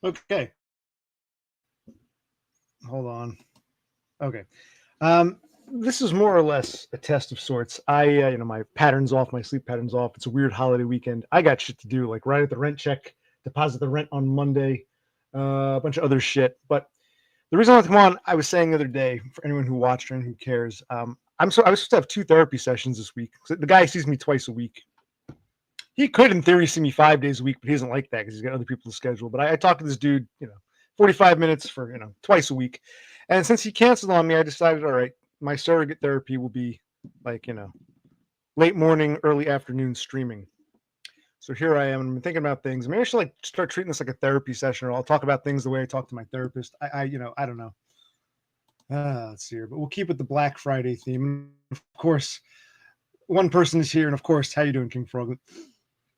Okay, hold on. Okay. This is more or less a test of sorts. My pattern's off, my sleep pattern's off. It's a weird holiday weekend. I got shit to do, like write at the rent check, deposit the rent on Monday, a bunch of other shit. But the reason I want to come on, I was saying the other day, for anyone who watched or anyone who cares, I was supposed to have 2 therapy sessions this week. So the guy sees me twice a week. He could, in theory, see me 5 days a week, but he doesn't like that because he's got other people to schedule. But I talked to this dude, 45 minutes for twice a week, and since he canceled on me, I decided, all right, my surrogate therapy will be like late morning, early afternoon streaming. So here I am. I'm thinking about things. Maybe I should like start treating this like a therapy session, or I'll talk about things the way I talk to my therapist. I don't know. Let's see here, but we'll keep it the Black Friday theme. Of course, one person is here, and of course, how you doing, King Frog?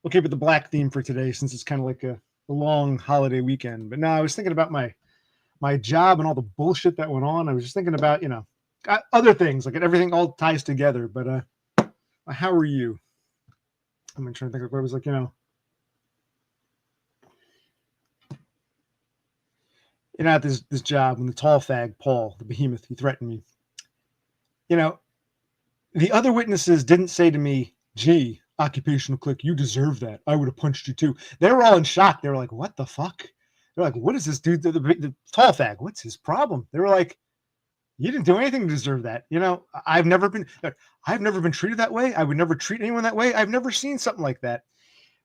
We'll keep it the black theme for today, since it's kind of like a long holiday weekend. But now I was thinking about my job and all the bullshit that went on. I was just thinking about other things, like everything all ties together. But how are you? I'm trying to think of what I was like. At this job, when the tall fag Paul, the behemoth, he threatened me. The other witnesses didn't say to me, "Gee, occupational click, you deserve that. I would have punched you too." They were all in shock. They were like, "What the fuck?" They're like, "What is this dude? The tall fag? What's his problem?" They were like, "You didn't do anything to deserve that." I've never been treated that way. I would never treat anyone that way. I've never seen something like that.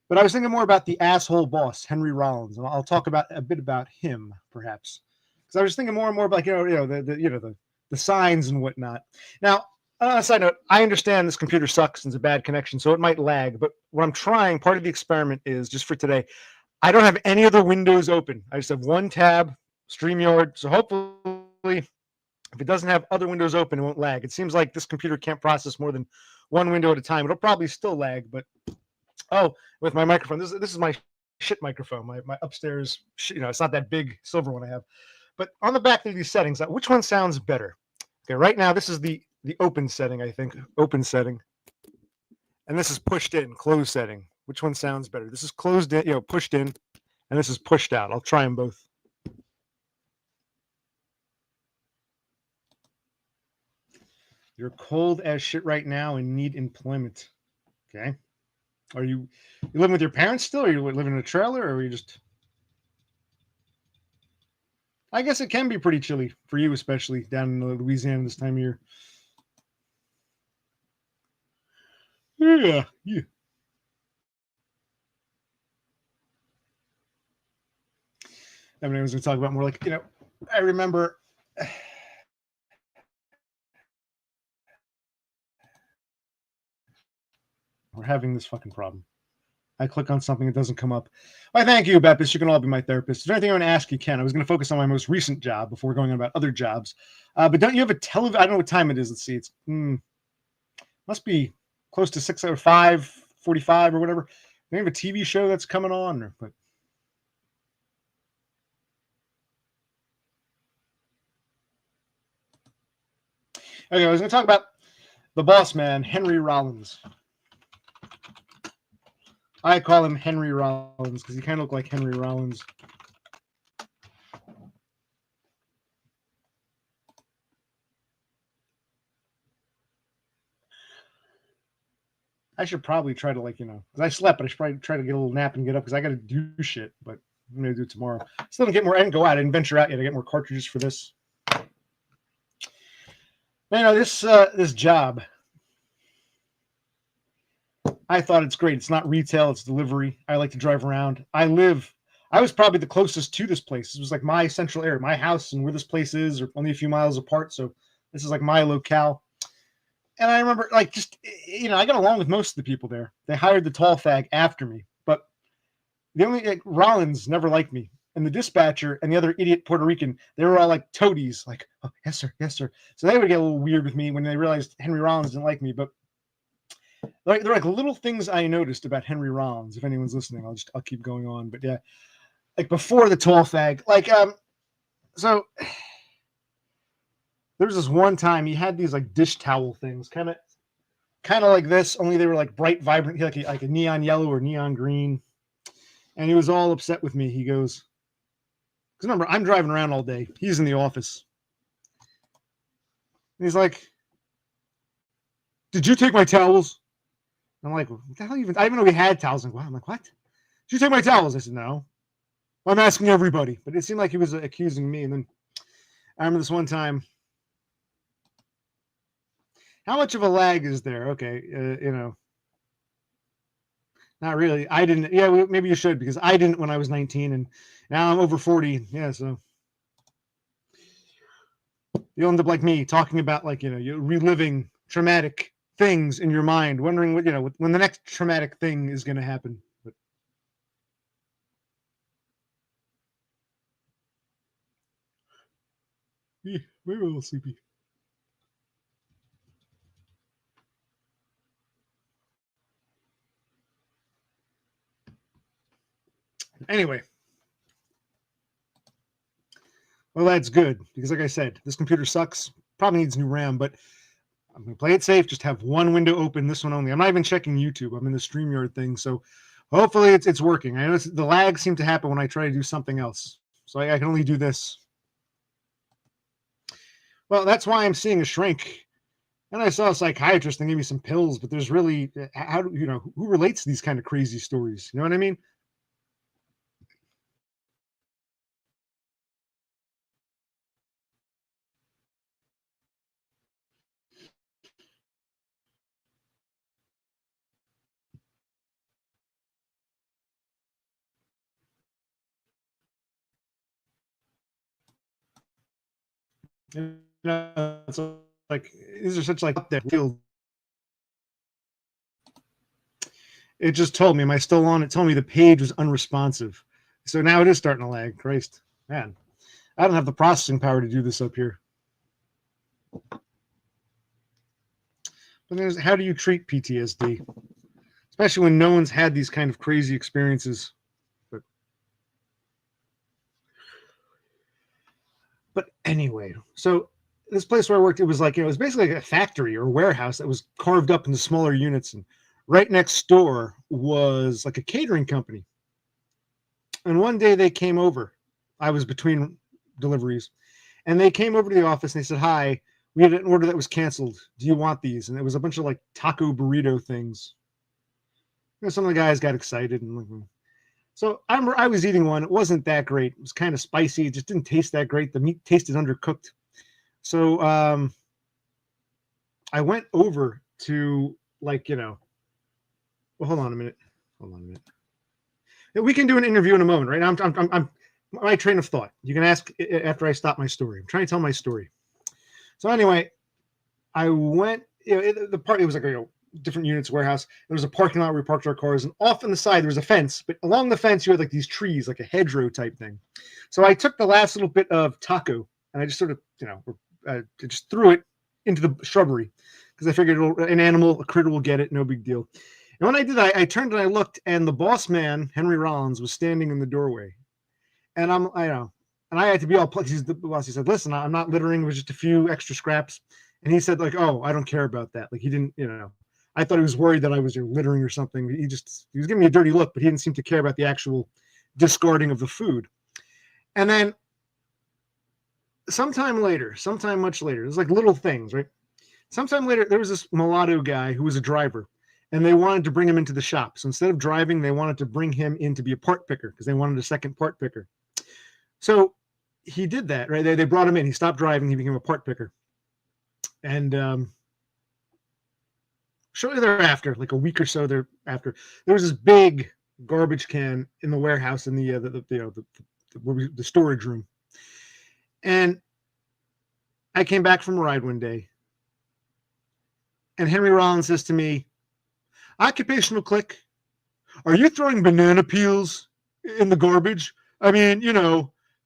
But I was thinking more about the asshole boss, Henry Rollins, and I'll talk about a bit about him, perhaps, because I was thinking more and more about the signs and whatnot. Now, on a side note, I understand this computer sucks and it's a bad connection, so it might lag. But what I'm trying, part of the experiment is just for today, I don't have any other windows open. I just have one tab, StreamYard. So hopefully, if it doesn't have other windows open, it won't lag. It seems like this computer can't process more than one window at a time. It'll probably still lag, but with my microphone, this is my shit microphone. My upstairs, it's not that big silver one I have. But on the back of these settings, which one sounds better? Okay, right now this is the open setting, I think. Open setting. And this is pushed in, closed setting. Which one sounds better? This is closed in, pushed in, and this is pushed out. I'll try them both. You're cold as shit right now and need employment. Okay. Are you living with your parents still? Or are you living in a trailer, or are you just... I guess it can be pretty chilly for you, especially down in Louisiana this time of year. Yeah. I mean, I was going to talk about more like, I remember we're having this fucking problem. I click on something, it doesn't come up. Why, thank you, Bepis. You can all be my therapist. If there's anything I want to ask, you can. I was going to focus on my most recent job before going on about other jobs. But don't you have a television? I don't know what time it is. Let's see. It's must be close to 6 or 5:45 or whatever. Do you have a TV show that's coming on? But okay, I was going to talk about the boss man, Henry Rollins. I call him Henry Rollins because he kind of looked like Henry Rollins. I should probably try to because I slept, but I should probably try to get a little nap and get up because I got to do shit. But I'm going to do it tomorrow. Still didn't get more. I didn't go out. I didn't venture out yet. I get more cartridges for this. This job, I thought it's great. It's not retail. It's delivery. I like to drive around. I was probably the closest to this place. It was like my central area. My house and where this place is are only a few miles apart. So this is like my locale. And I remember, I got along with most of the people there. They hired the tall fag after me. But Rollins never liked me. And the dispatcher and the other idiot Puerto Rican, they were all like toadies, like, "Oh, yes, sir, yes, sir." So they would get a little weird with me when they realized Henry Rollins didn't like me. But they're like little things I noticed about Henry Rollins. If anyone's listening, I'll keep going on. But yeah, like before the tall fag, so there was this one time he had these like dish towel things, kind of like this, only they were like bright, vibrant, like a neon yellow or neon green. And he was all upset with me. He goes, Because remember, I'm driving around all day. He's in the office. And he's like, "Did you take my towels?" I'm like, "What the hell even?" I even know we had towels. I'm like, "What? Did you take my towels?" I said, "No." Well, I'm asking everybody. But it seemed like he was accusing me. And then I remember this one time. How much of a lag is there? Okay, not really. I didn't. Yeah, maybe you should, because I didn't when I was 19, and now I'm over 40. Yeah, so you'll end up like me, talking about, like, you're reliving traumatic things in your mind, wondering when the next traumatic thing is going to happen. But yeah, maybe a little sleepy. Anyway, well, that's good, because like I said, this computer sucks. Probably needs new RAM, but I'm going to play it safe. Just have one window open, this one only. I'm not even checking YouTube. I'm in the StreamYard thing, so hopefully it's working. I know the lag seemed to happen when I try to do something else, so I can only do this. Well, that's why I'm seeing a shrink. And I saw a psychiatrist and gave me some pills, but there's really, how do who relates to these kind of crazy stories? You know what I mean? It's like, these are such like up there field. It just told me, am I still on? It told me the page was unresponsive. So now it is starting to lag. Christ, man, I don't have the processing power to do this up here. But there's, how do you treat PTSD, especially when no one's had these kind of crazy experiences? But anyway, so this place where I worked, it was like, it was basically like a factory or warehouse that was carved up into smaller units. And right next door was like a catering company. And one day they came over. I was between deliveries, and they came over to the office and they said, "Hi, we had an order that was canceled. Do you want these?" And it was a bunch of like taco burrito things. Some of the guys got excited and like, so I was eating one. It wasn't that great. It was kind of spicy. It just didn't taste that great. The meat tasted undercooked. So I went over to, like, well, hold on a minute. Hold on a minute. We can do an interview in a moment, right? I'm my train of thought. You can ask after I stop my story. I'm trying to tell my story. So anyway, I went. The part, it was like a different units warehouse. There was a parking lot where we parked our cars, and off on the side there was a fence. But along the fence, you had like these trees, like a hedgerow type thing. So I took the last little bit of taco and I just sort of, just threw it into the shrubbery, because I figured an animal, a critter will get it, no big deal. And when I did, I turned and I looked, and the boss man, Henry Rollins, was standing in the doorway. And and I had to be all plugged. He's the boss. He said, "Listen, I'm not littering. It was just a few extra scraps." And he said, like, "Oh, I don't care about that." Like, he didn't, I thought he was worried that I was littering or something. He was giving me a dirty look, but he didn't seem to care about the actual discarding of the food. And then sometime much later, it was like little things, right? Sometime later, there was this mulatto guy who was a driver, and they wanted to bring him into the shop. So instead of driving, they wanted to bring him in to be a part picker, because they wanted a second part picker. So he did that, right? They brought him in. He stopped driving. He became a part picker. And shortly thereafter, like a week or so thereafter, there was this big garbage can in the warehouse in the storage room. And I came back from a ride one day, and Henry Rollins says to me, "Occupational click, are you throwing banana peels in the garbage? I mean,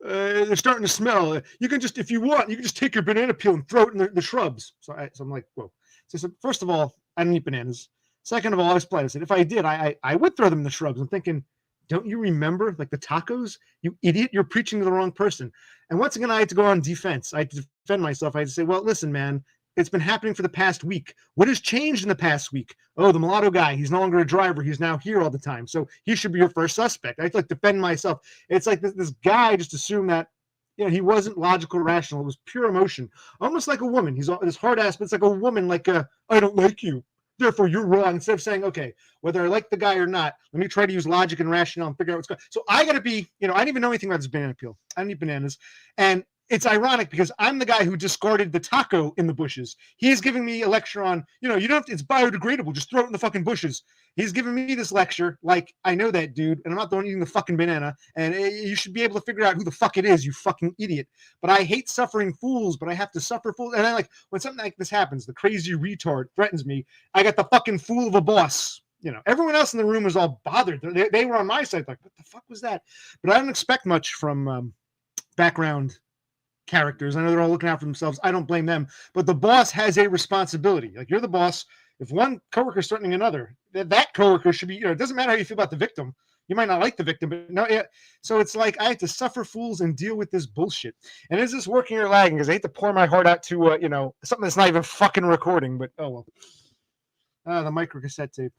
they're starting to smell. You can just, if you want, you can just take your banana peel and throw it in the shrubs." So I'm like, whoa. So I said, first of all, I don't eat bananas. Second of all, I was polite. I said, if I did, I would throw them in the shrubs. I'm thinking, don't you remember, like, the tacos? You idiot, you're preaching to the wrong person. And once again, I had to go on defense. I had to defend myself. I had to say, well, listen, man, It's been happening for the past week. What has changed in the past week? Oh, the mulatto guy. He's no longer a driver. He's now here all the time. So he should be your first suspect. I have to like defend myself. It's like this guy just assumed that, you know, he wasn't logical or rational. It was pure emotion, almost like a woman. He's this hard ass, but it's like a woman, like I don't like you, therefore you're wrong. Instead of saying, okay, whether I like the guy or not, let me try to use logic and rationale and figure out what's going on. So I got to be, you know, I didn't even know anything about this banana peel. I don't eat bananas. And it's ironic because I'm the guy who discarded the taco in the bushes. He's giving me a lecture on, you know, you don't have to, it's biodegradable. Just throw it in the fucking bushes. He's giving me this lecture like I know that dude, and I'm not the one eating the fucking banana. And you should be able to figure out who the fuck it is, you fucking idiot. But I hate suffering fools, but I have to suffer fools. And I like when something like this happens, the crazy retard threatens me. I got the fucking fool of a boss. You know, everyone else in the room was all bothered. They were on my side, like, what the fuck was that? But I don't expect much from background characters. I know they're all looking out for themselves. I don't blame them. But the boss has a responsibility. Like, you're the boss. If one coworker is threatening another, that coworker should be, you know, it doesn't matter how you feel about the victim. You might not like the victim, but no, yeah. So it's like I have to suffer fools and deal with this bullshit. And is this working or lagging? Because I hate to pour my heart out to, you know, something that's not even fucking recording, but oh well. The micro cassette tape.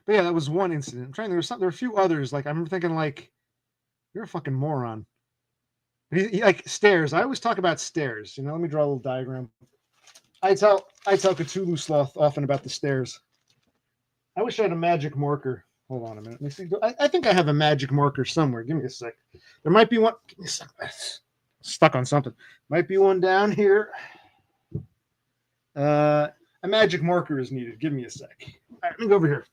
But yeah, that was one incident. I'm trying. There were a few others. Like I'm thinking, like, you're a fucking moron. He like stairs. I always talk about stairs. You know, let me draw a little diagram. I tell Cthulhu Sloth often about the stairs. I wish I had a magic marker. Hold on a minute. Let me see. I think I have a magic marker somewhere. Give me a sec. There might be one. Give me a sec. Stuck on something. Might be one down here. A magic marker is needed. Give me a sec. All right, let me go over here.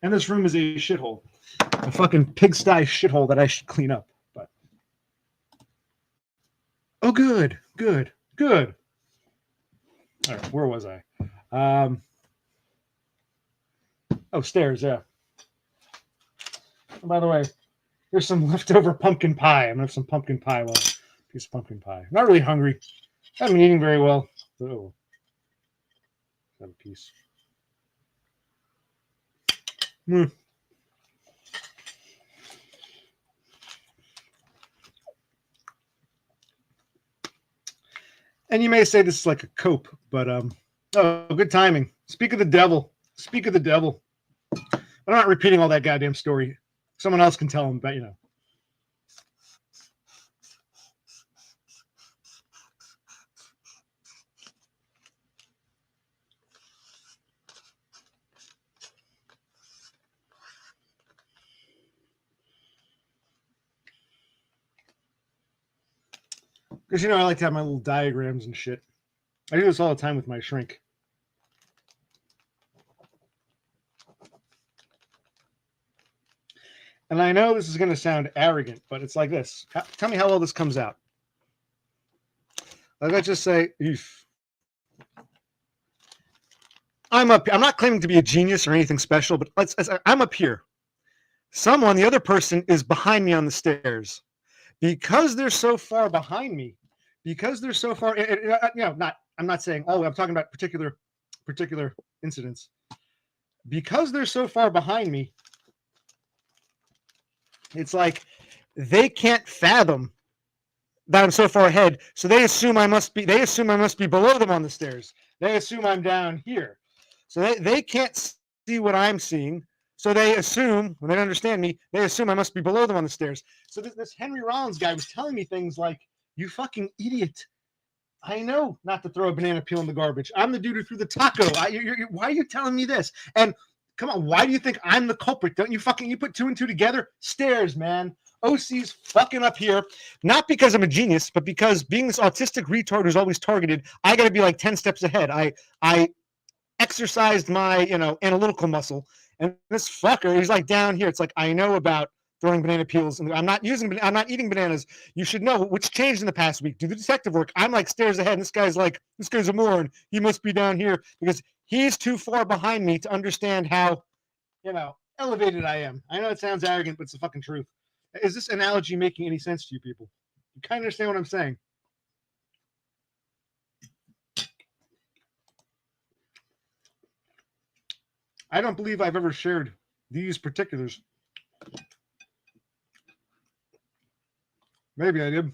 And this room is a shithole. A fucking pigsty shithole that I should clean up. But oh, good. All right, where was I? Stairs, yeah. And by the way, here's some leftover pumpkin pie. I'm gonna have some pumpkin pie. Well, piece of pumpkin pie. Not really hungry. Haven't been eating very well. Oh, have a piece. And you may say this is like a cope, but good timing. Speak of the devil. I'm not repeating all that goddamn story. Someone else can tell him, but you know. Because, you know, I like to have my little diagrams and shit. I do this all the time with my shrink. And I know this is going to sound arrogant, but it's like this. Tell me how well this comes out. Like, let's just say, I'm up. I'm not claiming to be a genius or anything special, but I'm up here. Someone, the other person, is behind me on the stairs. Because they're so far behind me, because they're so far, you know, I'm not saying, oh, I'm talking about particular incidents. Because they're so far behind me, it's like they can't fathom that I'm so far ahead. So they assume I must be below them on the stairs. They assume I'm down here. So they can't see what I'm seeing. So they assume, when they don't understand me, they assume I must be below them on the stairs. So this Henry Rollins guy was telling me things like, you fucking idiot. I know not to throw a banana peel in the garbage. I'm the dude who threw the taco. Why are you telling me this? And come on, why do you think I'm the culprit? Don't you put two and two together? Stairs, man. OC's fucking up here. Not because I'm a genius, but because being this autistic retard who's always targeted, I got to be like 10 steps ahead. I exercised my, you know, analytical muscle. And this fucker, he's like down here. It's like, I know about throwing banana peels, and I'm not eating bananas. You should know what's changed in the past week. Do the detective work. I'm like stairs ahead, and this guy's a moron. He must be down here because he's too far behind me to understand how, you know, elevated I am. I know it sounds arrogant, but it's the fucking truth. Is this analogy making any sense to you people? You kind of understand what I'm saying? I don't believe I've ever shared these particulars. Maybe I did.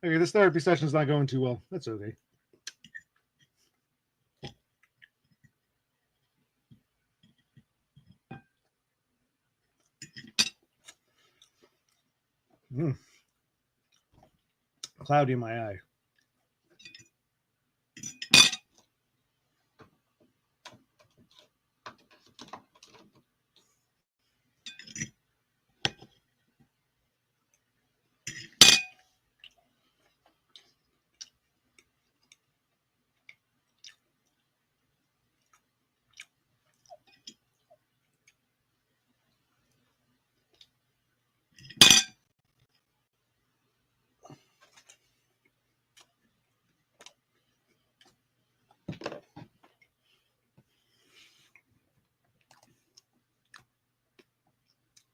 Okay, this therapy session is not going too well. That's okay. Cloudy in my eye.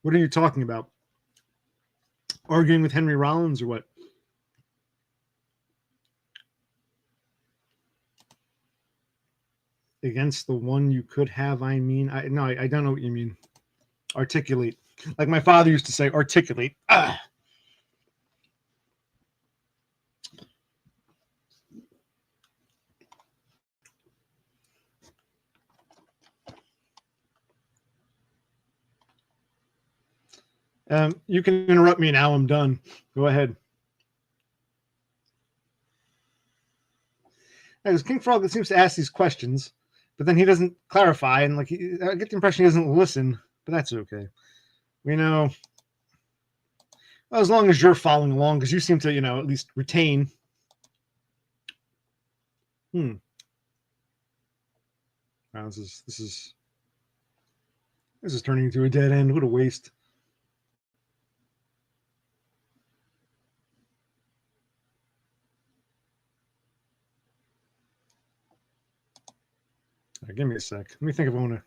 What are you talking about? Arguing with Henry Rollins or what? Against the one you could have, I mean. I don't know what you mean. Articulate. Like my father used to say, articulate. Ah. You can interrupt me now. I'm done. Go ahead. Because King Frog seems to ask these questions, but then he doesn't clarify, and like I get the impression he doesn't listen. But that's okay. You know, well, as long as you're following along, because you seem to, at least retain. Wow, this is turning into a dead end. What a waste. Right, give me a sec. Let me think if I want to.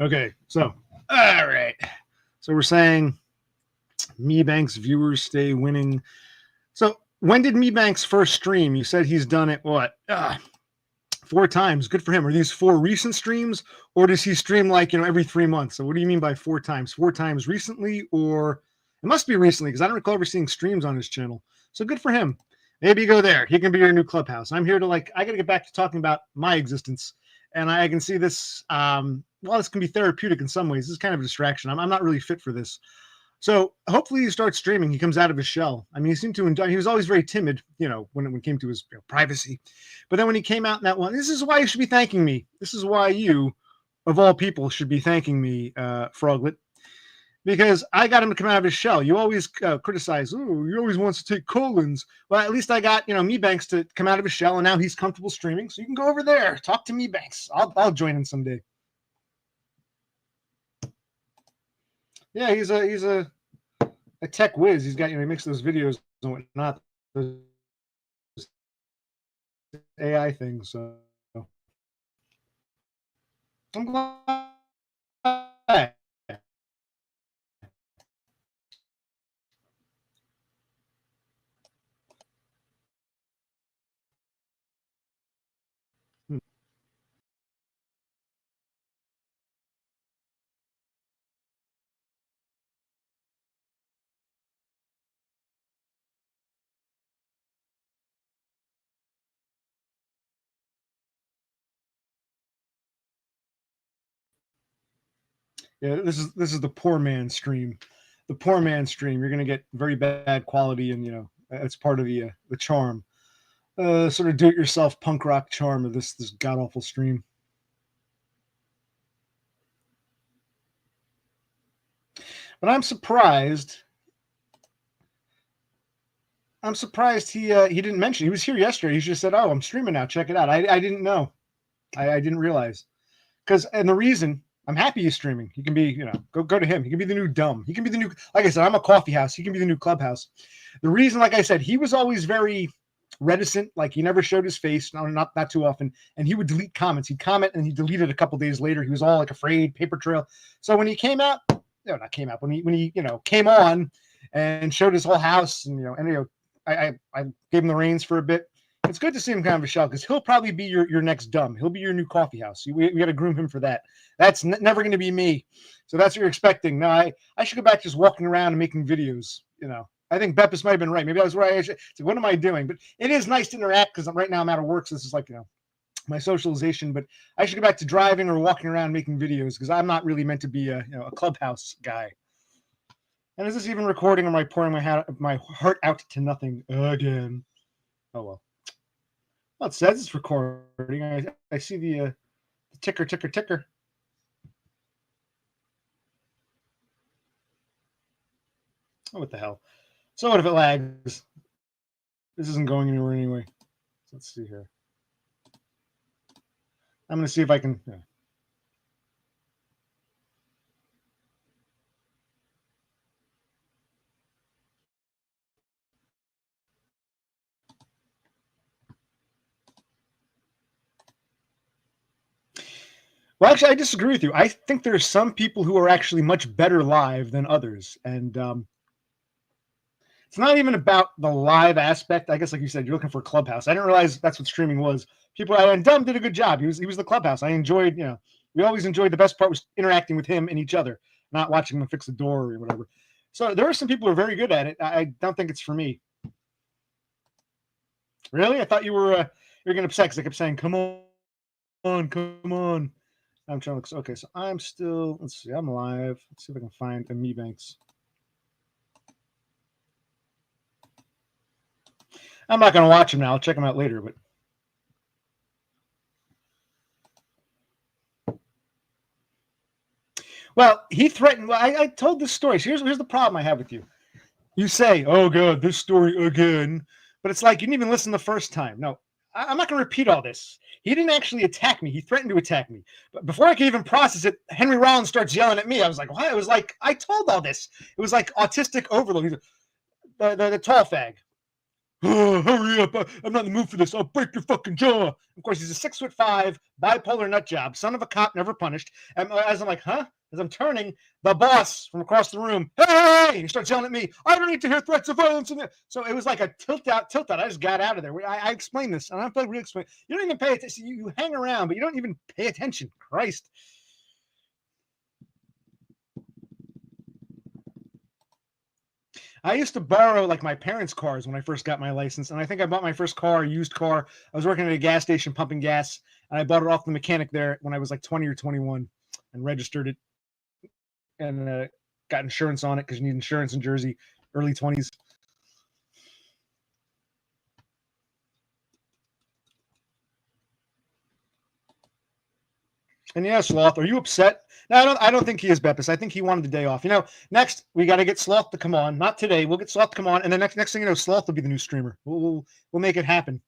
Okay, so all right. So we're saying MeBank's viewers stay winning. So when did MeBank's first stream? You said he's done it what? 4 times. Good for him. Are these 4 recent streams, or does he stream like every 3 months? So what do you mean by 4 times? 4 times recently, or it must be recently because I don't recall ever seeing streams on his channel. So good for him. Maybe you go there. He can be your new clubhouse. I'm here to I got to get back to talking about my existence, and I can see this. Well, this can be therapeutic in some ways. This is kind of a distraction. I'm not really fit for this. So hopefully he starts streaming. He comes out of his shell. I mean, he seemed to enjoy. He was always very timid, when it came to his privacy. But then when he came out in that one, this is why you should be thanking me. This is why you, of all people, should be thanking me, Froglet, because I got him to come out of his shell. You always criticize. Oh, he always wants to take colons. Well, at least I got MeBanks to come out of his shell, and now he's comfortable streaming. So you can go over there, talk to MeBanks. I'll join him someday. Yeah, he's a tech whiz. He's got he makes those videos and whatnot, those AI things. So I'm glad. Yeah, this is the poor man stream. The poor man stream. You're gonna get very bad quality, and that's part of the charm. Sort of do-it-yourself punk rock charm of this god awful stream. But I'm surprised. I'm surprised he didn't mention. He was here yesterday. He just said, "Oh, I'm streaming now. Check it out." I didn't know. I didn't realize. And the reason I'm happy he's streaming. He can be, go to him. He can be the new dumb. He can be the new, like I said, I'm a coffee house. He can be the new clubhouse. The reason, like I said, he was always very reticent. Like he never showed his face, not too often. And he would delete comments. He'd comment and he deleted a couple days later. He was all like afraid, paper trail. So when he came out, no, not came out. When he came on and showed his whole house, and I gave him the reins for a bit. It's good to see him kind of a shell because he'll probably be your next dumb. He'll be your new coffee house. We got to groom him for that. That's never going to be me. So that's what you're expecting. No, I should go back just walking around and making videos. I think Beppis might have been right. Maybe I was right. What am I doing? But it is nice to interact because right now I'm out of work. So this is like, my socialization. But I should go back to driving or walking around making videos because I'm not really meant to be a clubhouse guy. And is this even recording, or am I pouring my heart out to nothing again? Oh, well. Well, it says it's recording. I see the ticker. Oh, what the hell? So what if it lags? This isn't going anywhere anyway. Let's see here. I'm going to see if I can... Yeah. Well, actually, I disagree with you. I think there's some people who are actually much better live than others. And it's not even about the live aspect. I guess, like you said, you're looking for Clubhouse. I didn't realize that's what streaming was. And Dumb did a good job. He was the Clubhouse. I enjoyed, we always enjoyed, the best part was interacting with him and each other, not watching him fix the door or whatever. So there are some people who are very good at it. I don't think it's for me. Really? I thought you were getting upset because I kept saying, come on. I'm trying to look. Okay, so I'm still, let's see, I'm live. Let's see if I can find a MeBanks. I'm not going to watch him now. I'll check him out later, but. Well, he threatened. Well, I told this story. So here's the problem I have with you. You say, oh, God, this story again. But it's like you didn't even listen the first time. No, I'm not going to repeat all this. He didn't actually attack me. He threatened to attack me. But before I could even process it, Henry Rollins starts yelling at me. I was like, what? It was like, I told all this. It was like autistic overload. The tall fag. Oh, hurry up. I'm not in the mood for this. I'll break your fucking jaw. Of course, he's a 6'5", bipolar nut job, son of a cop, never punished. And as I'm like, huh? As I'm turning, the boss from across the room, hey! He starts yelling at me. I don't need to hear threats of violence. So it was like a tilt out. I just got out of there. I explained this, and I'm going to re-explain. You don't even pay attention. You hang around, but you don't even pay attention. Christ. I used to borrow like my parents' cars when I first got my license, and I think I bought my first car, a used car. I was working at a gas station pumping gas, and I bought it off the mechanic there when I was like 20 or 21, and registered it, and got insurance on it because you need insurance in Jersey, early 20s. And yeah, Sloth, are you upset? No, I don't think he is, Beppis. I think he wanted the day off. Next we got to get Sloth to come on. Not today. We'll get Sloth to come on, and the next thing you know, Sloth will be the new streamer. We'll make it happen.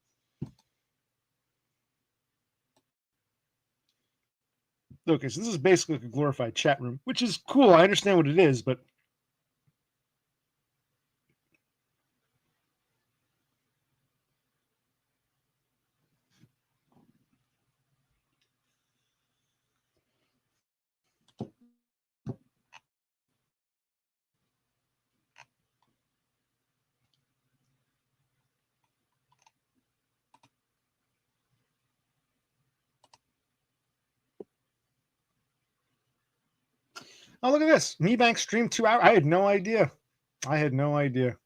Okay, so this is basically like a glorified chat room, which is cool. I understand what it is, but oh, look at this. MeBank stream 2 hours. I had no idea.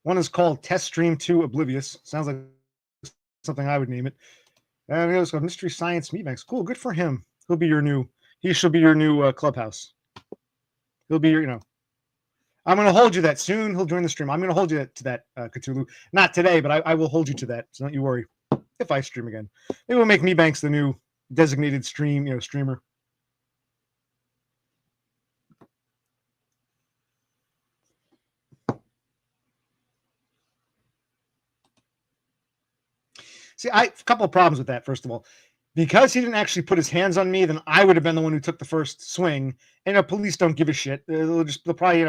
One is called Test Stream 2 Oblivious. Sounds like something I would name it. And it was called Mystery Science MeBanks. Cool. Good for him. He'll be your new He shall be your new clubhouse. He'll be your, I'm going to hold you that soon. He'll join the stream. I'm going to hold you to that, Cthulhu. Not today, but I will hold you to that. So don't you worry. If I stream again, maybe we'll make MeBanks the new designated streamer. See, a couple of problems with that. First of all, because he didn't actually put his hands on me, then I would have been the one who took the first swing. And police don't give a shit. They'll probably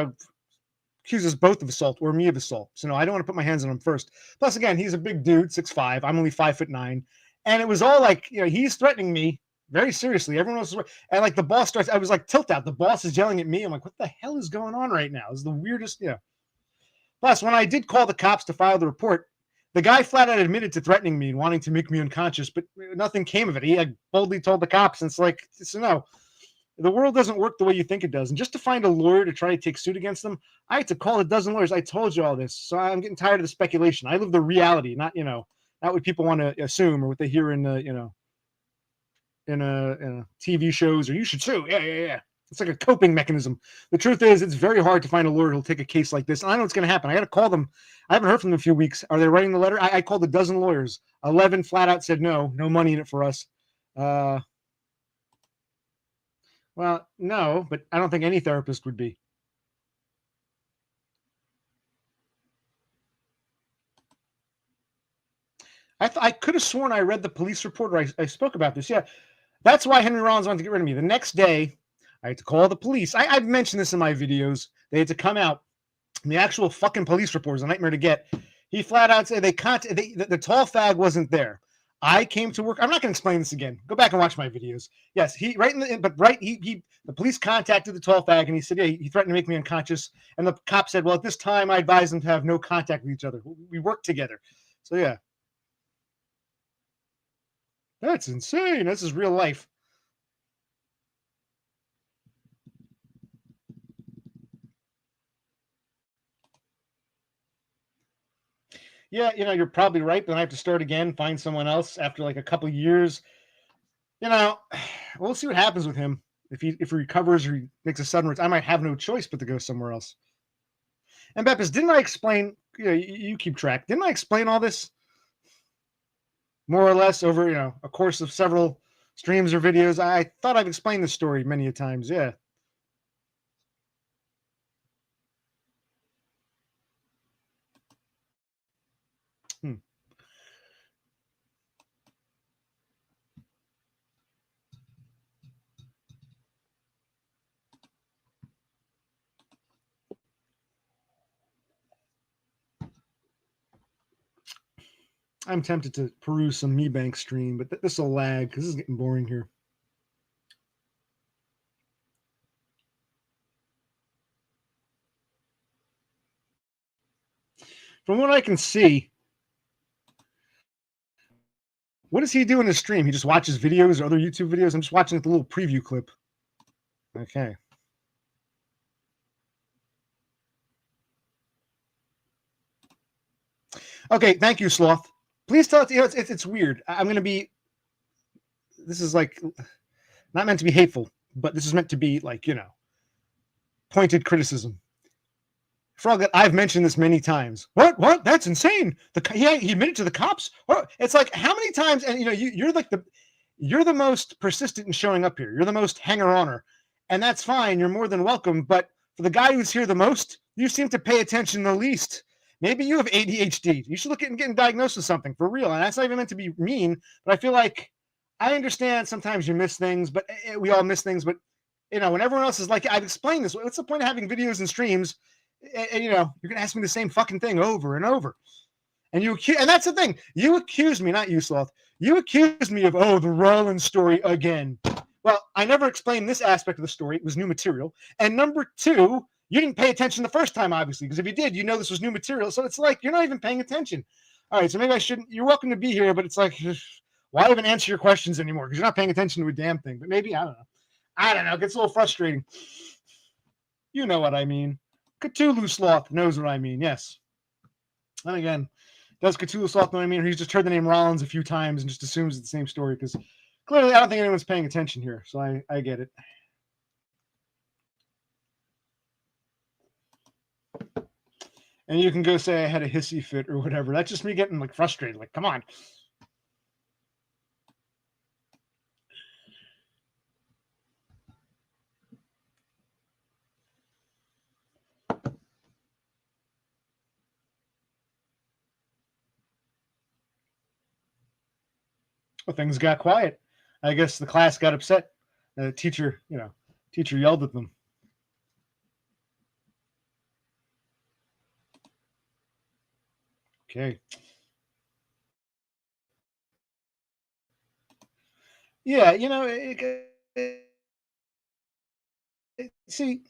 accuse us both of assault or me of assault. So no, I don't want to put my hands on him first. Plus, again, he's a big dude, 6'5". I'm only 5'9", and it was all like, he's threatening me very seriously. Everyone else is, and like the boss starts. I was like tilt out. The boss is yelling at me. I'm like, what the hell is going on right now? This is the weirdest. Plus, when I did call the cops to file the report, the guy flat out admitted to threatening me and wanting to make me unconscious, but nothing came of it. He boldly told the cops, and it's like, so no, the world doesn't work the way you think it does. And just to find a lawyer to try to take suit against them, I had to call a dozen lawyers. I told you all this, so I'm getting tired of the speculation. I live the reality, not what people want to assume or what they hear in TV shows, or you should sue. Yeah. It's like a coping mechanism. The truth is, it's very hard to find a lawyer who'll take a case like this. And I know what's going to happen. I got to call them. I haven't heard from them in a few weeks. Are they writing the letter? I called a dozen lawyers. 11 flat out said no money in it for us. Well, no, but I don't think any therapist would be. I could have sworn I read the police report, or I spoke about this. Yeah, that's why Henry Rollins wanted to get rid of me. The next day, I had to call the police. I've mentioned this in my videos. They had to come out. And the actual fucking police report is a nightmare to get. He flat out said the tall fag wasn't there. I came to work. I'm not going to explain this again. Go back and watch my videos. Yes, the police contacted the tall fag, and he said, yeah, he threatened to make me unconscious. And the cop said, well, at this time, I advised them to have no contact with each other. We work together. So yeah. That's insane. This is real life. Yeah, you're probably right. Then I have to start again, find someone else after like a couple of years. We'll see what happens with him. If he recovers or he makes a sudden return, I might have no choice but to go somewhere else. And Beppis, didn't I explain? You keep track. Didn't I explain all this more or less over a course of several streams or videos? I thought I've explained this story many a times. Yeah. I'm tempted to peruse some MeBank stream, but this will lag because this is getting boring here. From what I can see, what does he do in his stream? He just watches videos or other YouTube videos? I'm just watching the little preview clip. Okay. Okay, thank you, Sloth. Please tell us, it's weird. I'm going to be, this is like, not meant to be hateful, but this is meant to be like, pointed criticism. Frog, I've mentioned this many times. What? That's insane. He admitted to the cops. What? It's like, how many times, and you're like you're the most persistent in showing up here. You're the most hanger-oner, and that's fine. You're more than welcome. But for the guy who's here the most, you seem to pay attention the least. Maybe you have ADHD. You should look at getting diagnosed with something for real. And that's not even meant to be mean, but I feel like I understand sometimes you miss things, but we all miss things. But when everyone else is like, I've explained this. What's the point of having videos and streams? And you're gonna ask me the same fucking thing over and over. And that's the thing. You accused me, not you, Sloth. You accused me of the Rollins story again. Well, I never explained this aspect of the story. It was new material. And number two, you didn't pay attention the first time, obviously, because if you did, this was new material. So it's like you're not even paying attention. All right, so maybe I shouldn't. You're welcome to be here, but it's like, why even answer your questions anymore? Because you're not paying attention to a damn thing. But maybe, I don't know. It gets a little frustrating. You know what I mean. Cthulhu Sloth knows what I mean, yes. And again, does Cthulhu Sloth know what I mean? Or he's just heard the name Rollins a few times and just assumes it's the same story because Clearly, I don't think anyone's paying attention here, so I get it. And you can go say I had a hissy fit or whatever. That's just me getting like frustrated. Like, come on. Well, things got quiet. I guess the class got upset. The teacher, teacher yelled at them. Okay. Yeah, see,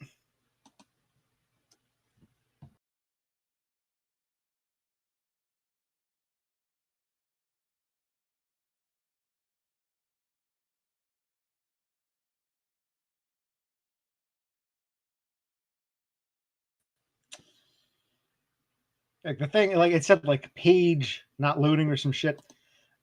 like the thing, like it said, like page not loading or some shit.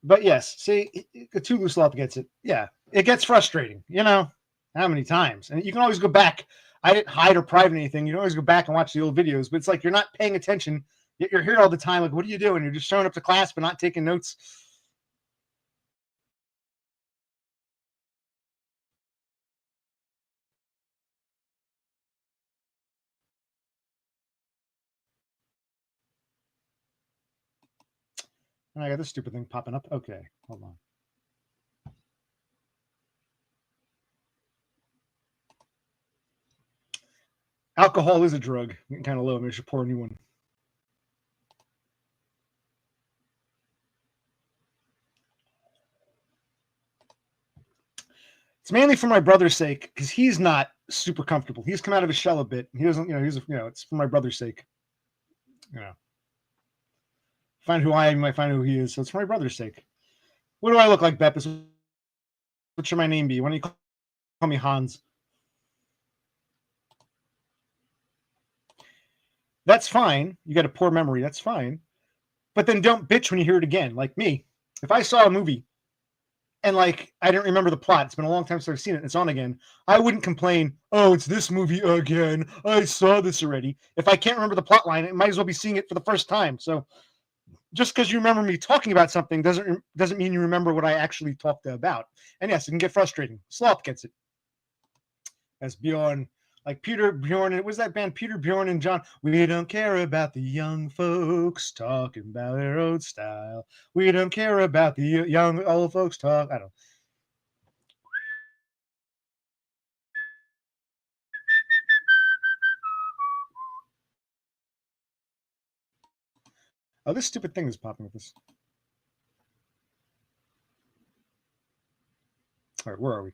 But yes, see, Cthulhu Sloth gets it. Yeah, it gets frustrating. How many times? And you can always go back. I didn't hide or private anything. You can always go back and watch the old videos. But it's like you're not paying attention. You're here all the time. Like, what are you doing? You're just showing up to class but not taking notes. And I got this stupid thing popping up. Okay, hold on. Alcohol is a drug. Getting kind of low. Maybe I should pour a new one. It's mainly for my brother's sake because he's not super comfortable. He's come out of his shell a bit. He doesn't, it's for my brother's sake. Find who I am, I find who he is. So it's for my brother's sake. What do I look like, Beppis? What should my name be? Why don't you call me Hans? That's fine. You got a poor memory. That's fine. But then don't bitch when you hear it again. Like me, if I saw a movie and like I didn't remember the plot, it's been a long time since I've seen it, and it's on again, I wouldn't complain, oh, it's this movie again. I saw this already. If I can't remember the plot line, it might as well be seeing it for the first time. So just because you remember me talking about something doesn't mean you remember what I actually talked about. And yes, it can get frustrating. Sloth gets it. As Bjorn, like Peter Bjorn, it was that band Peter Bjorn and John. We don't care about the young folks talking about their own style. We don't care about the young old folks talk. I don't. Oh, this stupid thing is popping with this. All right, where are we?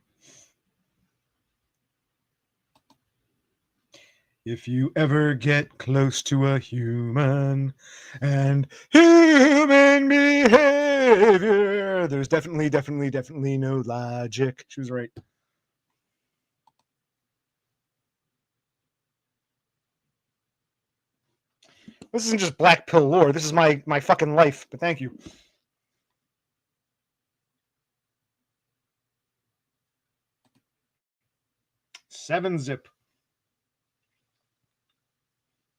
If you ever get close to a human and human behavior, there's definitely no logic. She was right. This isn't just black pill lore. This is my fucking life. But thank you. Seven Zip.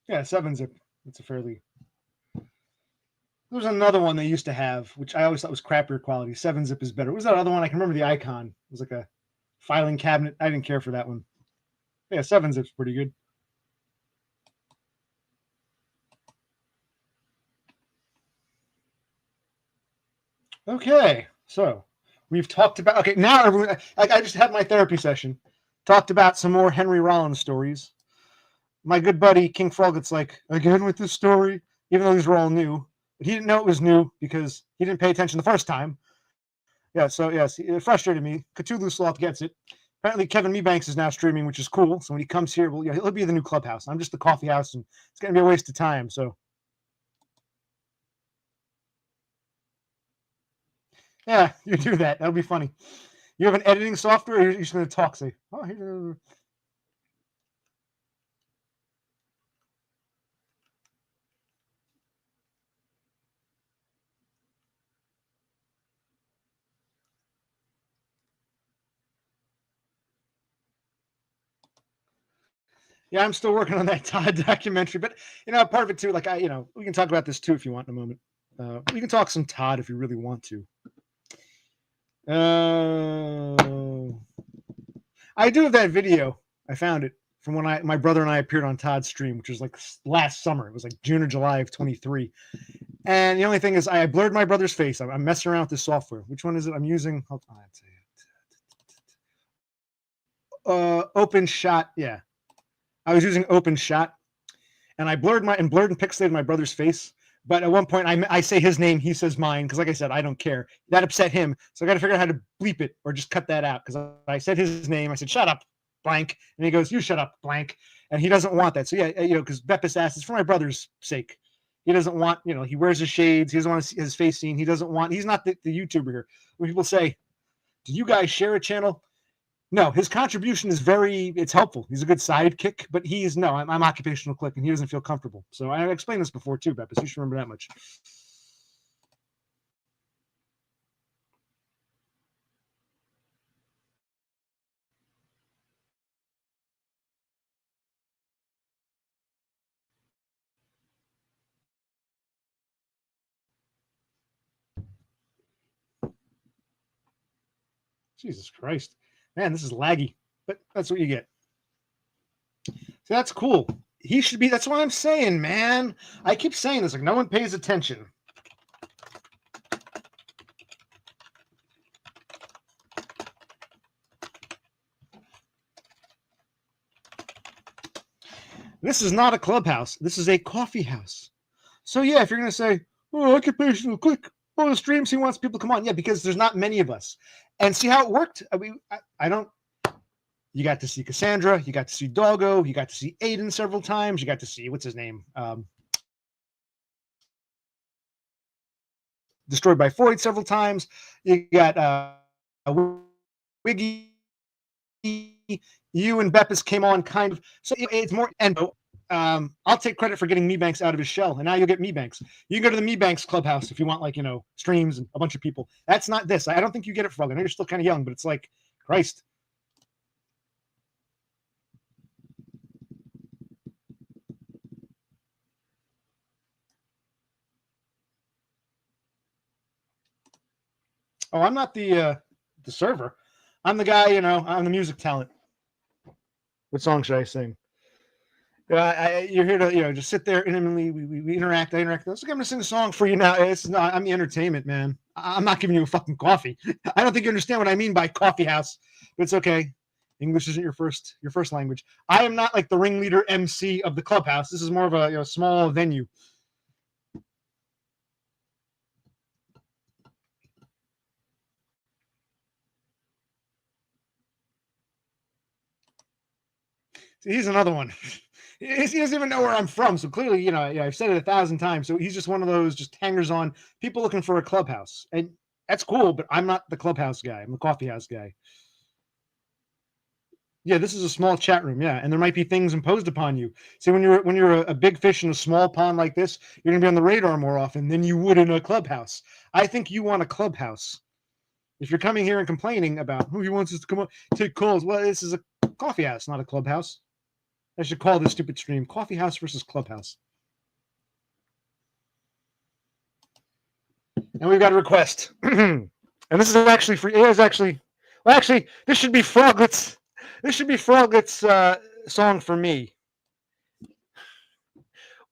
Yeah, Seven Zip. It's a fairly. There's another one they used to have, which I always thought was crappier quality. Seven Zip is better. What was that other one? I can remember the icon. It was like a filing cabinet. I didn't care for that one. Yeah, Seven Zip's pretty good. Okay, so we've talked about. Okay, now everyone. I just had my therapy session. Talked about some more Henry Rollins stories. My good buddy King Frogut's like, again with this story, even though these were all new. But he didn't know it was new because he didn't pay attention the first time. Yeah, so yes, it frustrated me. Cthulhu Sloth gets it. Apparently, Kevin Mebanks is now streaming, which is cool. So when he comes here, well, yeah, he'll be the new clubhouse. I'm just the coffee house, and it's going to be a waste of time. So yeah, you do that. That'll be funny. You have an editing software, or you're just going to talk? Say, oh, here's Yeah, I'm still working on that Todd documentary, but part of it too. Like we can talk about this too if you want in a moment. We can talk some Todd if you really want to. I do have that video. I found it from when my brother and I appeared on Todd's stream, which was like last summer. It was like June or July of 23. And the only thing is, I blurred my brother's face. I'm messing around with this software. Which one is it I'm using? Hold on, I'd say it. OpenShot. Yeah, I was using OpenShot, and I blurred and pixelated my brother's face. But at one point, I say his name, he says mine, because like I said, I don't care. That upset him, so I got to figure out how to bleep it or just cut that out. Because I said his name, I said shut up, blank, and he goes, you shut up, blank, and he doesn't want that. So yeah, because Beppis asked, it's for my brother's sake. He doesn't want, he wears his shades. He doesn't want to see his face seen. He doesn't want. He's not the YouTuber here. When people say, do you guys share a channel? No, his contribution is it's helpful. He's a good sidekick, but I'm occupational click, and he doesn't feel comfortable. So I explained this before too, Beppis. You should remember that much. Jesus Christ. Man, this is laggy, but that's what you get. So that's cool. He should be, that's what I'm saying, man. I keep saying this, like no one pays attention. This is not a clubhouse. This is a coffee house. So yeah, if you're going to say, oh, occupational click, on the streams, he wants people to come on. Yeah, because there's not many of us. And see how it worked? I don't, you got to see Cassandra, you got to see Doggo, you got to see Aiden several times, you got to see, what's his name? Destroyed by Freud several times. You got Wiggy. You and Beppis came on kind of, so it's more, and I'll take credit for getting Mebanks out of his shell, and now you'll get Mebanks. You can go to the Mebanks clubhouse if you want, like, streams and a bunch of people. That's not this. I don't think you get it, Frog. I know you're still kind of young, but it's like, Christ. Oh, I'm not the server. I'm the guy, I'm the music talent. What song should I sing? You're here to, just sit there intimately. We interact. I interact. I was like, I'm going to sing a song for you now. It's not. I'm the entertainment, man. I'm not giving you a fucking coffee. I don't think you understand what I mean by coffee house, but it's okay. English isn't your first language. I am not like the ringleader MC of the clubhouse. This is more of a small venue. See, he's another one. He doesn't even know where I'm from. So clearly, I've said it 1,000 times. So he's just one of those just hangers on people looking for a clubhouse. And that's cool, but I'm not the clubhouse guy. I'm the coffee house guy. Yeah, this is a small chat room. Yeah, and there might be things imposed upon you. See, when you're a big fish in a small pond like this, you're gonna be on the radar more often than you would in a clubhouse. I think you want a clubhouse. If you're coming here and complaining about who wants us to come up take calls, well, this is a coffee house, not a clubhouse. I should call this stupid stream Coffee House versus Clubhouse. And we've got a request. And this is actually free. It is actually, this should be Froglet's. This should be Froglet's song for me.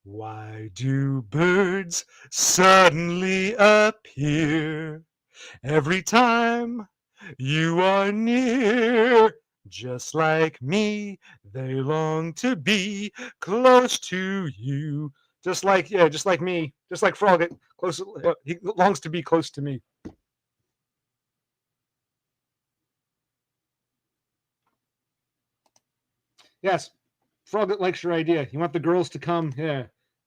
Why do birds suddenly appear every time you are near? Just like me, they long to be close to you. Just like me, just like Froglet, close. He longs to be close to me. Yes, Froglet likes your idea. You want the girls to come? Yeah,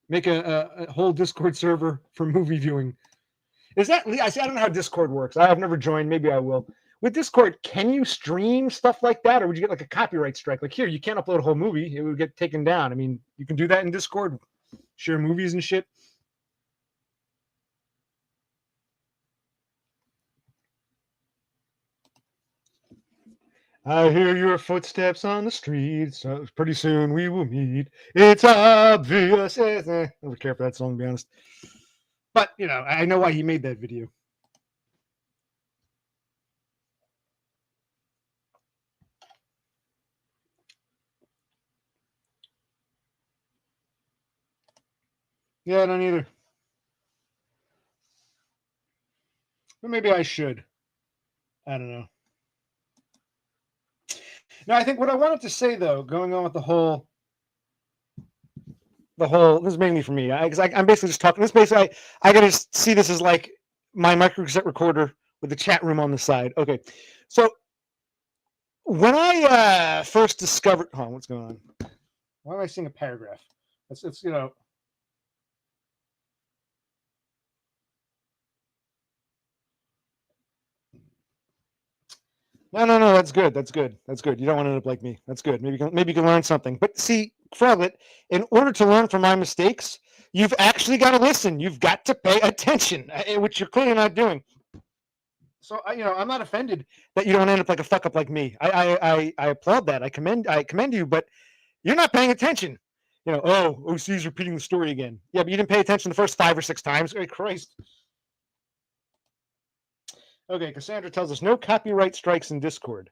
make a whole Discord server for movie viewing. Is that? I don't know how Discord works. I've never joined. Maybe I will. With Discord, can you stream stuff like that, or would you get like a copyright strike? Like here, you can't upload a whole movie; it would get taken down. I mean, you can do that in Discord, share movies and shit. I hear your footsteps on the street, so pretty soon we will meet. It's obvious. I don't care for that song, to be honest. But, you know, I know why he made that video. Yeah, I don't either. But maybe I should. I don't know. Now, I think what I wanted to say, though, going on with this is mainly for me, because I'm basically just talking. This basically, I gotta see this as like my micro cassette recorder with the chat room on the side. Okay, so when I first discovered, hold on, what's going on? Why am I seeing a paragraph? It's you know. No. That's good. That's good. That's good. You don't want to end up like me. That's good. Maybe you can learn something. But see, Froglet, in order to learn from my mistakes, you've actually got to listen. You've got to pay attention, which you're clearly not doing. So I'm not offended that you don't end up like a fuck up like me. I applaud that. I commend you, but you're not paying attention. OC's repeating the story again. Yeah, but you didn't pay attention the first 5 or 6 times. Hey, Christ. Okay, Cassandra tells us no copyright strikes in Discord.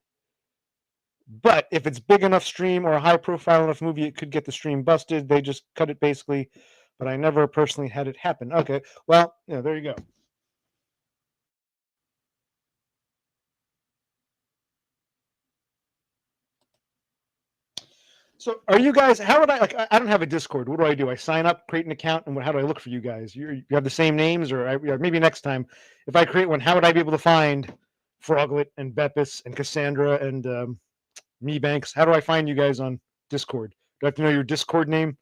But if it's big enough stream or a high profile enough movie, it could get the stream busted. They just cut it basically. But I never personally had it happen. Okay, well, there you go. So are you guys, how would I don't have a Discord. What do? I sign up, create an account, and how do I look for you guys? You have the same names, or maybe next time, if I create one, how would I be able to find Froglet and Beppis and Cassandra and Me Banks? How do I find you guys on Discord? Do I have to know your Discord name?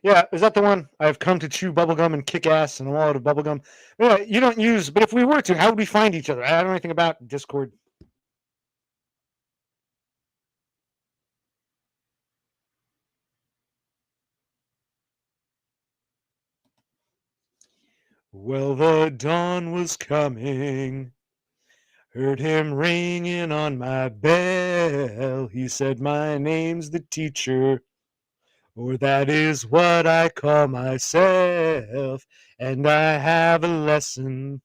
Yeah, is that the one? I've come to chew bubblegum and kick ass and a lot of bubblegum. Yeah, you don't use, but if we were to, how would we find each other? I don't know anything about Discord. Well, the dawn was coming. Heard him ringing on my bell. He said, my name's the teacher, or that is what I call myself, and I have a lesson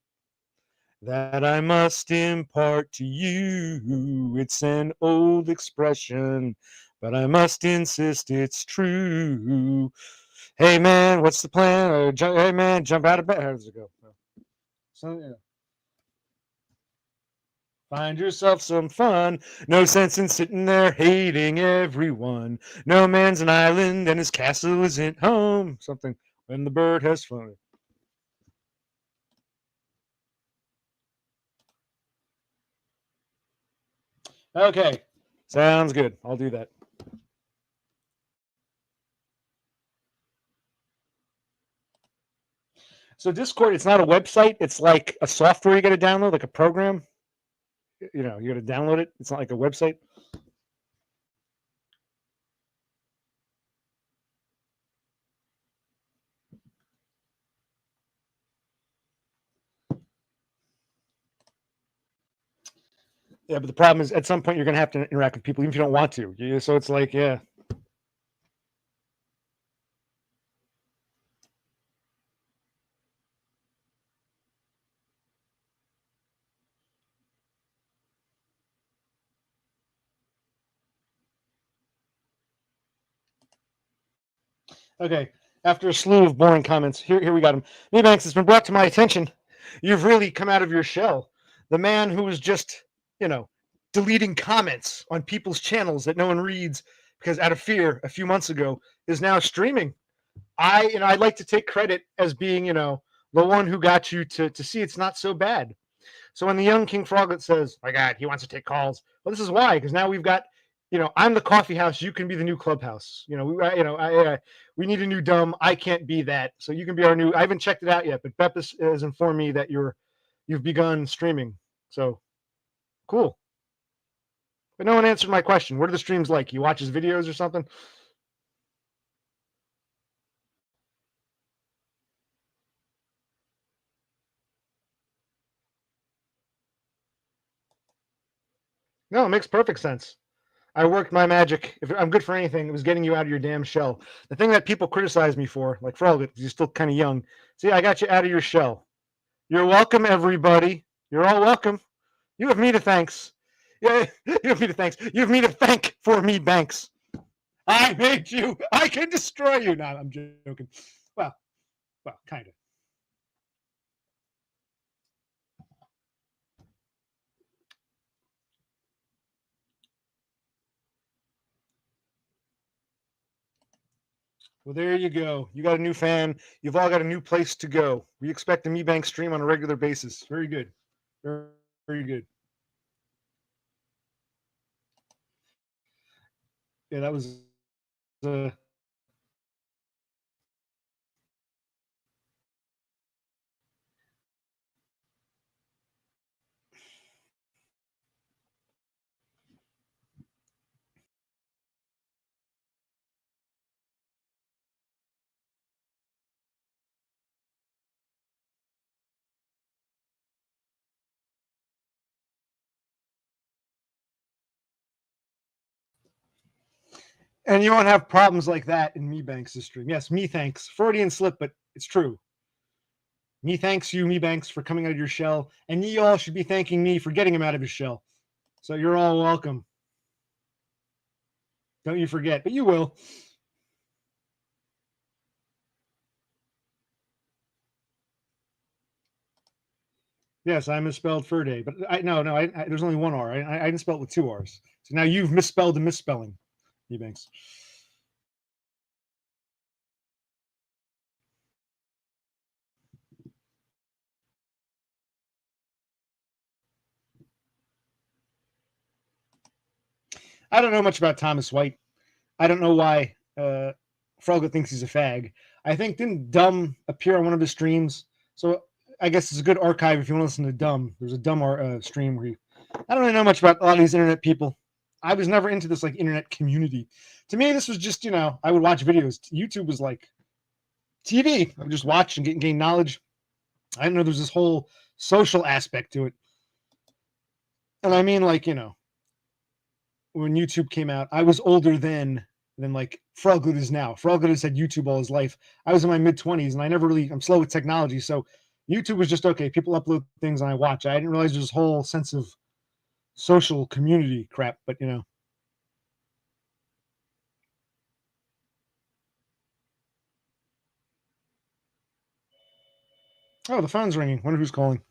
that I must impart to you. It's an old expression, but I must insist it's true. Hey man, what's the plan? Hey man, jump out of bed. How does it go? So, yeah. Find yourself some fun. No sense in sitting there hating everyone. No man's an island and his castle isn't home. Something when the bird has flown. Okay. Sounds good. I'll do that. So Discord, it's not a website. It's like a software you got to download, like a program. You got to download it. It's not like a website. Yeah, but the problem is at some point you're going to have to interact with people even if you don't want to. So it's like, yeah. Okay. After a slew of boring comments, here we got him. Me Banks, it's been brought to my attention. You've really come out of your shell. The man who was just, deleting comments on people's channels that no one reads because out of fear a few months ago is now streaming. I'd like to take credit as being, the one who got you to see it's not so bad. So when the young King Froglet says, "My God, he wants to take calls," well, this is why, because now we've got, I'm the coffee house. You can be the new clubhouse. We need a new dumb. I can't be that. So you can be our new. I haven't checked it out yet, but Beppis has informed me that you've begun streaming. So cool. But no one answered my question. What are the streams like? You watch his videos or something? No, it makes perfect sense. I worked my magic. If I'm good for anything, it was getting you out of your damn shell. The thing that people criticize me for, like Frog, because you're still kind of young. See, I got you out of your shell. You're welcome, everybody. You're all welcome. You have me to thanks. Yeah, you have me to thanks. You have me to thank for me, Banks. I made you. I can destroy you. No, I'm joking. Well, kind of. Well, there you go. You got a new fan. You've all got a new place to go. We expect a Me Bank stream on a regular basis. Very good. Very, very good. Yeah, that was. Uh, and you won't have problems like that in Me Banks' stream. Yes, me thanks. Freudian slip, but it's true. Me thanks you, Me Banks, for coming out of your shell, and ye all should be thanking me for getting him out of his shell. So you're all welcome. Don't you forget, but you will. Yes, I misspelled Ferde, but there's only one R. I didn't spell it with two R's. So now you've misspelled a misspelling, Me Banks. I don't know much about Thomas White. I don't know why Froggo thinks he's a fag. I think didn't Dumb appear on one of his streams? So I guess it's a good archive if you want to listen to Dumb. There's a Dumb stream where I don't really know much about a lot of these internet people. I was never into this like internet community. To me, this was just I would watch videos. YouTube was like TV. I would just watch and gain knowledge. I didn't know there's this whole social aspect to it. And I mean, like when YouTube came out, I was older then than like Froggood is now. Froggood has had YouTube all his life. I was in my mid-20s and I'm slow with technology. So YouTube was just okay. People upload things and I watch. I didn't realize there's this whole sense of social community crap, but Oh, the phone's ringing. Wonder who's calling.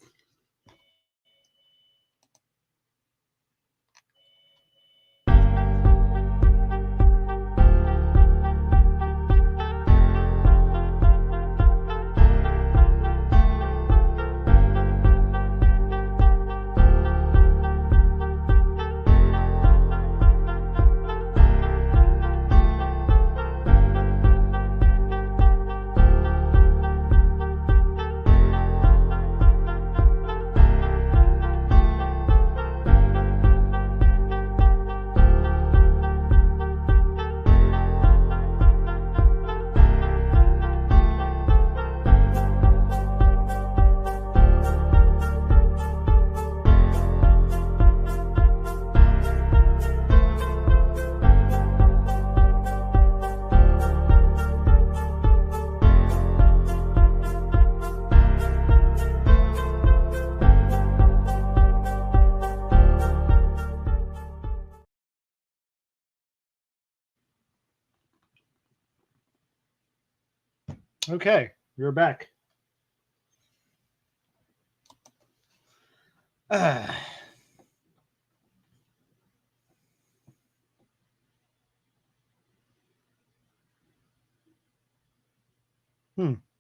Okay, you're back.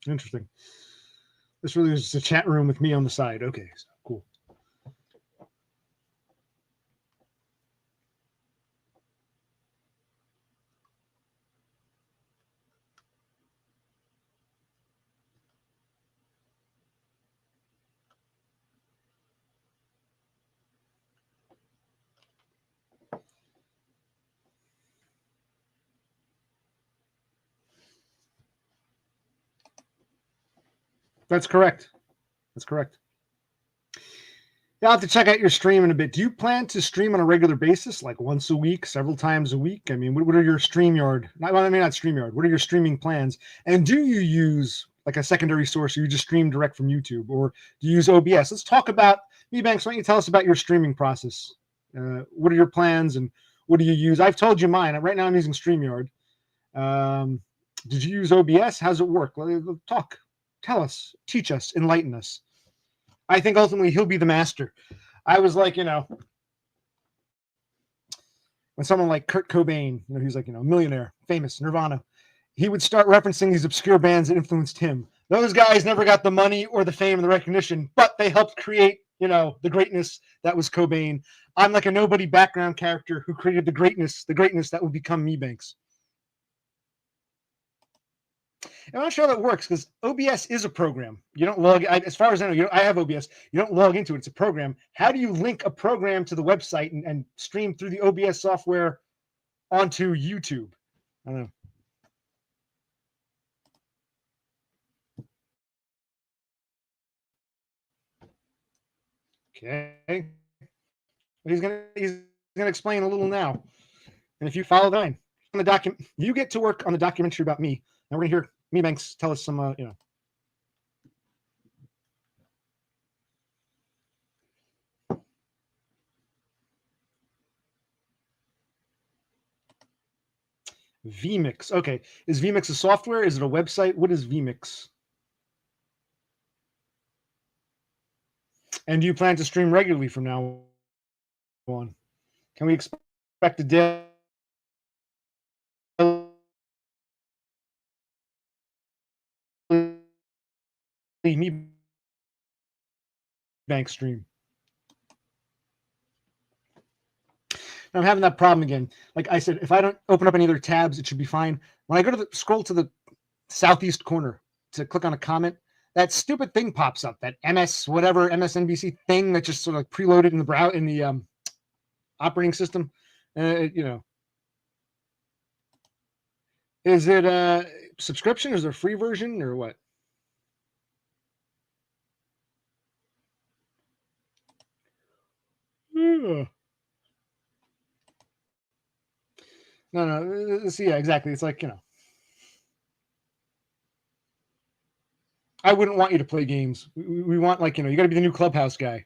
Interesting. This really is just a chat room with me on the side. Okay, so cool. That's correct. That's correct. I'll have to check out your stream in a bit. Do you plan to stream on a regular basis, like once a week, several times a week? I mean, what are your StreamYard? Not, well, I mean, not StreamYard. What are your streaming plans? And do you use like a secondary source, or you just stream direct from YouTube, or do you use OBS? Let's talk about Mebanks. Why don't you tell us about your streaming process? What are your plans, and what do you use? I've told you mine. Right now, I'm using StreamYard. Did you use OBS? How's it work? Talk. Tell us. Teach us. Enlighten us. I think ultimately he'll be the master. I was like, when someone like Kurt Cobain, he's like, a millionaire, famous, Nirvana, he would start referencing these obscure bands that influenced him. Those guys never got the money or the fame and the recognition, but they helped create, the greatness that was Cobain. I'm like a nobody background character who created the greatness that would become Mebanks. I'm not sure how that works because OBS is a program. You don't log. As far as I know, I have OBS. You don't log into it. It's a program. How do you link a program to the website and stream through the OBS software onto YouTube? I don't know. Okay. He's gonna explain a little now. And if you follow the line on the document, you get to work on the documentary about me. And we're gonna hear Mebanks tell us some, vMix. Okay. Is vMix a software? Is it a website? What is vMix? And do you plan to stream regularly from now on? Can we expect a daily Me Bank stream? I'm having that problem again. Like I said, if I don't open up any other tabs, it should be fine. When I go to scroll to the southeast corner to click on a comment, that stupid thing pops up. That MSNBC thing that just sort of like preloaded in the operating system. Is it a subscription? Is there a free version or what? Yeah. No. Yeah, exactly. It's like, I wouldn't want you to play games. We want, like, you got to be the new Clubhouse guy.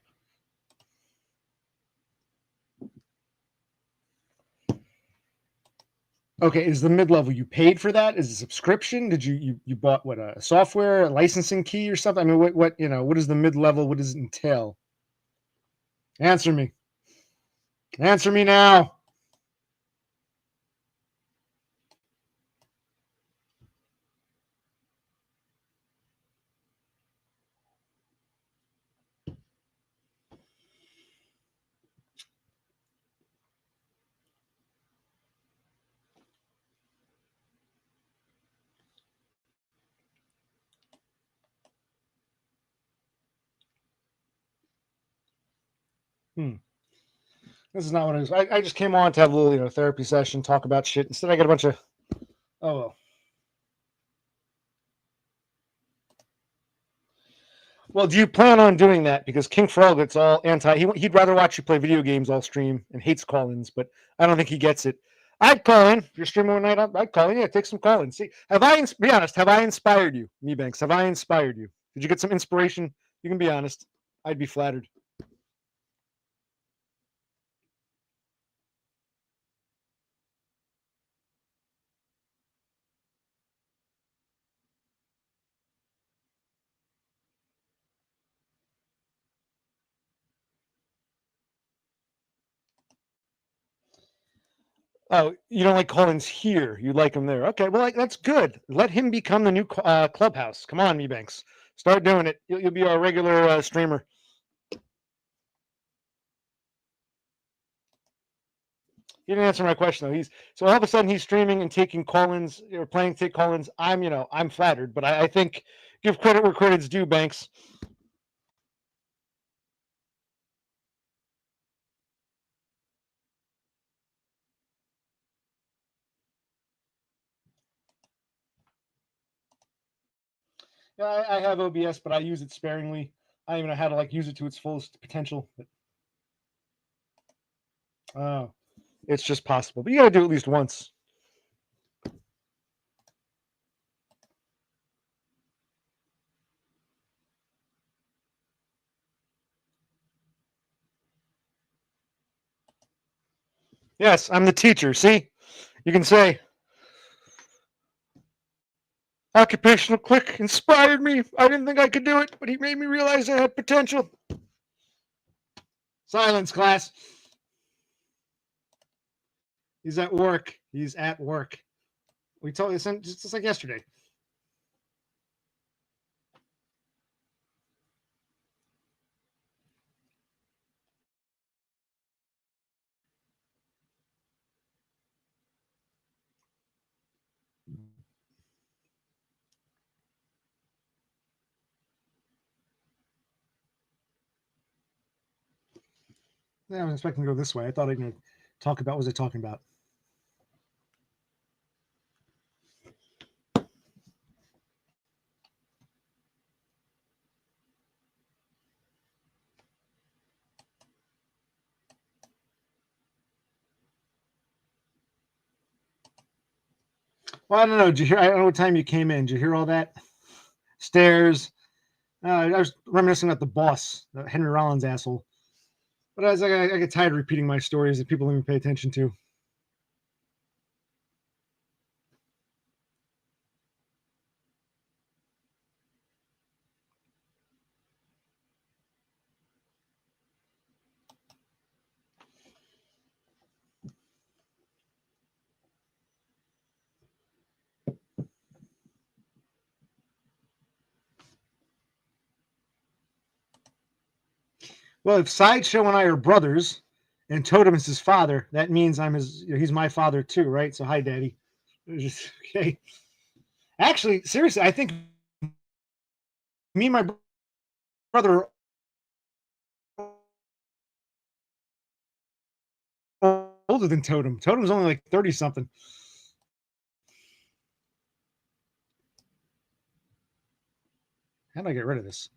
Okay, is the mid-level, you paid for that? Is it a subscription? Did you bought what, a software, a licensing key or something? I mean, what what is the mid-level? What does it entail? Answer me. Answer me now. This is not what it is. I just came on to have a little, therapy session, talk about shit. Instead, I got a bunch of, oh well. Well, do you plan on doing that? Because King Frog, it's all anti. He'd rather watch you play video games all stream and hates call-ins, but I don't think he gets it. I'd call in. If you're streaming one night, I'd call in. Yeah, take some call-ins. See, be honest, have I inspired you, Mebanks? Have I inspired you? Did you get some inspiration? You can be honest. I'd be flattered. Oh, you don't like Collins here. You like him there. Okay, well, that's good. Let him become the new Clubhouse. Come on, Mebanks. Start doing it. You'll be our regular streamer. He didn't answer my question though. So all of a sudden he's streaming and taking call-ins or planning to take call-ins. I'm flattered, but I think give credit where credit's due, Banks. Yeah, I have OBS, but I use it sparingly. I don't even know how to like use it to its fullest potential. But, it's just possible. But you got to do it at least once. Yes, I'm the teacher. See, you can say occupational click inspired me. I didn't think I could do it, but he made me realize I had potential. Silence, class. He's at work. He's at work. We told you just like yesterday. Yeah, I was expecting to go this way. I thought I was going to talk about what was I talking about. Well, I don't know. Did you hear? I don't know what time you came in. Did you hear all that? Stairs. I was reminiscing about the boss, the Henry Rollins asshole. But I was like, I get tired of repeating my stories that people don't even pay attention to. Well, if Sideshow and I are brothers, and Totem is his father, that means I'm his. He's my father too, right? So hi, Daddy. Just okay. Actually, seriously, I think me and my brother are older than Totem. Totem's only like 30 something. How do I get rid of this?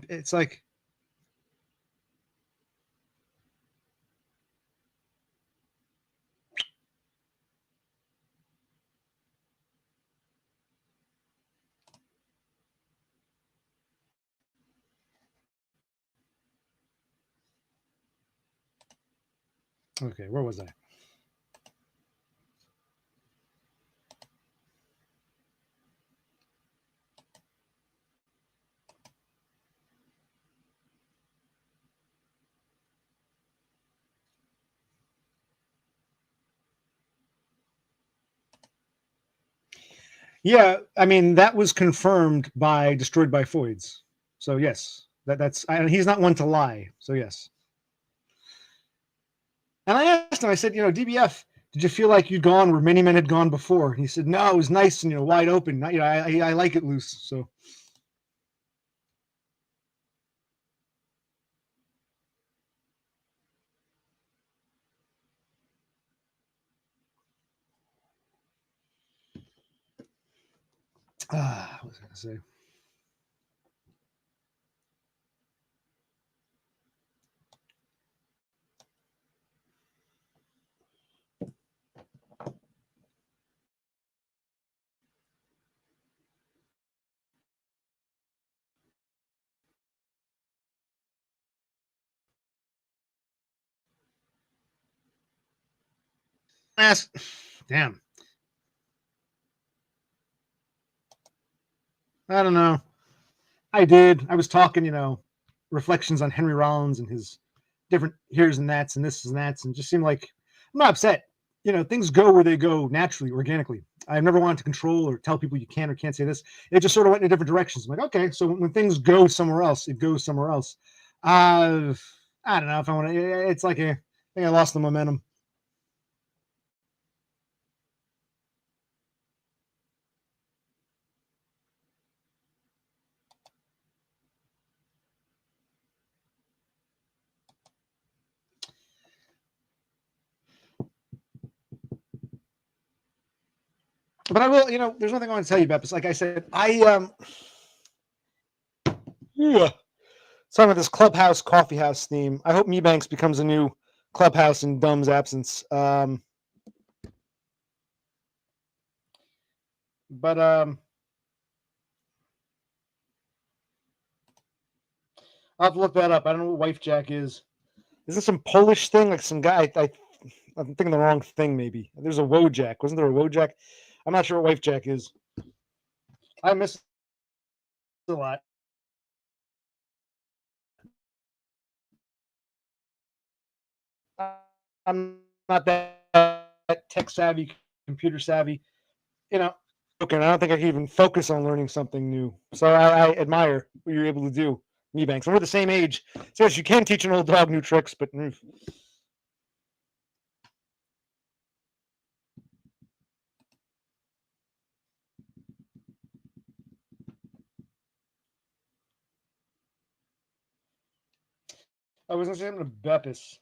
It's like okay. Where was I? Yeah, I mean that was confirmed by Destroyed by Foids. So yes, that's and he's not one to lie. So yes. And I asked him, I said, DBF, did you feel like you'd gone where many men had gone before? And he said, no, it was nice and wide open. I like it loose. So what was I gonna say? Damn. I don't know. I did. I was talking, reflections on Henry Rollins and his different here's and that's and this and that's, and just seemed like I'm not upset. Things go where they go naturally, organically. I've never wanted to control or tell people you can or can't say this. It just sort of went in different directions. I'm like, okay, so when things go somewhere else, it goes somewhere else. I don't know if I want to. It's like I think I lost the momentum. But I will, there's nothing I want to tell you about. But like I said, I Yeah. Some of this clubhouse coffee house theme. I hope Mebanks becomes a new clubhouse in Dumb's absence. But I'll have to look that up. I don't know what wife jack is. Is this some Polish thing? Like some guy? I'm thinking the wrong thing. Maybe there's a Wojak. Wasn't there a Wojak? I'm not sure what wife jack is. I miss it a lot. I'm not that tech savvy, computer savvy. You know, okay, I don't think I can even focus on learning something new. So I admire what you're able to do, Mebanks. And we're the same age. So yes, you can teach an old dog new tricks, but I was going to say I'm going to Beppis.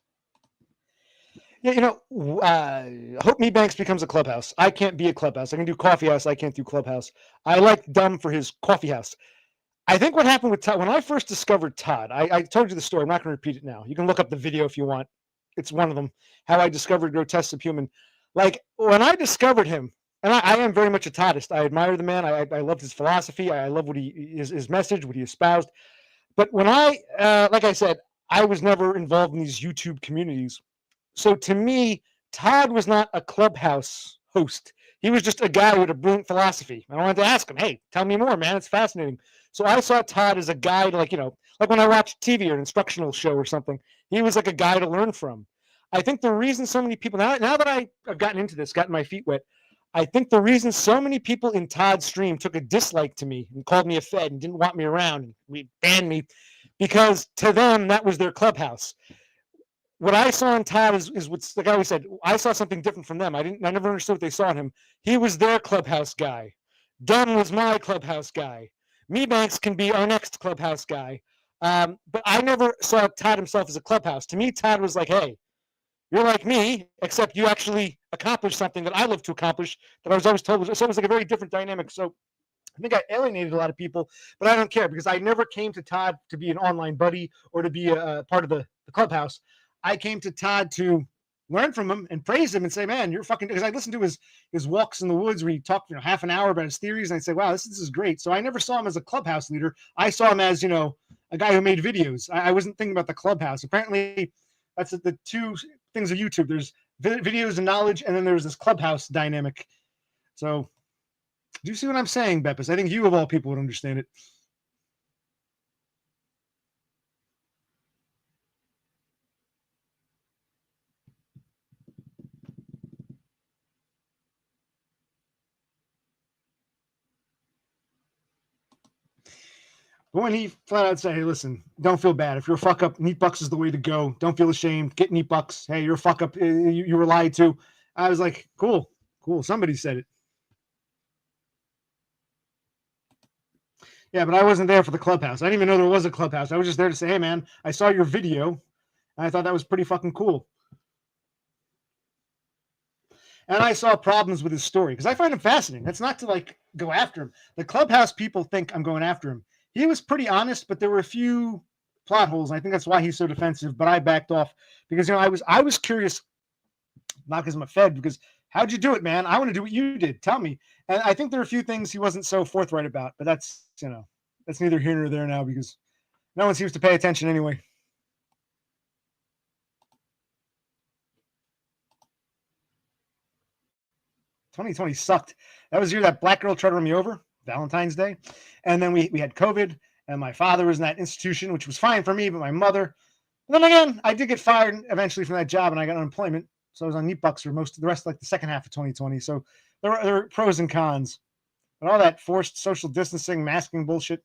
Yeah, I hope Mebanks becomes a clubhouse. I can't be a clubhouse. I can do coffee house. I can't do clubhouse. I like Dumb for his coffee house. I think what happened with Todd, when I first discovered Todd, I told you the story. I'm not going to repeat it now. You can look up the video if you want. It's one of them. How I discovered Grotesque Subhuman. Like when I discovered him, and I am very much a Toddist. I admire the man. I loved his philosophy. I love what his message, what he espoused. But when like I said, I was never involved in these YouTube communities. So to me, Todd was not a clubhouse host. He was just a guy with a brilliant philosophy. I wanted to ask him, hey, tell me more, man. It's fascinating. So I saw Todd as a guy to, like when I watch TV or an instructional show or something, he was like a guy to learn from. I think the reason so many people, now that I've gotten into this, gotten my feet wet, I think the reason so many people in Todd's stream took a dislike to me and called me a fed and didn't want me around and banned me, because to them, that was their clubhouse. What I saw in Todd is what's the guy who said, I saw something different from them. I never understood what they saw in him. He was their clubhouse guy. Dunn was my clubhouse guy. Mebanks can be our next clubhouse guy. But I never saw Todd himself as a clubhouse. To me, Todd was like, hey, you're like me, except you actually accomplished something that I love to accomplish that I was always told. So it was like a very different dynamic. So I think I alienated a lot of people, but I don't care because I never came to Todd to be an online buddy or to be a part of the clubhouse. I came to Todd to learn from him and praise him and say, man, you're fucking, because I listened to his walks in the woods where he talked, half an hour about his theories. And I said, wow, this is great. So I never saw him as a clubhouse leader. I saw him as, a guy who made videos. I wasn't thinking about the clubhouse. Apparently that's the two things of YouTube. There's videos and knowledge, and then there's this clubhouse dynamic. So do you see what I'm saying, Beppis? I think you of all people would understand it. But when he flat out said, hey, listen, don't feel bad. If you're a fuck up, Neat Bucks is the way to go. Don't feel ashamed. Get Neat Bucks. Hey, you're a fuck up. You were lied to. I was like, cool. Somebody said it. Yeah, but I wasn't there for the clubhouse. I didn't even know there was a clubhouse. I was just there to say, hey, man, I saw your video. And I thought that was pretty fucking cool. And I saw problems with his story because I find him fascinating. That's not to like go after him. The clubhouse people think I'm going after him. He was pretty honest, but there were a few plot holes. And I think that's why he's so defensive. But I backed off because I was curious, not because I'm a fed, because how'd you do it, man? I want to do what you did. Tell me. And I think there are a few things he wasn't so forthright about, but that's that's neither here nor there now because no one seems to pay attention anyway. "2020 sucked. That was the year that black girl tried to run me over, Valentine's Day. And then we had COVID, and my father was in that institution, which was fine for me, but my mother. And then again, I did get fired eventually from that job, and I got unemployment. So I was on Neat Bucks for most of the rest, like the second half of 2020. So there are pros and cons. But all that forced social distancing, masking bullshit.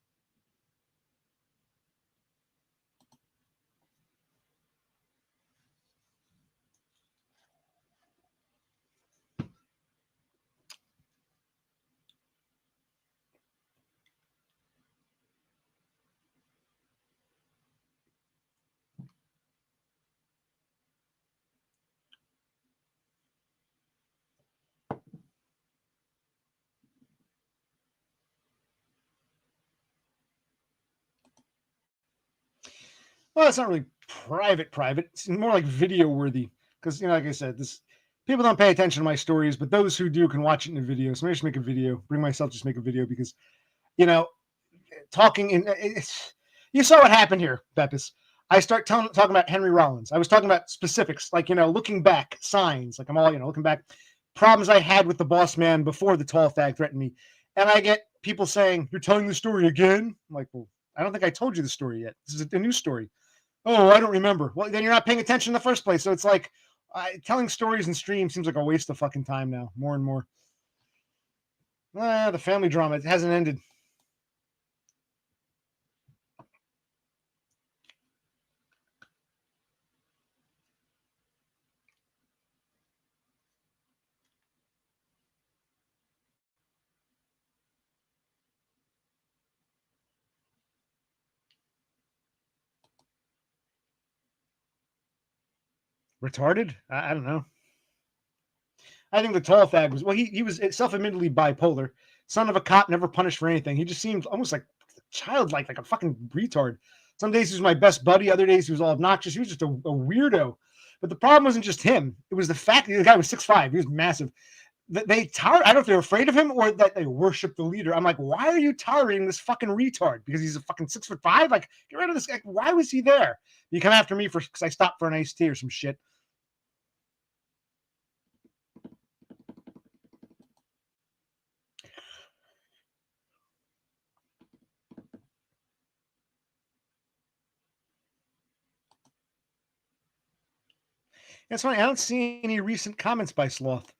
Well, it's not really private. It's more like video worthy because like I said, this people don't pay attention to my stories, but those who do can watch it in a video. So maybe just make a video. Bring myself, just make a video because you know talking in it's. You saw what happened here, Beppis. I start talking about Henry Rollins. I was talking about specifics, like looking back, signs, like I'm all looking back, problems I had with the boss man before the tall fag threatened me, and I get people saying, "You're telling the story again." I'm like, well, I don't think I told you the story yet. This is a new story. Oh, I don't remember. Well, then you're not paying attention in the first place. So it's like telling stories in stream seems like a waste of fucking time now, more and more. The family drama, it hasn't ended. Retarded? I don't know. I think the tall fag was, well, he was self-admittedly bipolar, son of a cop, never punished for anything. He just seemed almost like childlike, like a fucking retard. Some days he was my best buddy, other days he was all obnoxious. He was just a weirdo. But the problem wasn't just him. It was the fact that the guy was 6'5". He was massive. They tower. I don't know if they're afraid of him or that they worship the leader. I'm like, why are you tolerating this fucking retard? Because he's a fucking 6'5"? Like, get rid of this guy. Why was he there? You come after me because I stopped for an iced tea or some shit. It's funny. I don't see any recent comments by Sloth.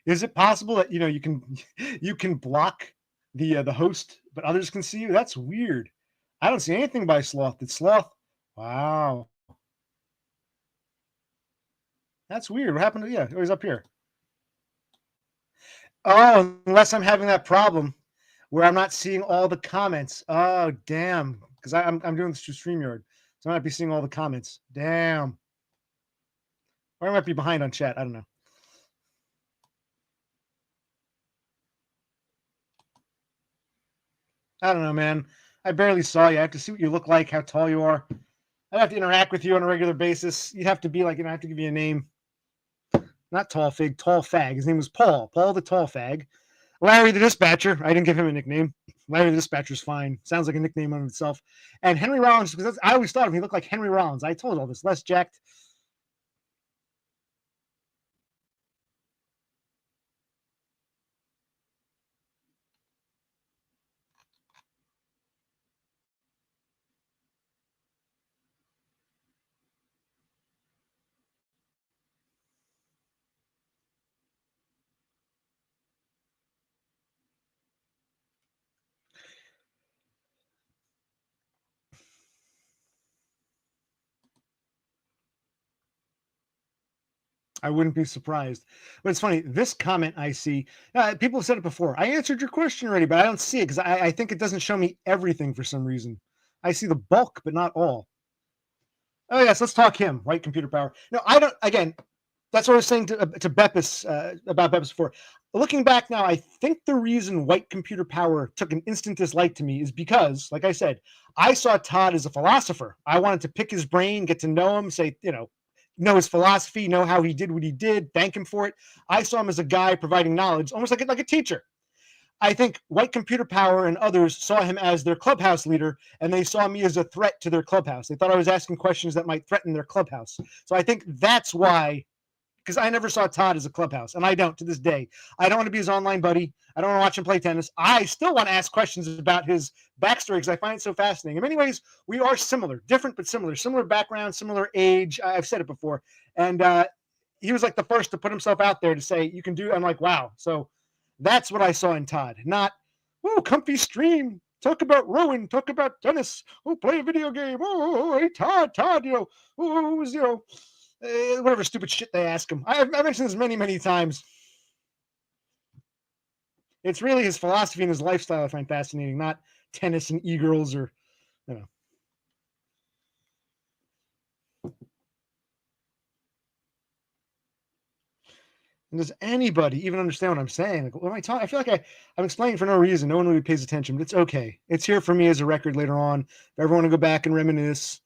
Is it possible that you can block the host, but others can see you? That's weird. I don't see anything by Sloth. Did Sloth? Wow, that's weird. What happened to he's up here. Oh, unless I'm having that problem where I'm not seeing all the comments. Oh, damn. Because I'm doing this through StreamYard, so I might be seeing all the comments. Damn. Or I might be behind on chat. I don't know. I don't know, man. I barely saw you. I have to see what you look like, how tall you are. I'd have to interact with you on a regular basis. You'd have to be like, I have to give you a name. Not Tall Fig, Tall Fag. His name was Paul. Paul the Tall Fag. Larry the Dispatcher. I didn't give him a nickname. Larry the Dispatcher's fine. Sounds like a nickname on itself. And Henry Rollins, because I always thought of him. He looked like Henry Rollins. I told all this. Less jacked. I wouldn't be surprised. But it's funny. This comment I see, people have said it before. I answered your question already, but I don't see it because I think it doesn't show me everything for some reason. I see the bulk, but not all. Oh, yes. Let's talk him. White computer power. No, I don't. Again, that's what I was saying to Beppis about Beppis before. Looking back now, I think the reason white computer power took an instant dislike to me is because, like I said, I saw Todd as a philosopher. I wanted to pick his brain, get to know him, say, know his philosophy, know how he did what he did, thank him for it. I saw him as a guy providing knowledge, almost like a teacher. I think white computer power and others saw him as their clubhouse leader, and they saw me as a threat to their clubhouse. They thought I was asking questions that might threaten their clubhouse. So I think that's why, because I never saw Todd as a clubhouse, and I don't to this day. I don't want to be his online buddy. I don't want to watch him play tennis. I still want to ask questions about his backstory because I find it so fascinating. In many ways, we are similar, different but similar. Similar background, similar age. I've said it before. And he was like the first to put himself out there to say, you can do it. I'm like, wow. So that's what I saw in Todd. Not, oh, comfy stream. Talk about rowing. Talk about tennis. Oh, play a video game. Oh, hey, Todd, whatever stupid shit they ask him. I've mentioned this many times. It's really his philosophy and his lifestyle I find fascinating, not tennis and e-girls or, And does anybody even understand what I'm saying? Like, what am I talking? I feel like I'm explaining for no reason. No one really pays attention, but it's okay. It's here for me as a record later on. If everyone want to go back and reminisce.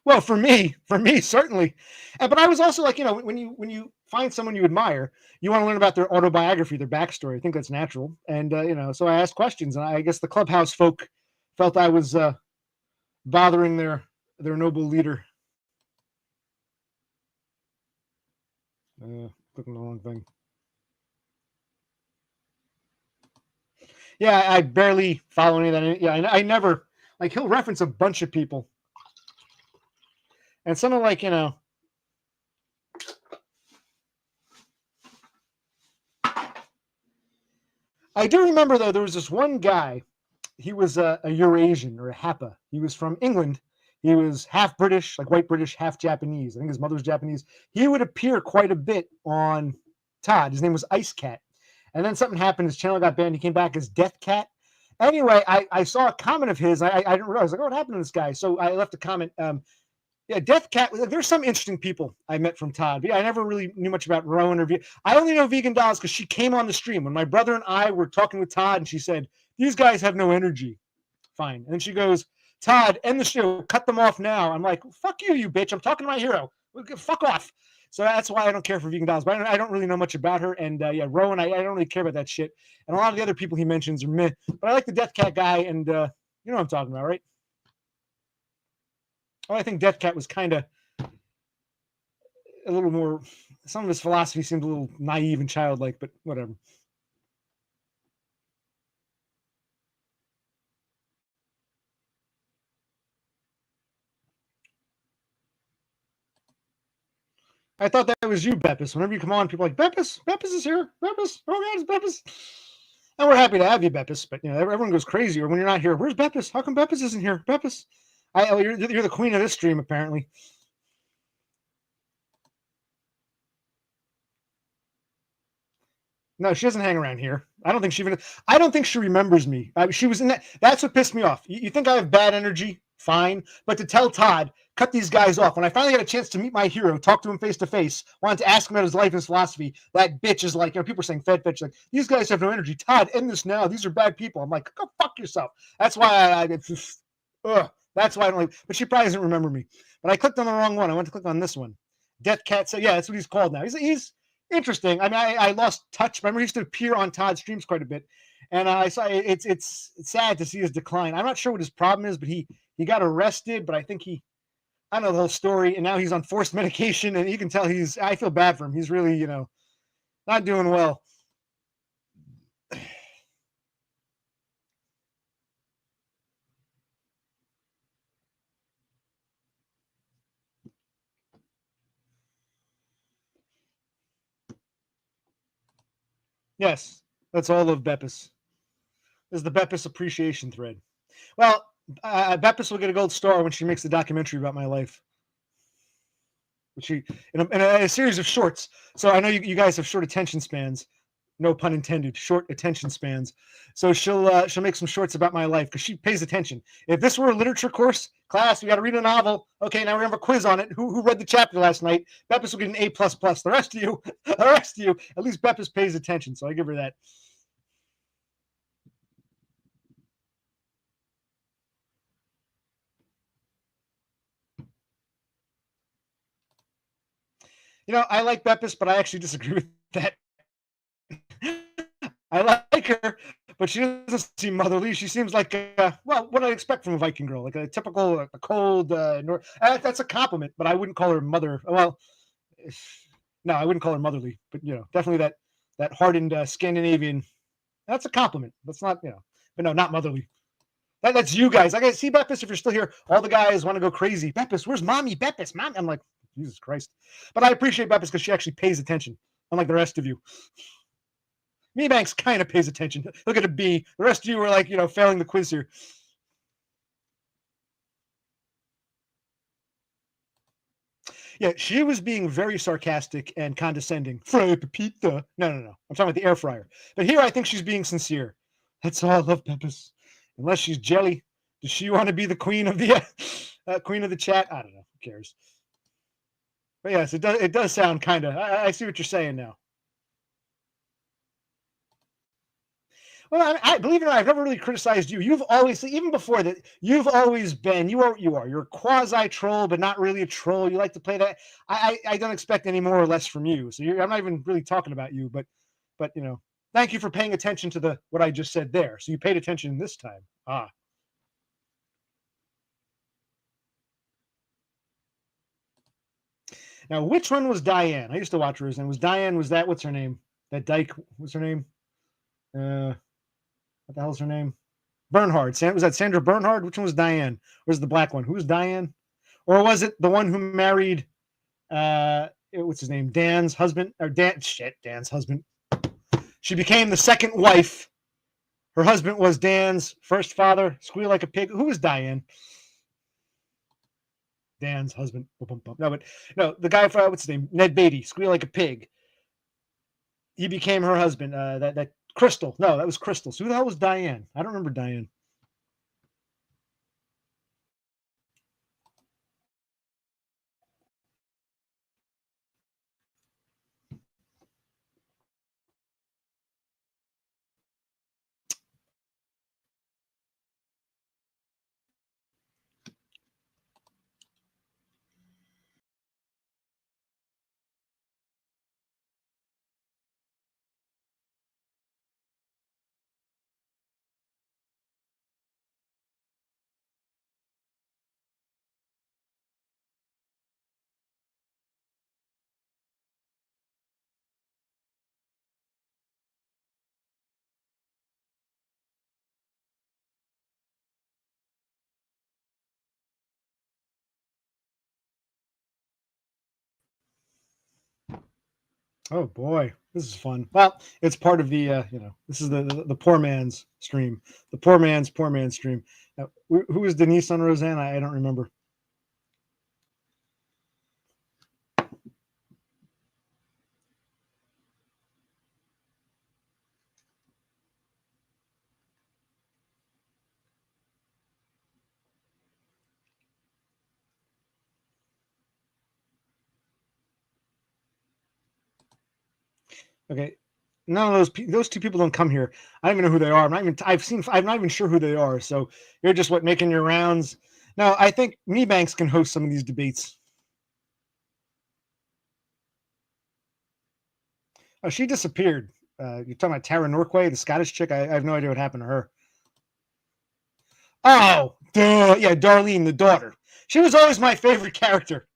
Well, for me, certainly. But I was also like, when you find someone you admire, you want to learn about their autobiography, their backstory. I think that's natural. And so I asked questions, and I guess the clubhouse folk felt I was bothering their noble leader. Clicking the wrong thing. Yeah, I barely follow any of that. Yeah, I never like he'll reference a bunch of people, and some are like I do remember though there was this one guy. He was a Eurasian or a Hapa. He was from England. He was half British, like white British, half Japanese. I think his mother was Japanese. He would appear quite a bit on Todd. His name was Ice Cat. And then something happened. His channel got banned. He came back as Death Cat. Anyway, I saw a comment of his. I didn't realize, like, oh, what happened to this guy? So I left a comment. Yeah, Death Cat. There's some interesting people I met from Todd. But yeah, I never really knew much about Rowan or I only know Vegan Dolls because she came on the stream when my brother and I were talking with Todd, and she said, "These guys have no energy." Fine, and then she goes, "Todd, end the show. Cut them off now." I'm like, "Fuck you, you bitch! I'm talking to my hero. Fuck off." So that's why I don't care for Vegan Dolls. But I don't really know much about her. And yeah, Rowan, I don't really care about that shit. And a lot of the other people he mentions are meh. But I like the Death Cat guy, and you know what I'm talking about, right? Oh, I think Death Cat was kind of a little more. Some of his philosophy seemed a little naive and childlike, but whatever. I thought that was you, Beppis. Whenever you come on, people are like, Beppis, Beppis is here. Beppis, oh God, it's Beppis. And we're happy to have you, Beppis. But everyone goes crazy when you're not here. Where's Beppis? How come Beppis isn't here? Beppis. You're the queen of this stream, apparently. No, she doesn't hang around here. I don't think she even. I don't think she remembers me. She was in that. That's what pissed me off. You think I have bad energy? Fine, but to tell Todd, cut these guys off. When I finally got a chance to meet my hero, talk to him face to face, wanted to ask him about his life and his philosophy, that bitch is like, people are saying fed bitch, like, these guys have no energy. Todd, end this now. These are bad people. I'm like, go fuck yourself. That's why that's why I don't like. But she probably doesn't remember me. But I clicked on the wrong one. I went to click on this one. Death Cat. So yeah, that's what he's called now. He's interesting. I mean, I lost touch. Remember, he used to appear on Todd's streams quite a bit, and I saw it's sad to see his decline. I'm not sure what his problem is, but he got arrested. But I think I don't know the whole story, and now he's on forced medication, and you can tell I feel bad for him. He's really not doing well. Yes, that's all of Beppis. This is the Beppis appreciation thread. Well, Beppis will get a gold star when she makes the documentary about my life. She in a series of shorts. So I know you guys have short attention spans. No pun intended. Short attention spans. So she'll make some shorts about my life because she pays attention. If this were a literature course class, we got to read a novel. Okay, now we're gonna have a quiz on it. Who read the chapter last night? Beppis will get an A plus plus. The rest of you, at least Beppis pays attention. So I give her that. I like Beppis, but I actually disagree with that. I like her, but she doesn't seem motherly. She seems like, what I expect from a Viking girl, like a typical, cold, that's a compliment, but I wouldn't call her mother. Well, no, I wouldn't call her motherly, but definitely that hardened Scandinavian. That's a compliment. That's not, but no, not motherly. That's you guys. I see Beppis. If you're still here, all the guys want to go crazy. Beppis, where's mommy? Beppis, mom. I'm like, Jesus Christ. But I appreciate Beppis because she actually pays attention, unlike the rest of you. Mebanks kind of pays attention. Look at a B. The rest of you are like, failing the quiz here. Yeah, she was being very sarcastic and condescending. Fry Pepita. No. I'm talking about the air fryer. But here I think she's being sincere. That's all I love Peppers. Unless she's jelly. Does she want to be the queen of the queen of the chat? I don't know. Who cares? But yes, it does sound kind of. I see what you're saying now. Well, I believe it or not, I've never really criticized you. You've always, even before that, you've always been, you're a quasi troll, but not really a troll. You like to play that. I don't expect any more or less from you. So I'm not even really talking about you, but thank you for paying attention to the what I just said there. So you paid attention this time. Ah, now which one was Diane? I used to watch hers, and was Diane? Was that what's her name? That Dyke? What's her name? What the hell's her name? Bernhard. Was that Sandra Bernhard? Which one was Diane? Where's the black one? Who's Diane? Or was it the one who married what's his name? Dan's husband or Dan's husband. She became the second wife. Her husband was Dan's first father. Squeal like a pig. Who was Diane? Dan's husband. No, but no, the guy for what's his name? Ned Beatty. Squeal like a pig. He became her husband. That Crystal. No, that was Crystal. So who the hell was Diane? I don't remember Diane. Oh boy, this is fun. Well, it's part of the this is the poor man's stream, the poor man's stream. Now, who is Denise on Roseanne? I don't remember. Okay, none of those two people don't come here. I don't even know who they are. I'm not even sure who they are. So you're just making your rounds. Now I think Me Banks can host some of these debates. Oh, she disappeared. You're talking about Tara Norquay, the Scottish chick. I have no idea what happened to her. Oh, duh. Yeah, Darlene, the daughter. She was always my favorite character.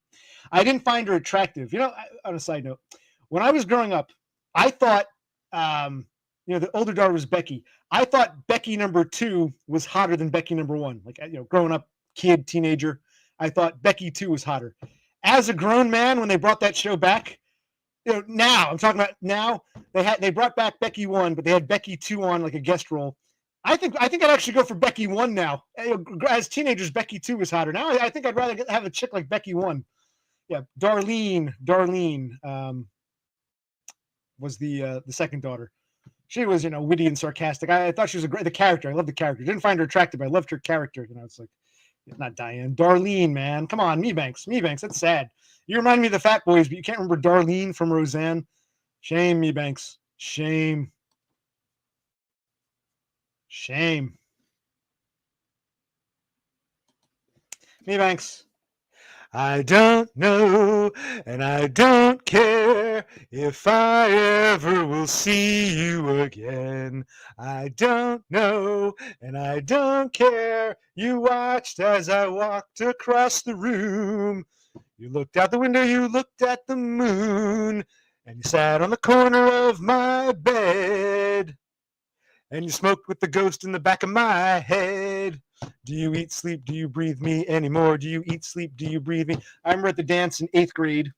I didn't find her attractive. On a side note, when I was growing up, I thought, the older daughter was Becky. I thought Becky number two was hotter than Becky number one. Like, growing up, kid, teenager, I thought Becky two was hotter. As a grown man, when they brought that show back, now I'm talking about now they brought back Becky one, but they had Becky two on like a guest role. I think I'd actually go for Becky one now. As teenagers, Becky two was hotter. Now I think I'd rather have a chick like Becky one. Yeah, Darlene was the second daughter. She was witty and sarcastic. I thought she was the character. I loved the character. Didn't find her attractive, but I loved her character. It's like not Diane, Darlene, man. Come on, Me Banks. That's sad. You remind me of the Fat Boys, but you can't remember Darlene from Roseanne. Shame, Me Banks. Shame. Shame. Me Banks. I don't know, and I don't care if I ever will see you again. I don't know, and I don't care. You watched as I walked across the room. You looked out the window, you looked at the moon, and you sat on the corner of my bed, and you smoked with the ghost in the back of my head. Do you eat, sleep, do you breathe me anymore? Do you eat, sleep, do you breathe me? I remember at the dance in 8th grade,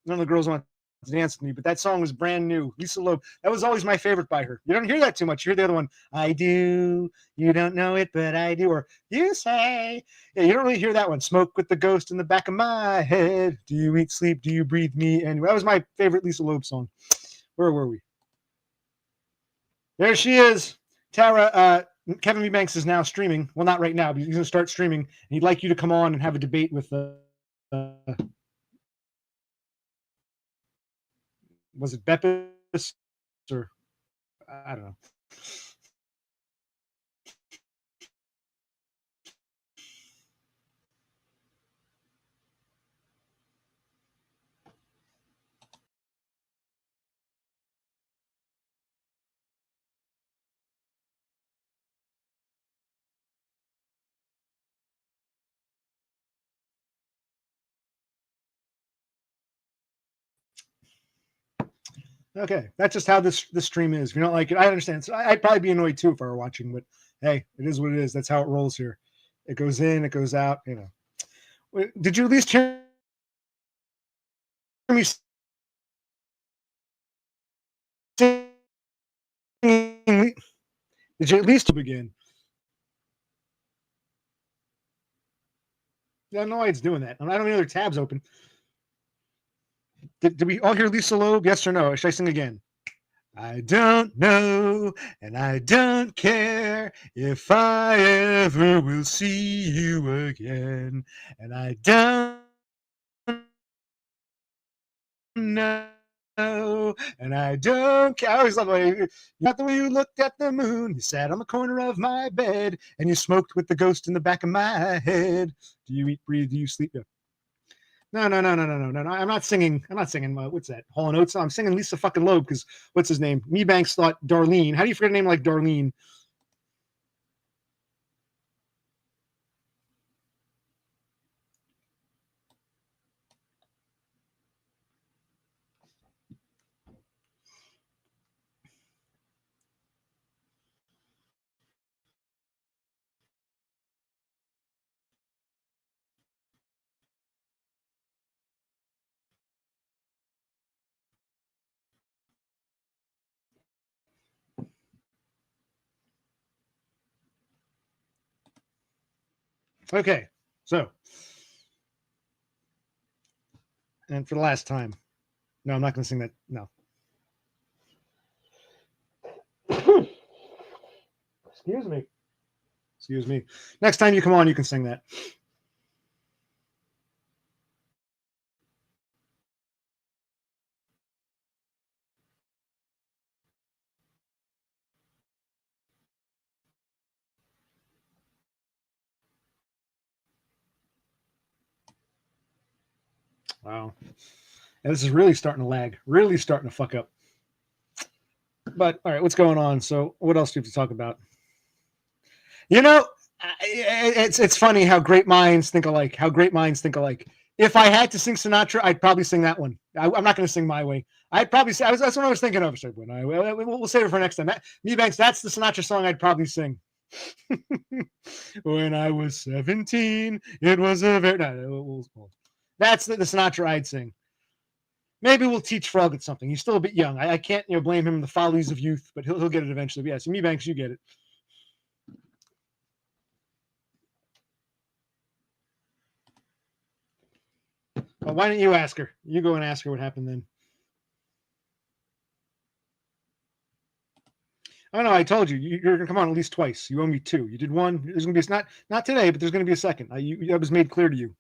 none of the girls wanted to dance with me, but that song was brand new. Lisa Loeb. That was always my favorite by her. You don't hear that too much. You hear the other one, I do. You don't know it, but I do. Or you say. Yeah, you don't really hear that one. Smoke with the ghost in the back of my head. Do you eat, sleep, do you breathe me anyway? That was my favorite Lisa Loeb song. Where were we? There she is. Tara, Kevin Eubanks is now streaming. Well, not right now, but he's going to start streaming. And he'd like you to come on and have a debate with was it Beppis or I don't know. Okay, that's just how this stream is. If you don't like it, I understand. So I'd probably be annoyed too if I were watching, but hey, it is what it is. That's how it rolls here. It goes in, it goes out. You know. Did you at least hear me singing? Did you at least begin? I don't know why it's doing that. I don't have any other tabs open. Did we all hear Lisa Loeb? Yes or no? Should I sing again? I don't know, and I don't care if I ever will see you again. And I don't know, and I don't care. I always love the way not the way you looked at the moon. You sat on the corner of my bed, and you smoked with the ghost in the back of my head. Do you eat, breathe, do you sleep? No, no, no, no, no, no, no, no. I'm not singing. I'm not singing. What's that? Hall and Oates. I'm singing Lisa fucking Loeb because what's his name? Me Banks thought Darlene. How do you forget a name like Darlene? Okay, so and for the last time, no, I'm not going to sing that. No. Excuse me. Excuse me. Next time you come on, you can sing that. Wow. And this is really starting to lag. Really starting to fuck up. But all right, what's going on? So, what else do you have to talk about? You know, it's funny how great minds think alike. How great minds think alike. If I had to sing Sinatra, I'd probably sing that one. I'm not going to sing My Way. I'd probably say that's what I was thinking of. We'll save it for next time. Me Banks, that's the Sinatra song I'd probably sing. When I was 17, it was a very. No, that's the Sinatra I'd sing. Maybe we'll teach Frog something. He's still a bit young. I can't blame him the follies of youth, but he'll get it eventually. But yes, Me Banks, you get it. Well, why don't you ask her? You go and ask her what happened then. Oh no, I told you you're gonna come on at least twice. You owe me two. You did one. There's gonna be not today, but there's gonna be a second. That was made clear to you.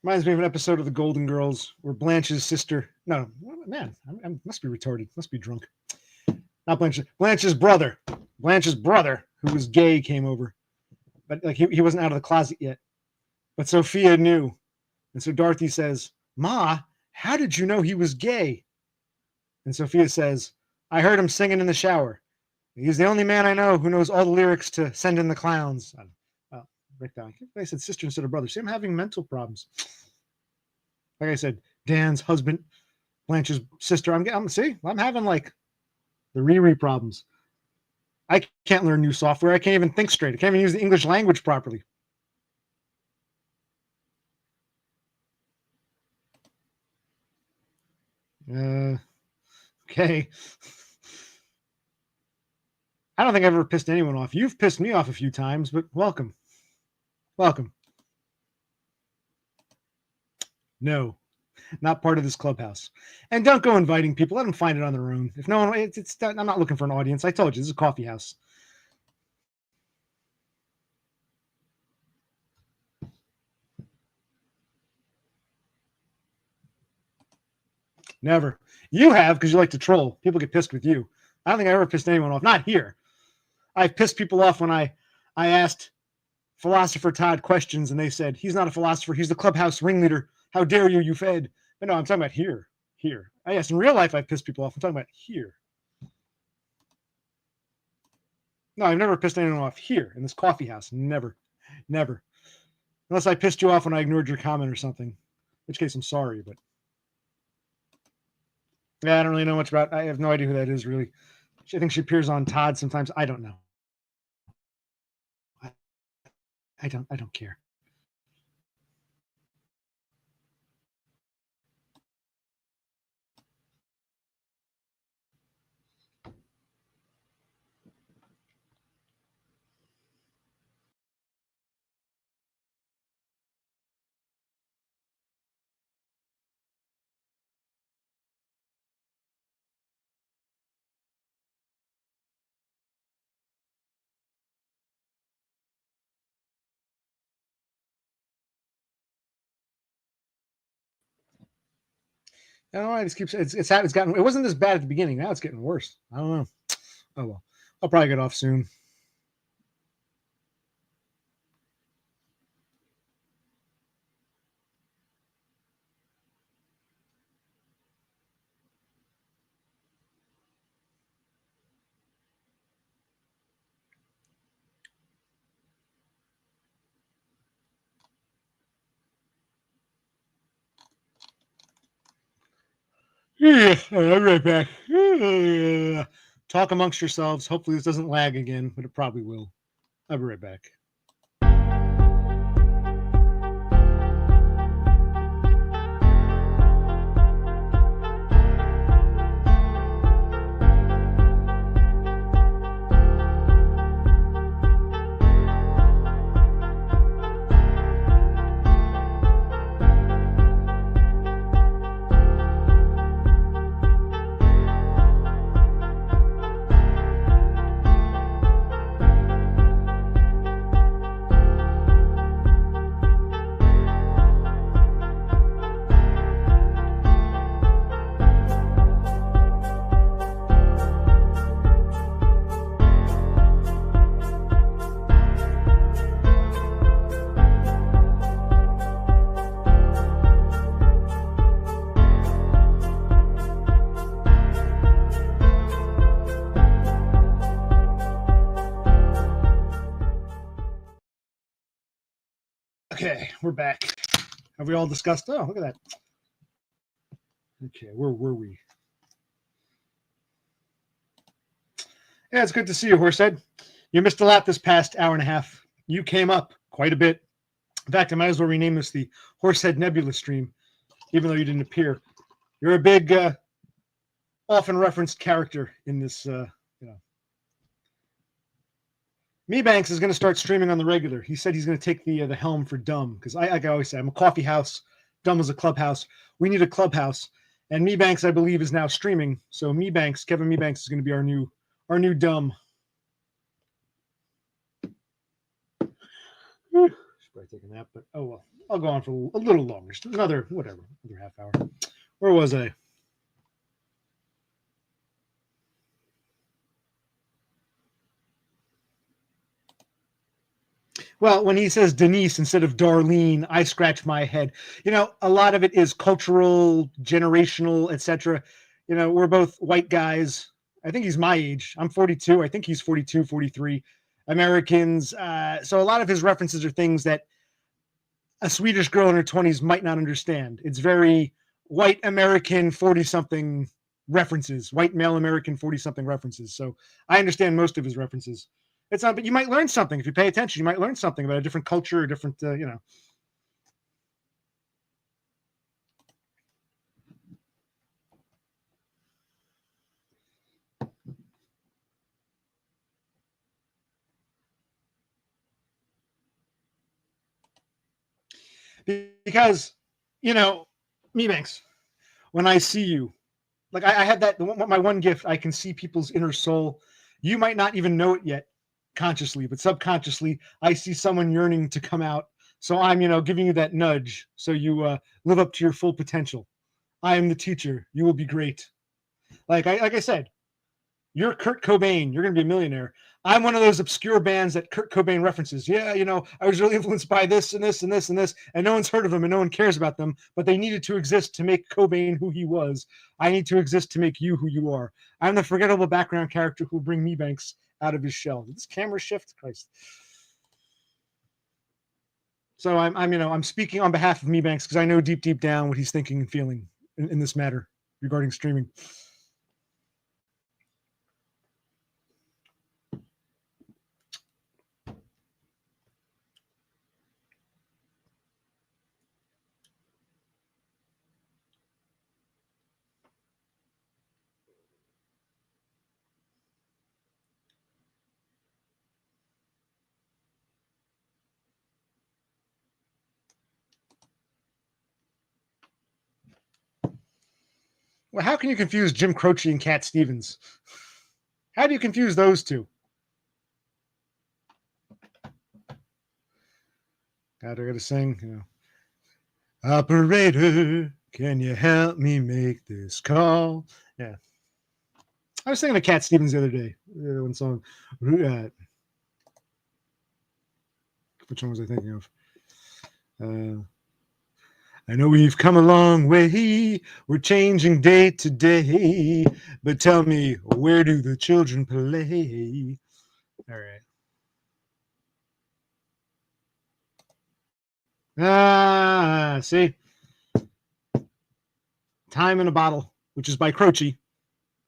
Reminds me of an episode of The Golden Girls where Blanche's sister. No, man, I must be retarded. Must be drunk. Not Blanche. Blanche's brother. Blanche's brother, who was gay, came over, but like he wasn't out of the closet yet. But Sophia knew, and so Dorothy says, "Ma, how did you know he was gay?" And Sophia says, "I heard him singing in the shower. He's the only man I know who knows all the lyrics to Send in the Clowns." Rick down. I said sister instead of brother. See, I'm having mental problems. Like I said, Dan's husband, Blanche's sister. I'm having like the Riri problems. I can't learn new software. I can't even think straight. I can't even use the English language properly. Okay. I don't think I've ever pissed anyone off. You've pissed me off a few times, but welcome. Welcome. No, not part of this clubhouse. And don't go inviting people. Let them find it on their own. If no one, I'm not looking for an audience. I told you, this is a coffee house. Never. You have because you like to troll. People get pissed with you. I don't think I ever pissed anyone off. Not here. I've pissed people off when I asked philosopher Todd questions and they said, he's not a philosopher. He's the clubhouse ringleader. How dare you, you fed. But no, I'm talking about here. Here. Yes, in real life, I've pissed people off. I'm talking about here. No, I've never pissed anyone off here in this coffee house. Never. Never. Unless I pissed you off when I ignored your comment or something. In which case, I'm sorry, but yeah, I don't really know much about. I have no idea who that is really. I think she appears on Todd sometimes. I don't know. I, I don't. I don't care. I don't know. I just keep. It's gotten. It wasn't this bad at the beginning. Now it's getting worse. I don't know. Oh well. I'll probably get off soon. Yeah, I'll be right back. Talk amongst yourselves. Hopefully this doesn't lag again, but it probably will. I'll be right back. Okay, we're back. Have we all discussed? Oh, look at that. Okay, where were we? Yeah, it's good to see you, Horsehead. You missed a lot this past hour and a half. You came up quite a bit. In fact, I might as well rename this the Horsehead Nebula stream, even though you didn't appear. You're a big, often referenced character in this. Mebanks is going to start streaming on the regular. He said he's going to take the helm for Dumb because like I always say, I'm a coffee house. Dumb is a clubhouse. We need a clubhouse, and Mebanks, I believe, is now streaming. So Mebanks, Kevin Mebanks, is going to be our new Dumb. Should probably take a nap, but oh well. I'll go on for a little longer. Another half hour. Where was I? Well, when he says Denise instead of Darlene, I scratch my head. A lot of it is cultural, generational, etc. We're both white guys. I think he's my age. I'm 42. I think he's 42, 43. Americans. So a lot of his references are things that a Swedish girl in her 20s might not understand. It's very white American 40-something references, white male American 40-something references. So I understand most of his references. It's not, but you might learn something if you pay attention. You might learn something about a different culture, a different, because, Mebanks, when I see you, like I had that, my one gift, I can see people's inner soul. You might not even know it yet consciously, but subconsciously, I see someone yearning to come out. So I'm, giving you that nudge so you live up to your full potential. I am the teacher. You will be great. Like I said, you're Kurt Cobain. You're going to be a millionaire. I'm one of those obscure bands that Kurt Cobain references. Yeah, I was really influenced by this and this and this and this, and no one's heard of them and no one cares about them, but they needed to exist to make Cobain who he was. I need to exist to make you who you are. I'm the forgettable background character who will bring Mebanks out of his shell. Did this camera shift? Christ. So I'm speaking on behalf of Me Banks because I know deep down what he's thinking and feeling in this matter regarding streaming. Well, how can you confuse Jim Croce and Cat Stevens? How do you confuse those two? God, I gotta sing, Operator, can you help me make this call? Yeah. I was thinking of Cat Stevens the other day. One song. Which one was I thinking of? I know we've come a long way. We're changing day to day. But tell me, where do the children play? All right. See? Time in a Bottle, which is by Croce,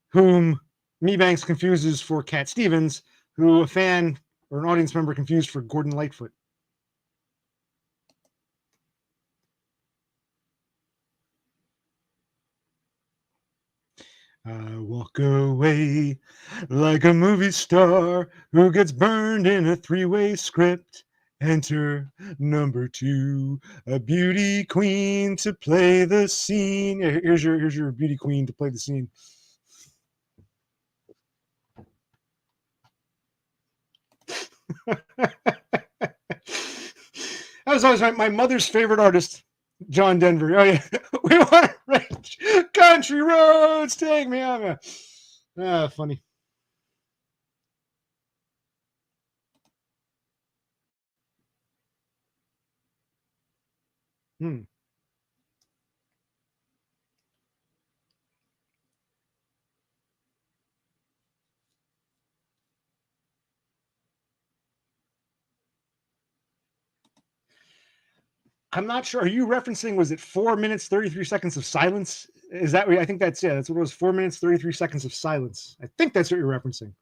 whom Me Banks confuses for Cat Stevens, who a fan or an audience member confused for Gordon Lightfoot. I walk away like a movie star who gets burned in a three-way script. Enter number 2, a beauty queen to play the scene. Here's your beauty queen to play the scene. That was always my mother's favorite artist, John Denver. Oh yeah, we want to range country roads. Take me on. Funny. Hmm. I'm not sure. Are you referencing? Was it 4 minutes 33 seconds of silence? Is that? I think that's That's what it was. 4 minutes 33 seconds of silence. I think that's what you're referencing.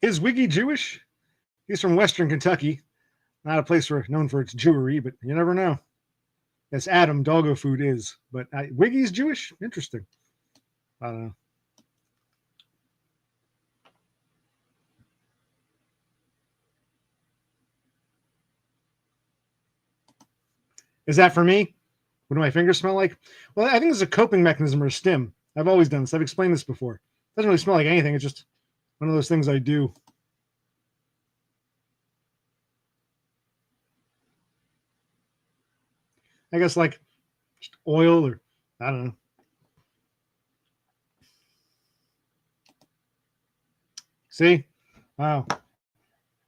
Is Wiggy Jewish? He's from Western Kentucky, not a place known for its Jewery, but you never know. Yes, Adam Doggo Food is, but Wiggy's Jewish. Interesting. I don't know. Is that for me? What do my fingers smell like? Well, I think it's a coping mechanism or a stim. I've always done this. I've explained this before. It doesn't really smell like anything. It's just one of those things I do. I guess like just oil or I don't know. See? Wow.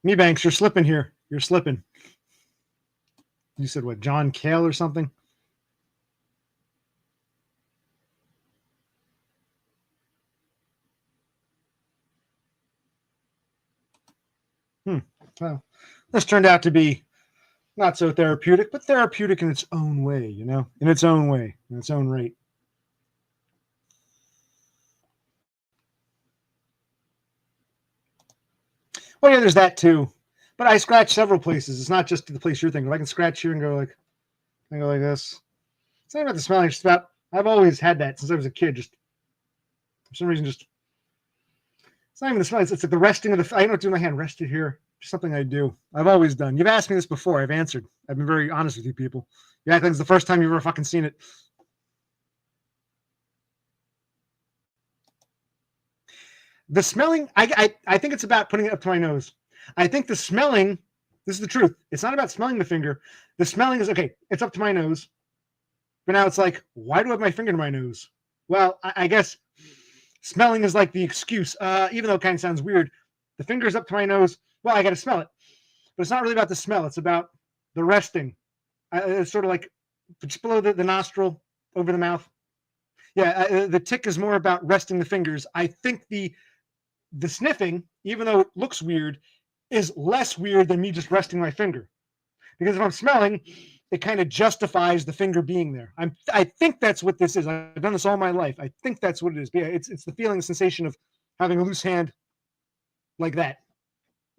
Me Banks, you're slipping here. You're slipping. You said what, John Cale or something? Well, this turned out to be not so therapeutic, but therapeutic in its own way, in its own way, in its own rate. Well, yeah, there's that too. But I scratch several places. It's not just the place you're thinking. I can scratch here and go like this. It's not about the smelling. It's about I've always had that since I was a kid. Just for some reason, just it's not even the smell. It's like the resting of the. I don't do my hand rested here. Just something I do. I've always done. You've asked me this before. I've answered. I've been very honest with you people. You act like it's the first time you've ever fucking seen it. The smelling, I think it's about putting it up to my nose. I think the smelling, this is the truth. It's not about smelling the finger. The smelling is okay. It's up to my nose. But now it's like, why do I have my finger to my nose? Well, I guess smelling is like the excuse. Even though it kind of sounds weird, the finger's up to my nose. Well, I got to smell it. But it's not really about the smell. It's about the resting. It's sort of like just below the nostril, over the mouth. Yeah, the tick is more about resting the fingers. I think the sniffing, even though it looks weird, is less weird than me just resting my finger. Because if I'm smelling, it kind of justifies the finger being there. I think that's what this is. I've done this all my life. I think that's what it is. But yeah, it's the feeling, the sensation of having a loose hand like that.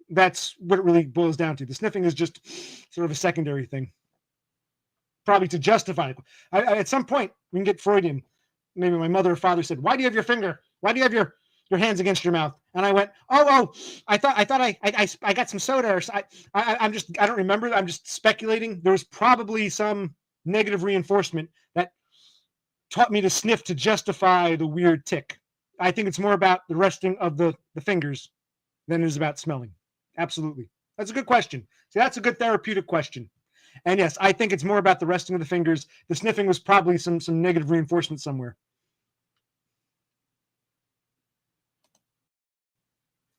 That's what it really boils down to. The sniffing is just sort of a secondary thing, probably to justify it. At some point, we can get Freudian. Maybe my mother or father said, "Why do you have your finger? Why do you have your hands against your mouth?" And I went, "Oh, I thought I got some soda, or I don't remember. I'm just speculating. There was probably some negative reinforcement that taught me to sniff to justify the weird tick. I think it's more about the resting of the fingers than it is about smelling. Absolutely, that's a good question. See, that's a good therapeutic question. And yes, I think it's more about the resting of the fingers. The sniffing was probably some negative reinforcement somewhere.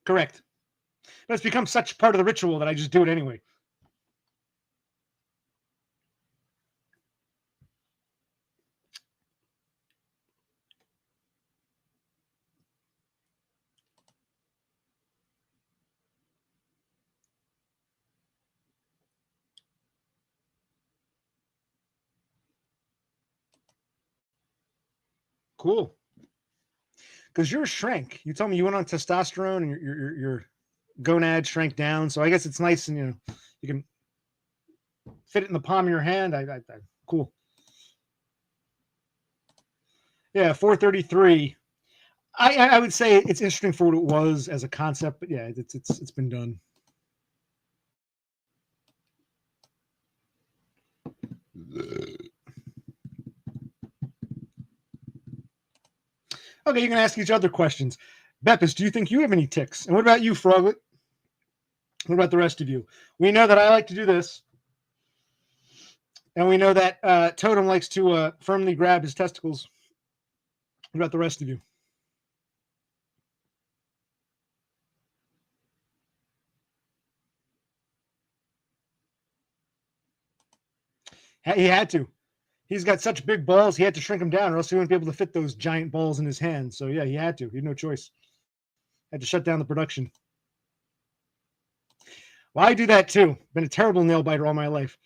Correct. But it's become such part of the ritual that I just do it anyway. Cool. Because yours shrank. You told me you went on testosterone and your gonad shrank down. So I guess it's nice and you can fit it in the palm of your hand. Cool. Yeah, 433. I would say it's interesting for what it was as a concept, but yeah, it's been done. Okay, you can ask each other questions. Beppis, do you think you have any ticks? And what about you, Froglet? What about the rest of you? We know that I like to do this. And we know that Totem likes to firmly grab his testicles. What about the rest of you? He had to. He's got such big balls, he had to shrink them down, or else he wouldn't be able to fit those giant balls in his hands. So yeah, he had to. He had no choice. Had to shut down the production. Well, I do that too. Been a terrible nail biter all my life.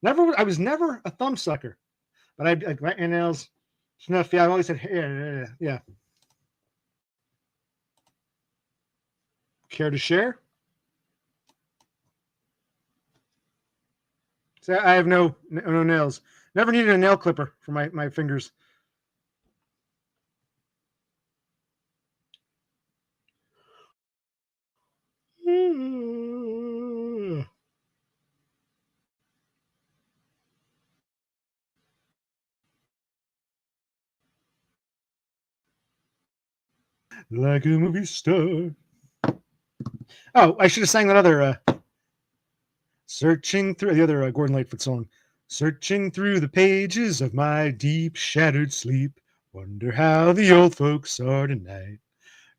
I was never a thumb sucker, but I bite my nails, snuff. Yeah, I've always said, yeah. Care to share? So I have no nails. Never needed a nail clipper for my fingers. Like a movie star. Oh, I should have sang that other searching through the other Gordon Lightfoot song. Searching through the pages of my deep shattered sleep. Wonder how the old folks are tonight.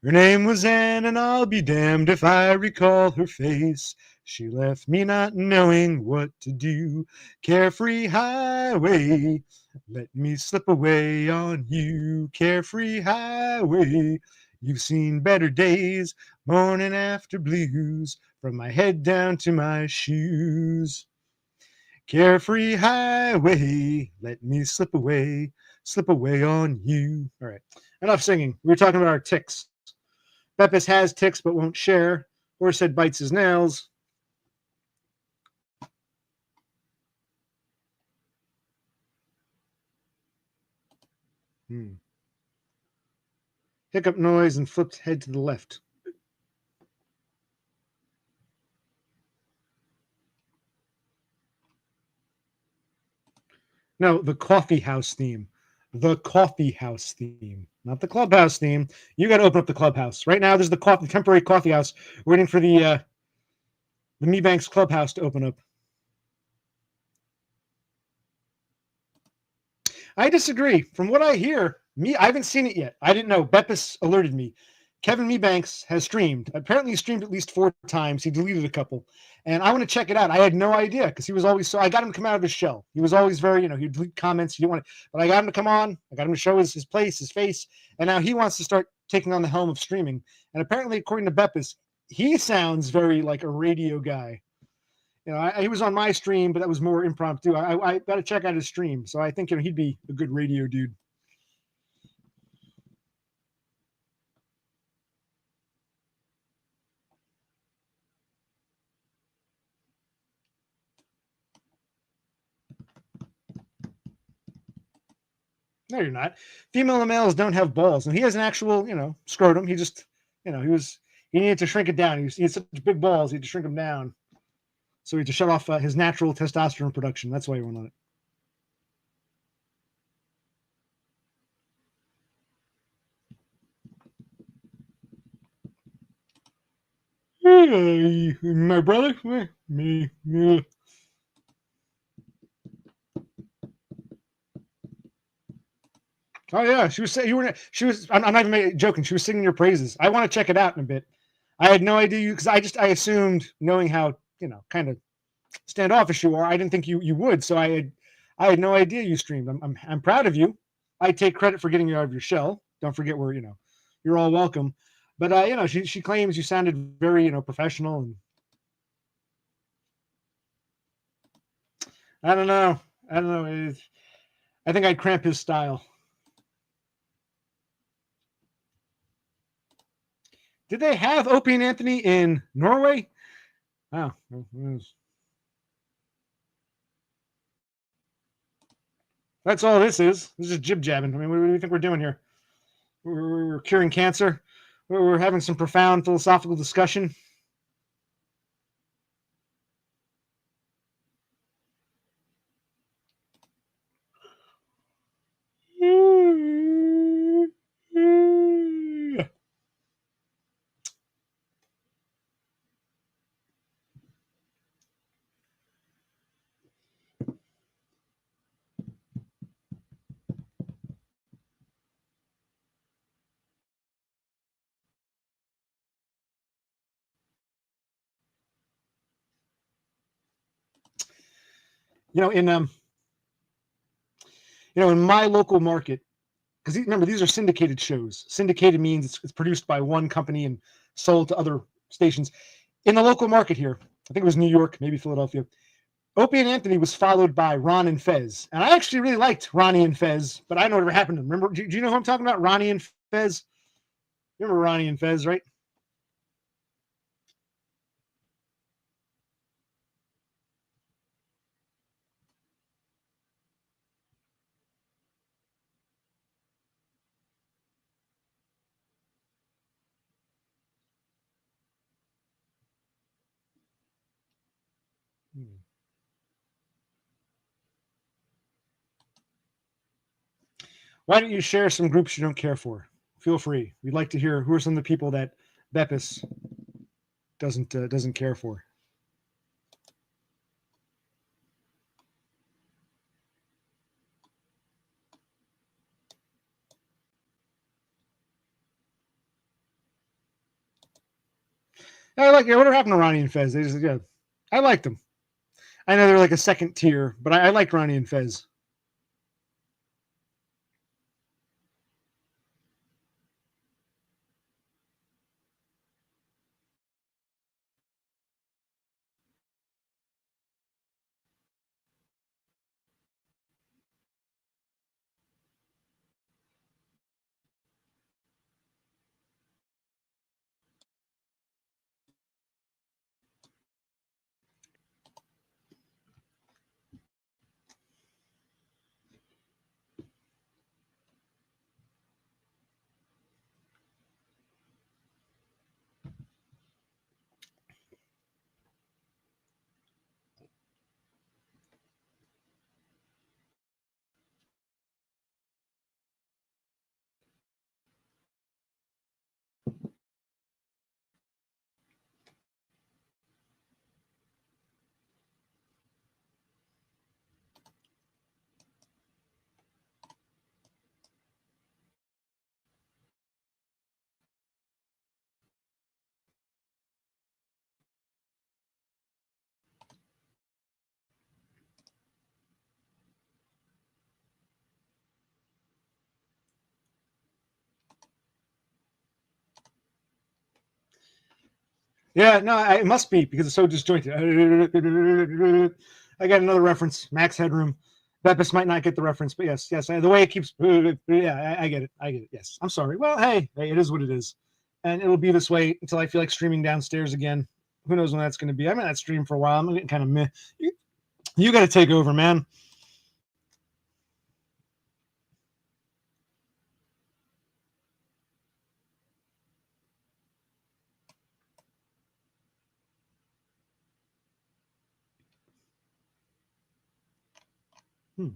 Her name was Anne, and I'll be damned if I recall her face. She left me not knowing what to do. Carefree highway, let me slip away on you. Carefree highway, you've seen better days, morning after blues, from my head down to my shoes. Carefree highway, let me slip away on you. All right, enough singing. We were talking about our ticks. Beppis has ticks but won't share. Horsehead bites his nails. Hiccup noise and flipped head to the left. No, the coffee house theme. The coffee house theme, not the clubhouse theme. You got to open up the clubhouse right now. There's the temporary coffee house, waiting for the Mebanks clubhouse to open up. I disagree. From what I hear, I haven't seen it yet. I didn't know. Beppis alerted me. Kevin Mebanks has streamed. Apparently, he streamed at least 4 times. He deleted a couple, and I want to check it out. I had no idea because he was always so. I got him to come out of his shell. He was always very, he'd delete comments. He didn't want to, but I got him to come on. I got him to show his place, his face, and now he wants to start taking on the helm of streaming. And apparently, according to Beppis, he sounds very like a radio guy. He was on my stream, but that was more impromptu. I got to check out his stream, so I think he'd be a good radio dude. No, you're not. Female and males don't have balls, and he has an actual, scrotum. He just, he needed to shrink it down. He had such big balls, he had to shrink them down. So he had to shut off his natural testosterone production. That's why he went on it. Hey, my brother, me. Oh yeah, she was saying you were. She was. I'm not even joking. She was singing your praises. I want to check it out in a bit. I had no idea because I assumed, knowing how kind of standoffish you are, I didn't think you would. So I had no idea you streamed. I'm proud of you. I take credit for getting you out of your shell. Don't forget you're all welcome. But she claims you sounded very professional, and I don't know. I think I'd cramp his style. Did they have Opie and Anthony in Norway? Wow. That's all this is. This is jib jabbing. I mean, what do you think we're doing here? We're curing cancer. We're having some profound philosophical discussion. In my local market, because remember, these are syndicated shows. Syndicated means it's produced by one company and sold to other stations. In the local market here, I think it was New York, maybe Philadelphia, Opie and Anthony was followed by Ron and Fez. And I actually really liked Ronnie and Fez, but I don't know whatever happened to them. Remember, do you know who I'm talking about? Ronnie and Fez? You remember Ronnie and Fez, right? Why don't you share some groups you don't care for? Feel free. We'd like to hear who are some of the people that Beppis doesn't care for. I like whatever happened to Ronnie and Fez. I liked them. I know they're like a second tier, but I liked Ronnie and Fez. Yeah, no, it must be because it's so disjointed. I got another reference. Max Headroom. Beppis might not get the reference, but yes, yes, the way it keeps. Yeah, I get it. I get it. Yes, I'm sorry. Well, hey, it is what it is, and it'll be this way until I feel like streaming downstairs again. Who knows when that's going to be? I'm in that stream for a while. I'm getting kind of meh. You got to take over, man. Hmm.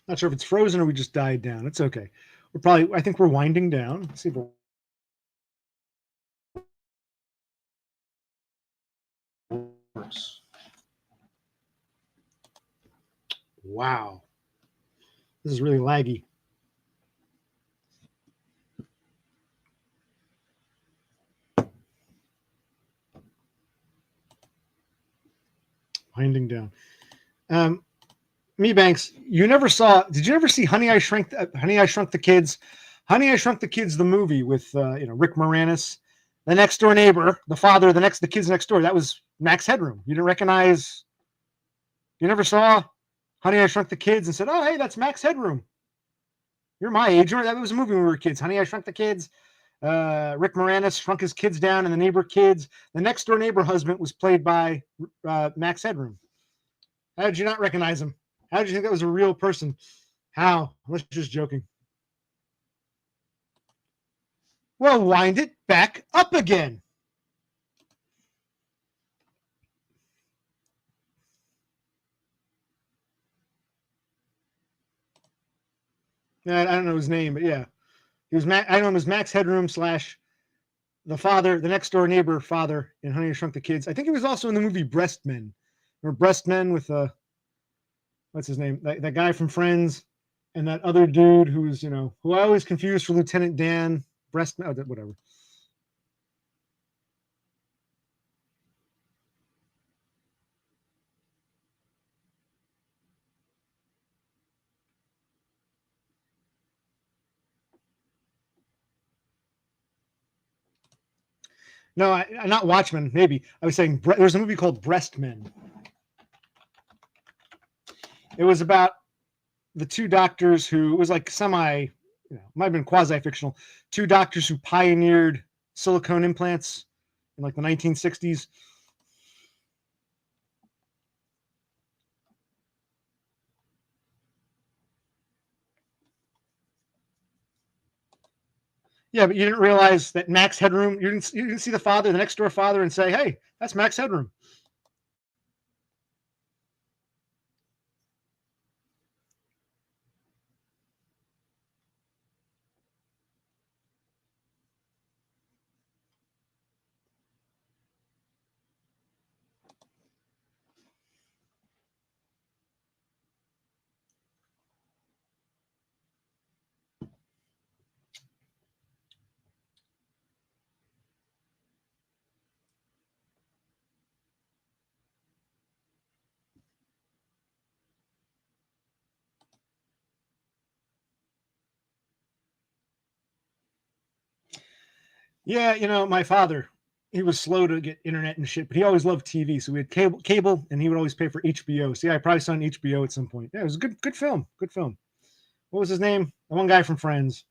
Not sure if it's frozen or we just died down. It's okay. We're probably. I think we're winding down. Let's see if it works. Wow, this is really laggy. Winding down. Um, Me Banks, you never saw? Did you ever see Honey I Shrunk the Kids? Honey I Shrunk the Kids, the movie with Rick Moranis, the next door neighbor, the father, the kids next door. That was Max Headroom. You didn't recognize? You never saw Honey I Shrunk the Kids and said, "Oh, hey, that's Max Headroom." You're my age. That was a movie when we were kids. Honey I Shrunk the Kids. Rick Moranis shrunk his kids down, and the neighbor kids. The next door neighbor husband was played by Max Headroom. How did you not recognize him? How did you think that was a real person? How? I was just joking. Well, wind it back up again. I don't know his name, but yeah, he was. I know him as Max Headroom slash the father, the next door neighbor father in Honey I Shrunk the Kids. I think he was also in the movie Breast Men, or Breast Men with what's his name? That guy from Friends, and that other dude who's who I always confuse for Lieutenant Dan. Breast, oh, whatever. No, not Watchmen. Maybe I was saying there's a movie called Breast Men. It was about the two doctors who it was like might have been quasi fictional. Two doctors who pioneered silicone implants in like the 1960s. Yeah, but you didn't realize that Max Headroom. You didn't see the father, the next door father, and say, "Hey, that's Max Headroom." Yeah, my father, he was slow to get internet and shit, but he always loved TV. So we had cable, and he would always pay for HBO. So yeah, I probably saw an HBO at some point. Yeah, it was a good film. Good film. What was his name? The one guy from Friends.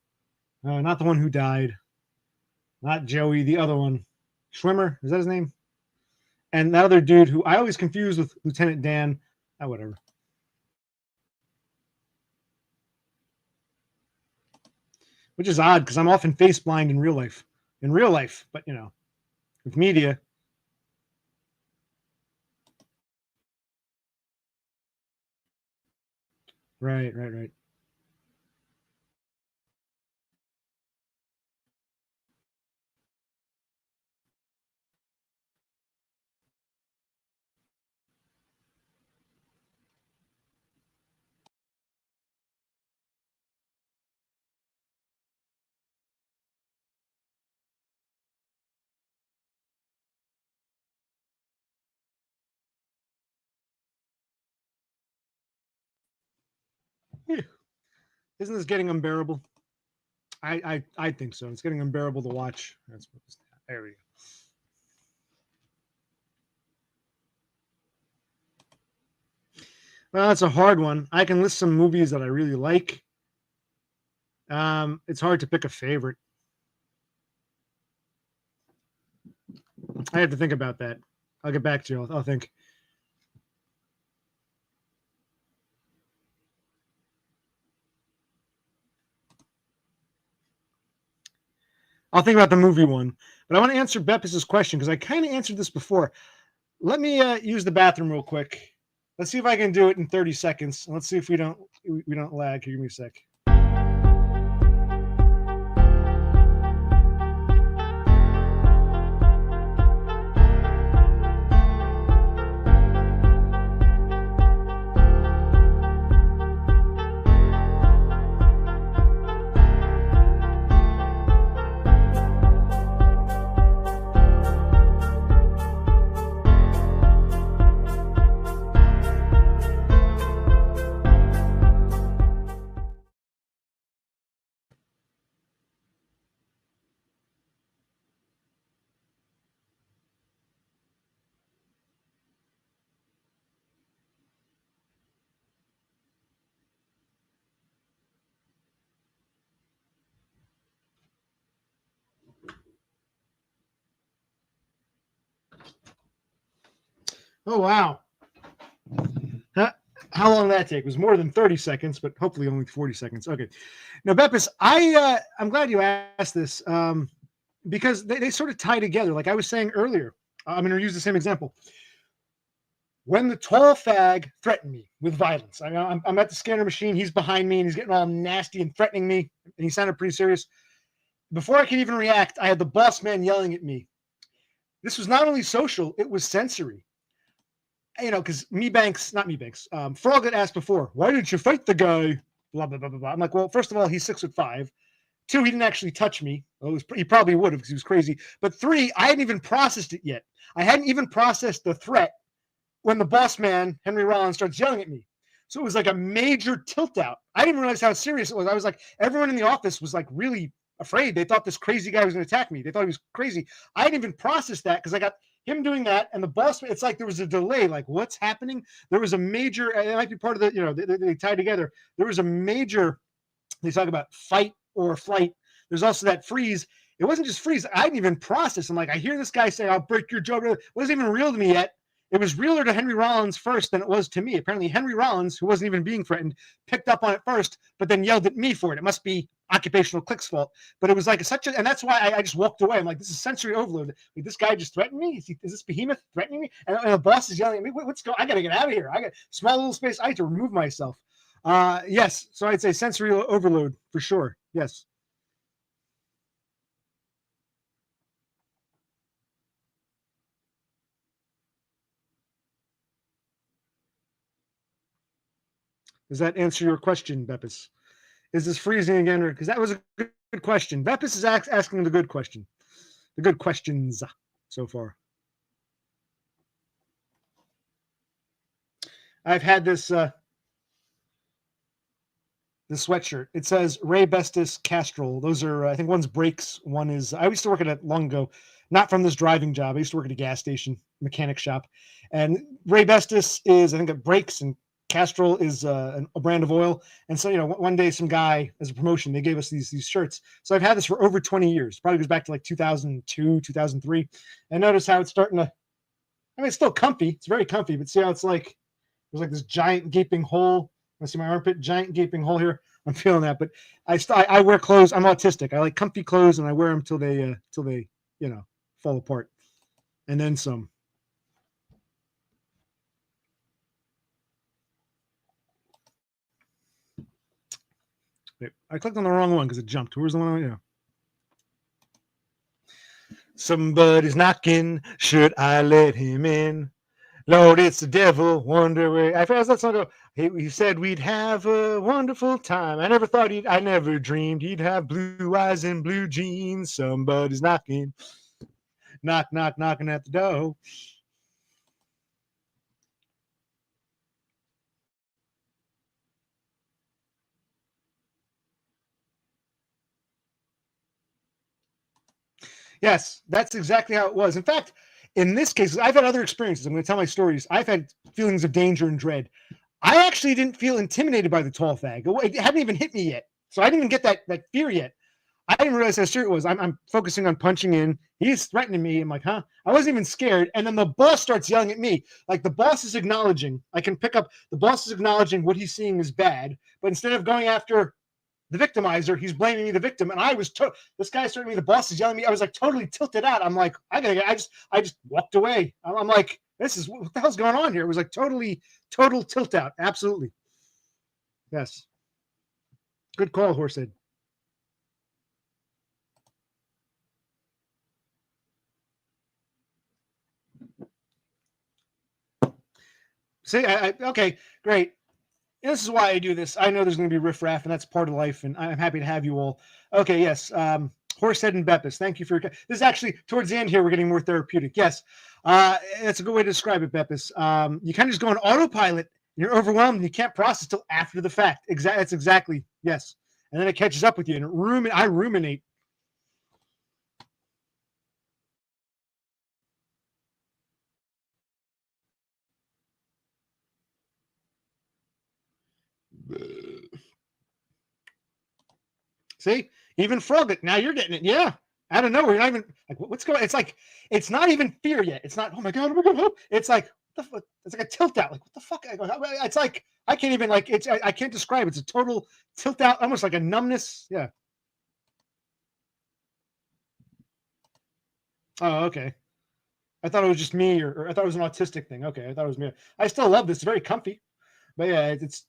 Not the one who died. Not Joey. The other one. Schwimmer. Is that his name? And that other dude who I always confuse with Lieutenant Dan. Whatever. Which is odd because I'm often face blind in real life. In real life, but with media. Right, right, right. Isn't this getting unbearable? I think so. It's getting unbearable to watch. There we go. Well, that's a hard one. I can list some movies that I really like. It's hard to pick a favorite. I have to think about that. I'll get back to you. I'll think. I'll think about the movie one. But I want to answer Beppis' question because I kind of answered this before. Let me use the bathroom real quick. Let's see if I can do it in 30 seconds. Let's see if we don't lag. Give me a sec. Oh, wow. How long did that take? It was more than 30 seconds, but hopefully only 40 seconds. Okay. Now, Beppis, I'm glad you asked this because they sort of tie together. Like I was saying earlier, I'm going to use the same example. When the tall fag threatened me with violence, I'm at the scanner machine. He's behind me and he's getting all nasty and threatening me. And he sounded pretty serious. Before I could even react, I had the boss man yelling at me. This was not only social, it was sensory. Because Frog had asked before, why didn't you fight the guy? Blah, blah, blah, blah, blah. I'm like, well, first of all, he's 6'5". 2, he didn't actually touch me. Well, he probably would have because he was crazy. But 3, I hadn't even processed it yet. I hadn't even processed the threat when the boss man, Henry Rollins, starts yelling at me. So it was like a major tilt out. I didn't realize how serious it was. I was like, everyone in the office was like really afraid. They thought this crazy guy was going to attack me. They thought he was crazy. I didn't even process that because I got him doing that and the boss. It's like there was a delay. Like what's happening? There was a major. It might be part of the. They tie together. There was a major. They talk about fight or flight. There's also that freeze. It wasn't just freeze. I didn't even process. I'm like, I hear this guy say, "I'll break your jaw." It wasn't even real to me yet. It was realer to Henry Rollins first than it was to me. Apparently, Henry Rollins, who wasn't even being threatened, picked up on it first, but then yelled at me for it. It must be occupational click's fault. But it was like and that's why I just walked away. I'm like, this is sensory overload. Like, this guy just threatened me? Is this behemoth threatening me? And the boss is yelling at me. What's going on? I got to get out of here. I got small little space. I have to remove myself. Yes. So I'd say sensory overload for sure. Yes. Does that answer your question, Beppis? Is this freezing again? Because that was a good question. Beppis is asking the good question. The good questions so far. I've had this sweatshirt. It says Ray Bestis Castrol. Those are, I think one's brakes. One is, I used to work at it long ago, not from this driving job. I used to work at a gas station mechanic shop. And Ray Bestis is, I think, it brakes, and Castrol is a brand of oil. And so, one day some guy, as a promotion, they gave us these shirts. So I've had this for over 20 years. Probably goes back to like 2002, 2003. And notice how it's starting to, it's still comfy. It's very comfy, but see how it's like, there's like this giant gaping hole. I see my armpit, giant gaping hole here. I'm feeling that, but I wear clothes. I'm autistic. I like comfy clothes, and I wear them till they fall apart, and then some. Wait, I clicked on the wrong one because it jumped. Where's the one? Somebody's knocking. Should I let him in? Lord, it's the devil. Wonder where. I forgot that song. He said we'd have a wonderful time. I never dreamed he'd have blue eyes and blue jeans. Somebody's knocking. Knock, knock, knocking at the door. Yes, that's exactly how it was. In fact, in this case, I've had other experiences. I'm going to tell my stories. I've had feelings of danger and dread. I actually didn't feel intimidated by the tall fag. It hadn't even hit me yet. So I didn't even get that fear yet. I didn't realize how serious it was. I'm focusing on punching in. He's threatening me. I'm like, huh? I wasn't even scared. And then the boss starts yelling at me. Like the boss is acknowledging. I can pick up the boss is acknowledging what he's seeing is bad. But instead of going after the victimizer, he's blaming me, the victim. And I was this guy started me. The boss is yelling at me. I was like totally tilted out. I'm like, I just walked away. I'm like, this is what the hell's going on here? It was like total tilt out. Absolutely. Yes. Good call, Horsehead. See, okay, great. This is why I do this. I know there's going to be riffraff, and that's part of life, and I'm happy to have you all. Okay, yes. Horsehead and Beppis, thank you for this. Is actually towards the end here. We're getting more therapeutic. Yes, that's a good way to describe it, Beppis. You kind of just go on autopilot. You're overwhelmed, and you can't process till after the fact. That's exactly yes. And then it catches up with you, and I ruminate. See, even frog it. Now you're getting it. Yeah. Out of nowhere. You're not even like, what's going on? It's like, it's not even fear yet. It's not, oh my God, oh my God. Oh. It's like, what the fuck? It's like a tilt out. Like, what the fuck? It's like, I can't even, like, I can't describe it. It's a total tilt out, almost like a numbness. Yeah. Oh, okay. I thought it was just me, or I thought it was an autistic thing. Okay. I thought it was me. I still love this. It's very comfy. But yeah, it's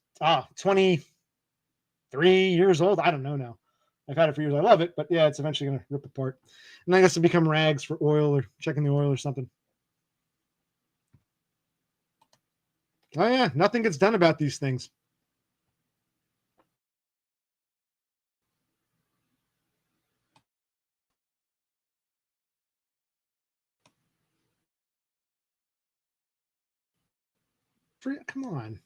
23 years old. I don't know now. I've had it for years. I love it, but yeah, it's eventually going to rip apart. And I guess to become rags for oil or checking the oil or something. Oh yeah, nothing gets done about these things. Come on.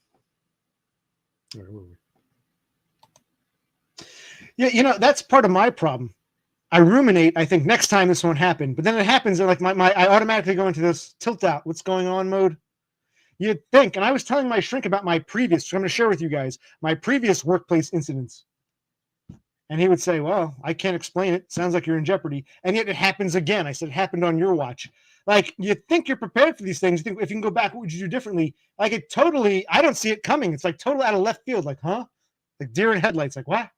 Yeah, that's part of my problem. I ruminate. I think next time this won't happen, but then it happens. And like I automatically go into this tilt out. What's going on mode? You'd think. And I was telling my shrink about my previous. So I'm going to share with you guys my previous workplace incidents. And he would say, well, I can't explain it. Sounds like you're in jeopardy. And yet it happens again. I said, it happened on your watch. Like, you think you're prepared for these things. You think, if you can go back, what would you do differently? Like, it totally, I don't see it coming. It's like total out of left field. Like, huh? Like deer in headlights. Like, what?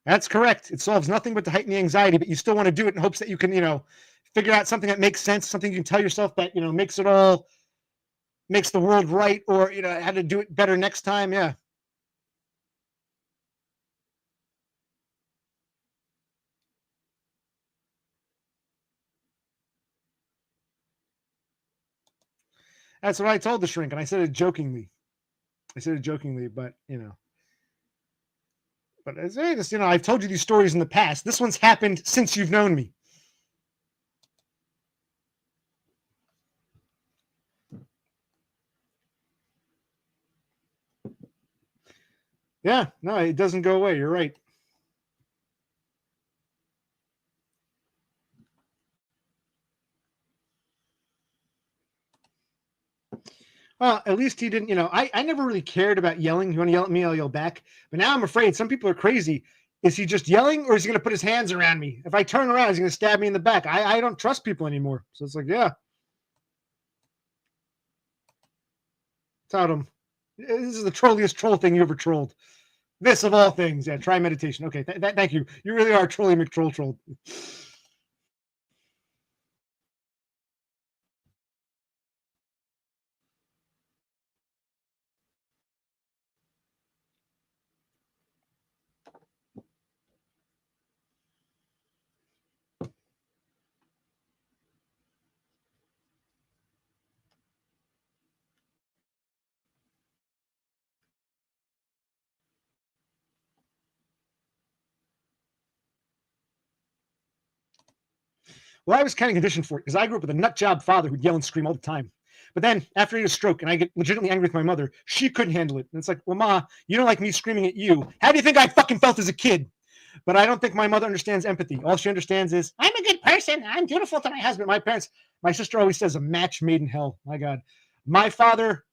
That's correct. It solves nothing but to heighten the anxiety, but you still want to do it in hopes that you can, figure out something that makes sense, something you can tell yourself that, makes the world right, or, how to do it better next time. Yeah. That's what I told the shrink, and I said it jokingly. But but as I've told you these stories in the past. This one's happened since you've known me. Yeah, no, it doesn't go away. You're right. Well, at least he didn't, I never really cared about yelling. You want to yell at me, I'll yell back. But now I'm afraid some people are crazy. Is he just yelling, or is he going to put his hands around me? If I turn around, he's going to stab me in the back. I don't trust people anymore. So it's like, yeah, Totem. This is the trolliest troll thing you ever trolled. This of all things. Yeah, try meditation. Okay, thank you. You really are Trolly McTroll. Well, I was kind of conditioned for it because I grew up with a nut job father who'd yell and scream all the time. But then after I get a stroke and I get legitimately angry with my mother, she couldn't handle it. And it's like, well, Ma, you don't like me screaming at you. How do you think I fucking felt as a kid? But I don't think my mother understands empathy. All she understands is, I'm a good person. I'm dutiful to my husband. My sister always says, a match made in hell. My God. My father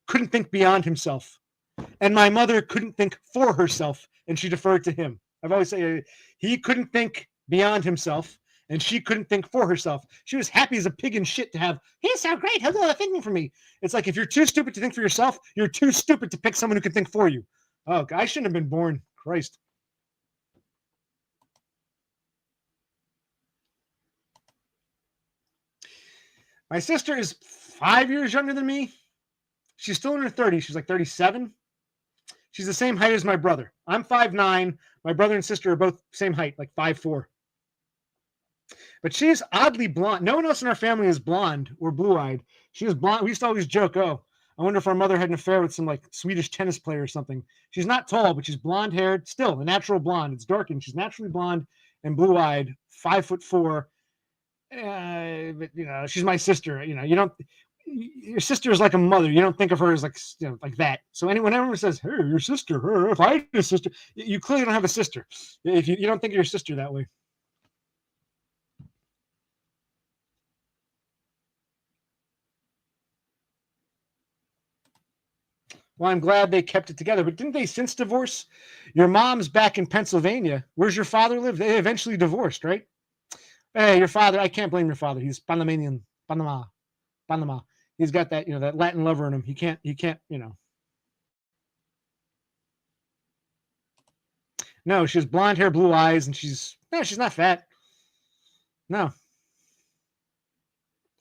couldn't think beyond himself. And my mother couldn't think for herself. And she deferred to him. I've always said he couldn't think beyond himself. And she couldn't think for herself. She was happy as a pig in shit to have, he's so great, he'll do all the thinking for me. It's like, if you're too stupid to think for yourself, you're too stupid to pick someone who can think for you. Oh, I shouldn't have been born. Christ. My sister is 5 years younger than me. She's still in her 30s. She's like 37. She's the same height as my brother. I'm 5'9". My brother and sister are both same height, like 5'4". But she's oddly blonde. No one else in our family is blonde or blue-eyed. She is blonde. We used to always joke, oh, I wonder if our mother had an affair with some like Swedish tennis player or something. She's not tall, but she's blonde-haired. Still, a natural blonde. It's darkened. She's naturally blonde and blue-eyed, 5'4". But she's my sister. Your sister is like a mother. You don't think of her as like like that. So whenever anyone says, "Hey, your sister," if I had a sister, you clearly don't have a sister. If you don't think of your sister that way. Well, I'm glad they kept it together. But didn't they since divorce? Your mom's back in Pennsylvania. Where's your father live? They eventually divorced, right? Hey, your father. I can't blame your father. He's Panamanian. Panama. He's got that, that Latin lover in him. He can't, No, she has blonde hair, blue eyes, and she's not fat. No. In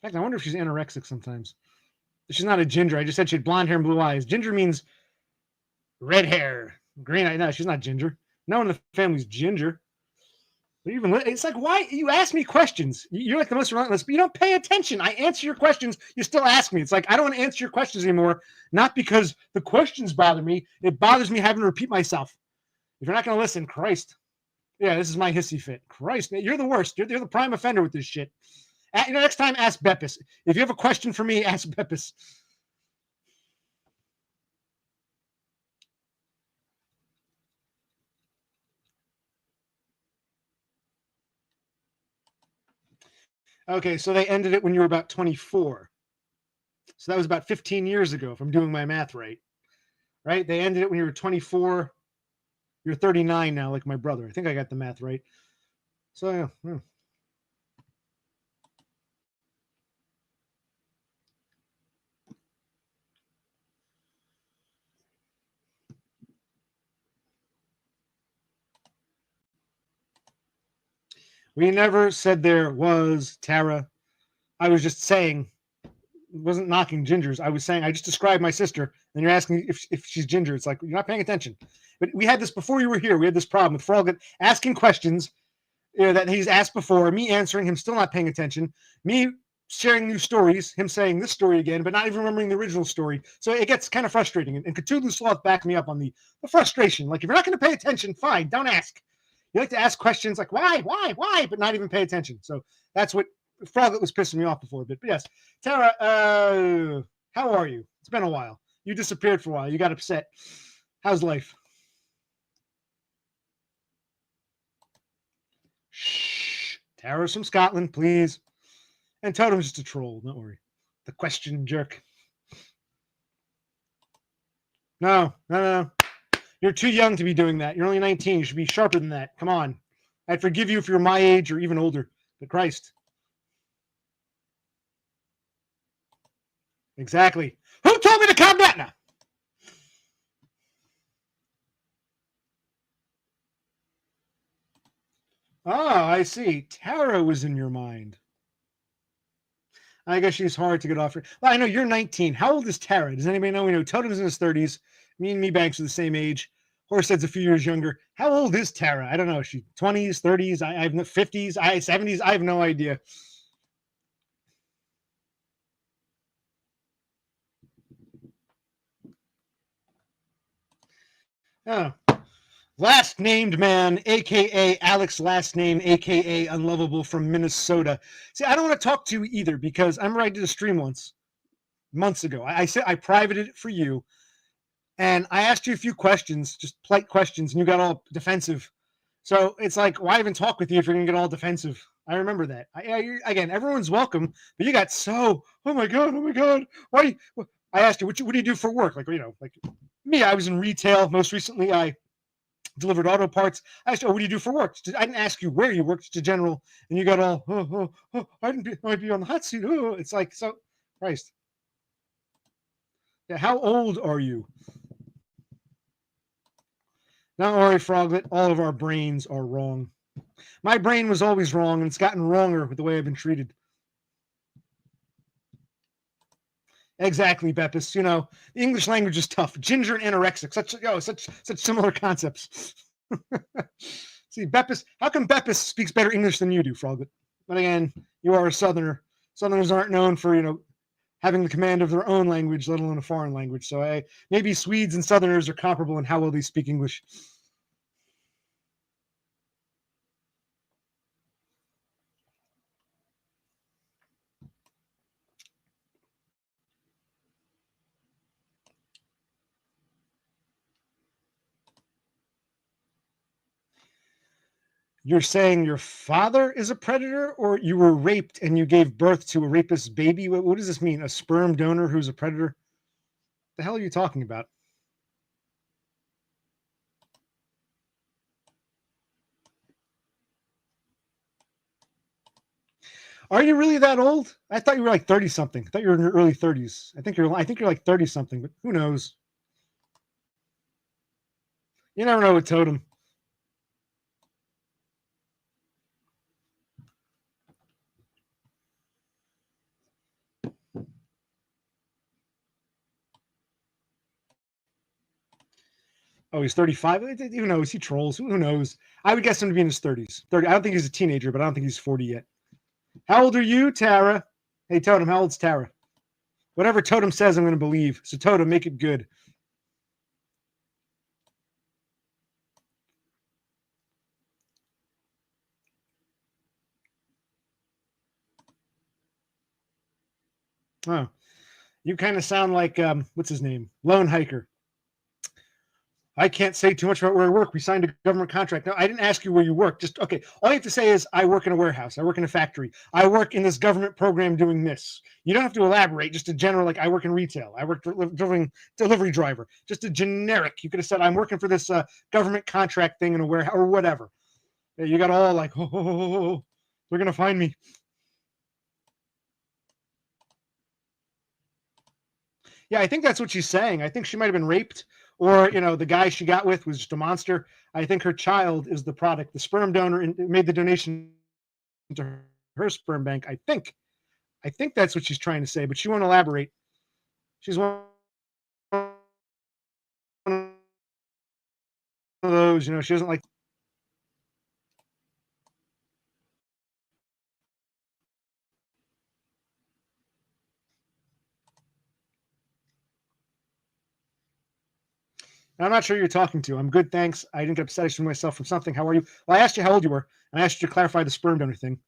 fact, I wonder if she's anorexic sometimes. She's not a ginger. I just said she had blonde hair and blue eyes. Ginger means red hair, green eye. No, she's not ginger. No one in the family's ginger. It's like, why you ask me questions? You're like the most relentless, but you don't pay attention. I answer your questions. You still ask me. It's like, I don't want to answer your questions anymore. Not because the questions bother me. It bothers me having to repeat myself. If you're not going to listen, Christ. Yeah, this is my hissy fit. Christ, you're the worst. You're the prime offender with this shit. Next time, ask Beppis. If you have a question for me, ask Beppis. Okay, so they ended it when you were about 24. So that was about 15 years ago, if I'm doing my math right. Right? They ended it when you were 24. You're 39 now, like my brother. I think I got the math right. So, yeah. We never said there was, Tara. I was just saying, wasn't knocking gingers. I was saying, I just described my sister, and you're asking if she's ginger. It's like, you're not paying attention. But we had this before you were here. We had this problem with Frog asking questions that he's asked before, me answering, him still not paying attention, me sharing new stories, him saying this story again, but not even remembering the original story. So it gets kind of frustrating. And Cthulhu Sloth backed me up on the frustration. Like, if you're not going to pay attention, fine, don't ask. You like to ask questions like, why, but not even pay attention. So that's what Frog was pissing me off before a bit. But yes, Tara, how are you? It's been a while. You disappeared for a while. You got upset. How's life? Shh. Tara's from Scotland, please. And Totem's just a troll. Don't worry. The question jerk. No. You're too young to be doing that. You're only 19. You should be sharper than that. Come on. I'd forgive you if you're my age or even older. But Christ. Exactly. Who told me to calm down now? Oh, I see. Tara was in your mind. I guess she's hard to get off. Well, I know you're 19. How old is Tara? Does anybody know? We know Totem's in his 30s. Me and Banks are the same age. Horsehead's a few years younger. How old is Tara? I don't know. Is she 20s, 30s? I have no 50s, 70s. I have no idea. Oh. Last named man, aka Alex last name, aka Unlovable from Minnesota. See, I don't want to talk to you either because I remember I did a stream once. months ago. I said I privated it for you, and I asked you a few questions, just polite questions, and you got all defensive. So it's like, why even talk with you if you're gonna get all defensive? I remember that. Again, everyone's welcome, but you got so, oh my god, why? I asked you, what do you do for work? Like, like me, I was in retail. Most recently, I delivered auto parts. I asked, what do you do for work? I didn't ask you where you worked, just general, and you got all, I'd be on the hot seat. Oh, it's like, so, Christ. Yeah, how old are you? Don't worry, Froglet. All of our brains are wrong. My brain was always wrong, and it's gotten wronger with the way I've been treated. Exactly, Beppis. The English language is tough. Ginger and anorexic, such similar concepts. See, Beppis. How come Beppis speaks better English than you do, Froglet? But again, you are a Southerner. Southerners aren't known for having the command of their own language, let alone a foreign language. So maybe Swedes and Southerners are comparable in how well they speak English. You're saying your father is a predator, or you were raped and you gave birth to a rapist baby? What does this mean? A sperm donor who's a predator? The hell are you talking about? Are you really that old? I thought you were like 30 something. I thought you were in your early 30s. I think you're like 30 something, but who knows? You never know with Totem. Oh, he's 35. Who knows? He trolls. Who knows? I would guess him to be in his 30s. 30. I don't think he's a teenager, but I don't think he's 40 yet. How old are you, Tara? Hey, Totem, how old's Tara? Whatever Totem says, I'm going to believe. So, Totem, make it good. Oh, you kind of sound like, what's his name? Lone Hiker. I can't say too much about where I work. We signed a government contract. No, I didn't ask you where you work. Just, okay. All you have to say is, I work in a warehouse. I work in a factory. I work in this government program doing this. You don't have to elaborate. Just a general, like, I work in retail. I work delivering delivery driver. Just a generic. You could have said, I'm working for this government contract thing in a warehouse or whatever. You got all like, oh, they're going to find me. Yeah, I think that's what she's saying. I think she might have been raped, or the guy she got with was just a monster. I think her child is the product. The sperm donor made the donation to her sperm bank. I think that's what she's trying to say, but she won't elaborate. She's one of those, she doesn't like. I'm not sure who you're talking to. I'm good, thanks. I didn't get upset. I should myself from something. How are you? Well, I asked you how old you were, and I asked you to clarify the sperm donor thing.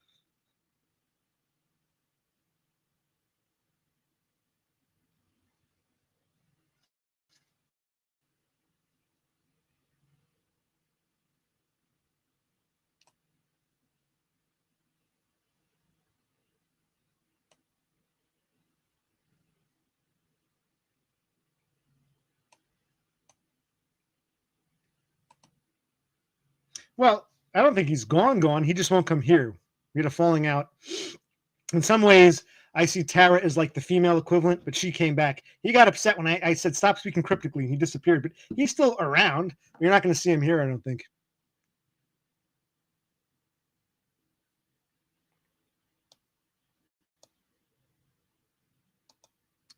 Well, I don't think he's gone. He just won't come here. We had a falling out. In some ways, I see Tara as like the female equivalent, but she came back. He got upset when I said stop speaking cryptically, and he disappeared. But he's still around. You're not going to see him here, I don't think.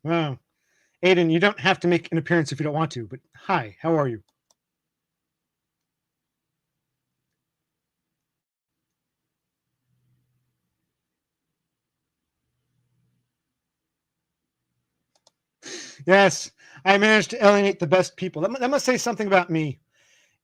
Wow. Aiden, you don't have to make an appearance if you don't want to, but hi, how are you? Yes, I managed to alienate the best people. That must say something about me.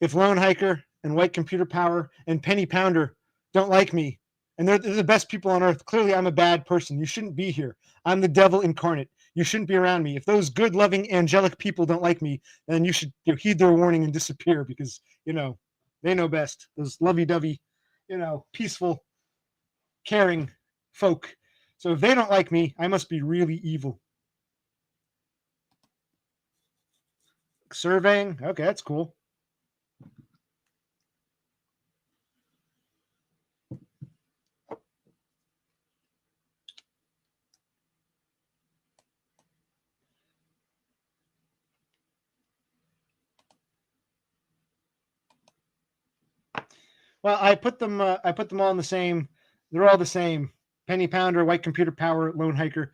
If Lone Hiker and White Computer Power and Penny Pounder don't like me, and they're the best people on earth, clearly I'm a bad person. You shouldn't be here. I'm the devil incarnate. you shouldn't be around me. If those good, loving, angelic people don't like me, then you should heed their warning and disappear because, they know best. Those lovey-dovey, peaceful, caring folk. So if they don't like me, I must be really evil. Surveying. Okay, that's cool. Well, I put them all in the same. They're all the same. Penny Pounder, White Computer Power, Lone Hiker.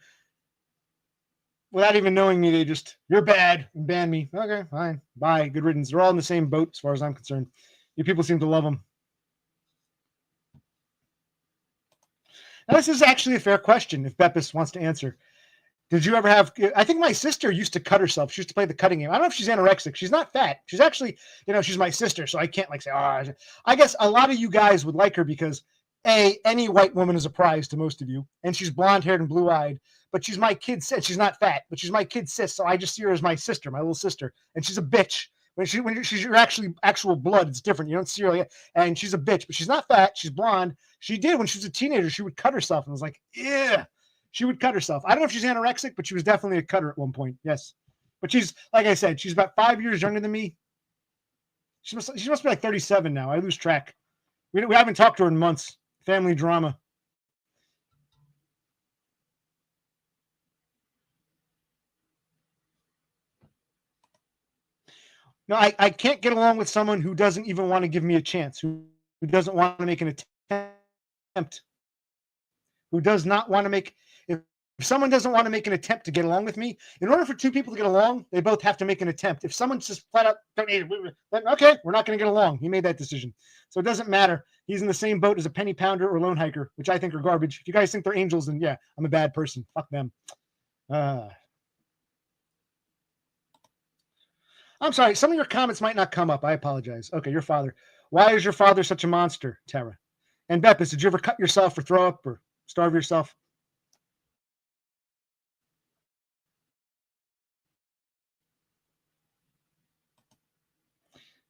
Without even knowing me, they just, you're bad, and ban me. Okay, fine. Bye. Good riddance. They're all in the same boat as far as I'm concerned. You people seem to love them. Now, this is actually a fair question if Beppis wants to answer. Did you ever have? I think my sister used to cut herself. She used to play the cutting game. I don't know if she's anorexic. She's not fat. She's actually, she's my sister, so I can't say, oh. I guess a lot of you guys would like her because any white woman is a prize to most of you, and she's blonde haired and blue eyed. But she's my kid sis. She's not fat, but she's my kid sis. So I just see her as my sister, my little sister, and she's a bitch. When she's your actual blood, it's different. You don't see her like, and she's a bitch, but she's not fat. She's blonde. She did when she was a teenager. She would cut herself, and I was like, yeah. She would cut herself. I don't know if she's anorexic, but she was definitely a cutter at one point. Yes. But she's, like I said, she's about 5 years younger than me. She must be like 37 now. I lose track. We haven't talked to her in months. Family drama. No, I can't get along with someone who doesn't even want to give me a chance, who doesn't want to make an attempt, who does not want to make. If someone doesn't want to make an attempt to get along with me, in order for two people to get along, they both have to make an attempt. If someone's just flat out, then okay, we're not going to get along. He made that decision. So it doesn't matter. He's in the same boat as a Penny Pounder or Lone Hiker, which I think are garbage. If you guys think they're angels, then yeah, I'm a bad person. Fuck them. I'm sorry. Some of your comments might not come up. I apologize. Okay, your father. Why is your father such a monster, Tara? And Beppis, did you ever cut yourself or throw up or starve yourself?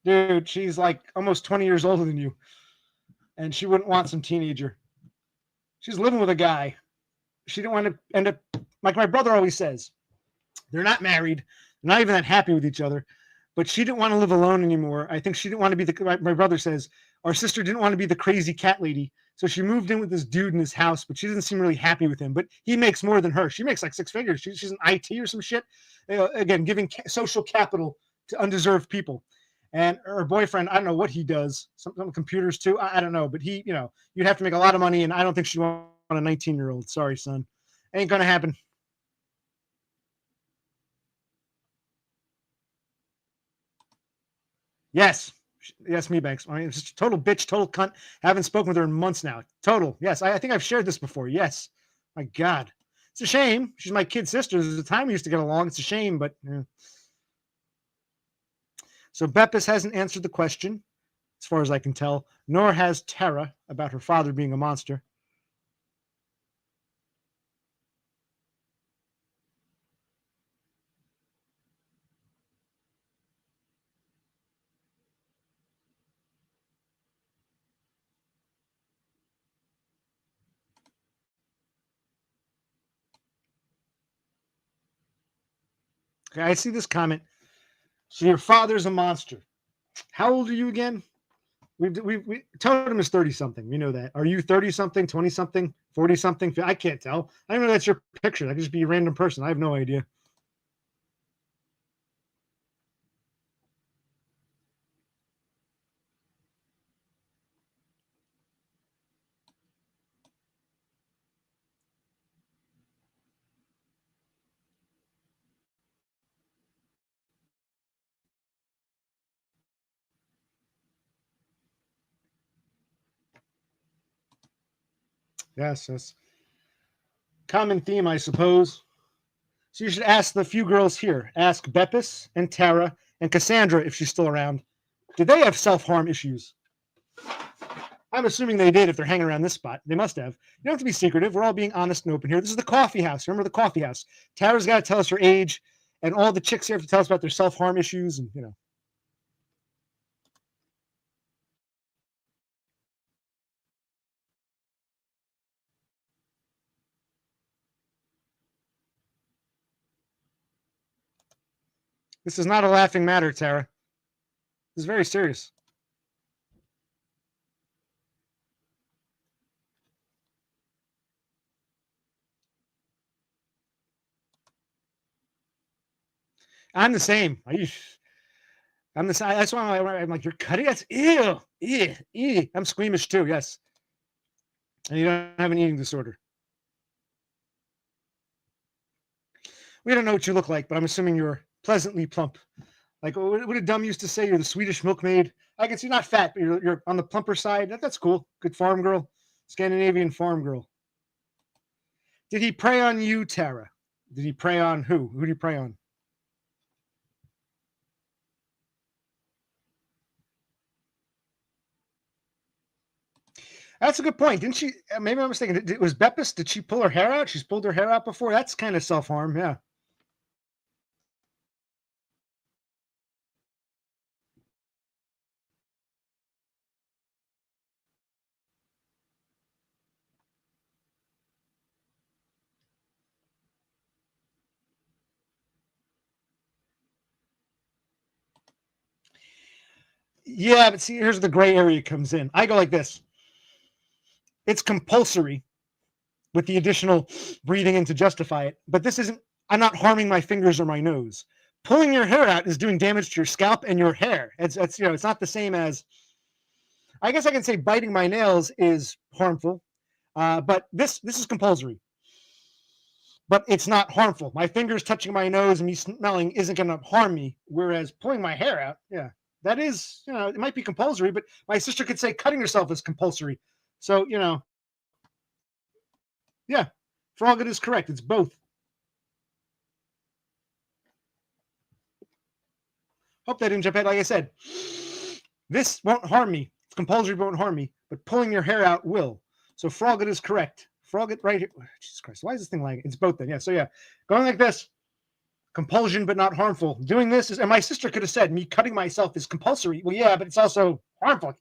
Dude, she's like almost 20 years older than you. And she wouldn't want some teenager. She's living with a guy. She didn't want to end up, like my brother always says, they're not married. They're not even that happy with each other. But she didn't want to live alone anymore. I think she didn't want to be my brother says, our sister didn't want to be the crazy cat lady. So she moved in with this dude in his house, but she doesn't seem really happy with him. But he makes more than her. She makes like 6 figures. She's an IT or some shit. Again, giving social capital to undeserved people. And her boyfriend, I don't know what he does. Some computers too. I don't know. But he, you'd have to make a lot of money. And I don't think she'd want a 19-year-old. Sorry, son. Ain't going to happen. Yes. Yes, me, Banks. I mean, it's just a total bitch, total cunt. Haven't spoken with her in months now. Total. Yes, I think I've shared this before. Yes. My God. It's a shame. She's my kid sister. There's a time we used to get along. It's a shame, but... So Beppis hasn't answered the question, as far as I can tell, nor has Tara about her father being a monster. Okay, I see this comment. So your father's a monster. How old are you again? We Totem is 30-something. We know that. Are you 30-something, 20-something, 40-something? I can't tell. I don't know that's your picture. That could just be a random person. I have no idea. Yes. Common theme, I suppose. So you should ask the few girls here. Ask Beppis and Tara and Cassandra if she's still around. Do they have self-harm issues? I'm assuming they did if they're hanging around this spot. They must have. You don't have to be secretive. We're all being honest and open here. This is the coffee house. Remember the coffee house. Tara's got to tell us her age, and all the chicks here have to tell us about their self-harm issues, and this is not a laughing matter, Tara. This is very serious. I'm the same. I'm the same. That's why I'm like, you're cutting. That's ew, ew, ew. I'm squeamish too. Yes, and you don't have an eating disorder. We don't know what you look like, but I'm assuming you're pleasantly plump. Like what did Dumb used to say? You're the Swedish milkmaid. I can see not fat, but you're on the plumper side. That's cool. Good farm girl, Scandinavian farm girl. Did he prey on you, Tara? Did he prey on who? Who did he prey on? That's a good point. Didn't she? Maybe I'm mistaken. It was Beppis. Did she pull her hair out? She's pulled her hair out before. That's kind of self harm. Yeah. Yeah, but see, here's the gray area comes in. I go like this. It's compulsory with the additional breathing in to justify it. But this isn't, I'm not harming my fingers or my nose. Pulling your hair out is doing damage to your scalp and your hair. It's it's not the same as, I guess I can say biting my nails is harmful, but this is compulsory. But it's not harmful. My fingers touching my nose and me smelling isn't going to harm me. Whereas pulling my hair out, yeah, that is, it might be compulsory, but my sister could say cutting herself is compulsory. So, yeah, Frogget is correct. It's both. Hope that didn't jump ahead. Like I said, this won't harm me. It's compulsory, won't harm me, but pulling your hair out will. So Frogget is correct. Frogget right here. Jesus Christ, why is this thing lagging? It's both then. Yeah, so yeah, going like this, compulsion but not harmful. Doing this is, and my sister could have said me cutting myself is compulsory. Well, yeah, but it's also harmful.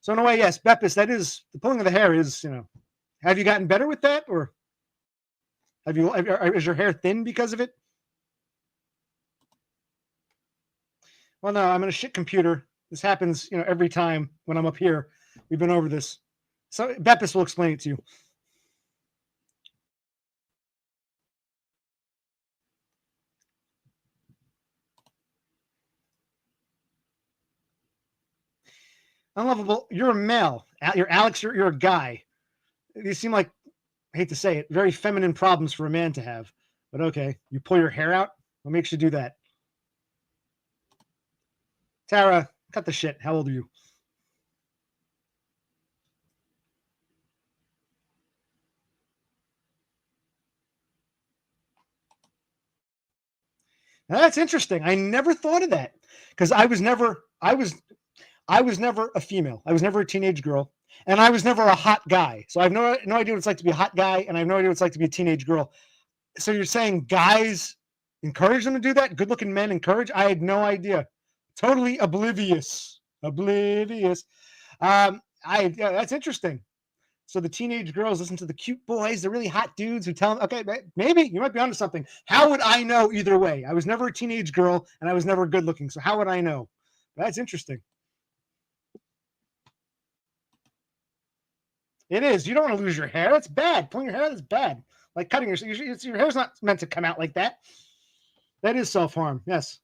So in a way, yes, Beppis, that is, the pulling of the hair is, have you gotten better with that, or is your hair thin because of it? Well, no, I'm in a shit computer. This happens, every time when I'm up here. We've been over this. So Beppis will explain it to you. Unlovable. You're a male. You're Alex. You're a guy. These seem like, I hate to say it, very feminine problems for a man to have. But okay, you pull your hair out. What makes you do that? Tara, cut the shit. How old are you? Now, that's interesting. I never thought of that because I was never a female. I was never a teenage girl, and I was never a hot guy. So I have no idea what it's like to be a hot guy, and I have no idea what it's like to be a teenage girl. So you're saying guys encourage them to do that? Good looking men encourage? I had no idea. Totally oblivious. Oblivious. Yeah, that's interesting. So the teenage girls listen to the cute boys, the really hot dudes who tell them, okay, maybe you might be onto something. How would I know either way? I was never a teenage girl and I was never good looking. So how would I know? That's interesting. It is. You don't want to lose your hair. That's bad. Pulling your hair out is bad. Like cutting your hair's not meant to come out like that. That is self harm. Yes.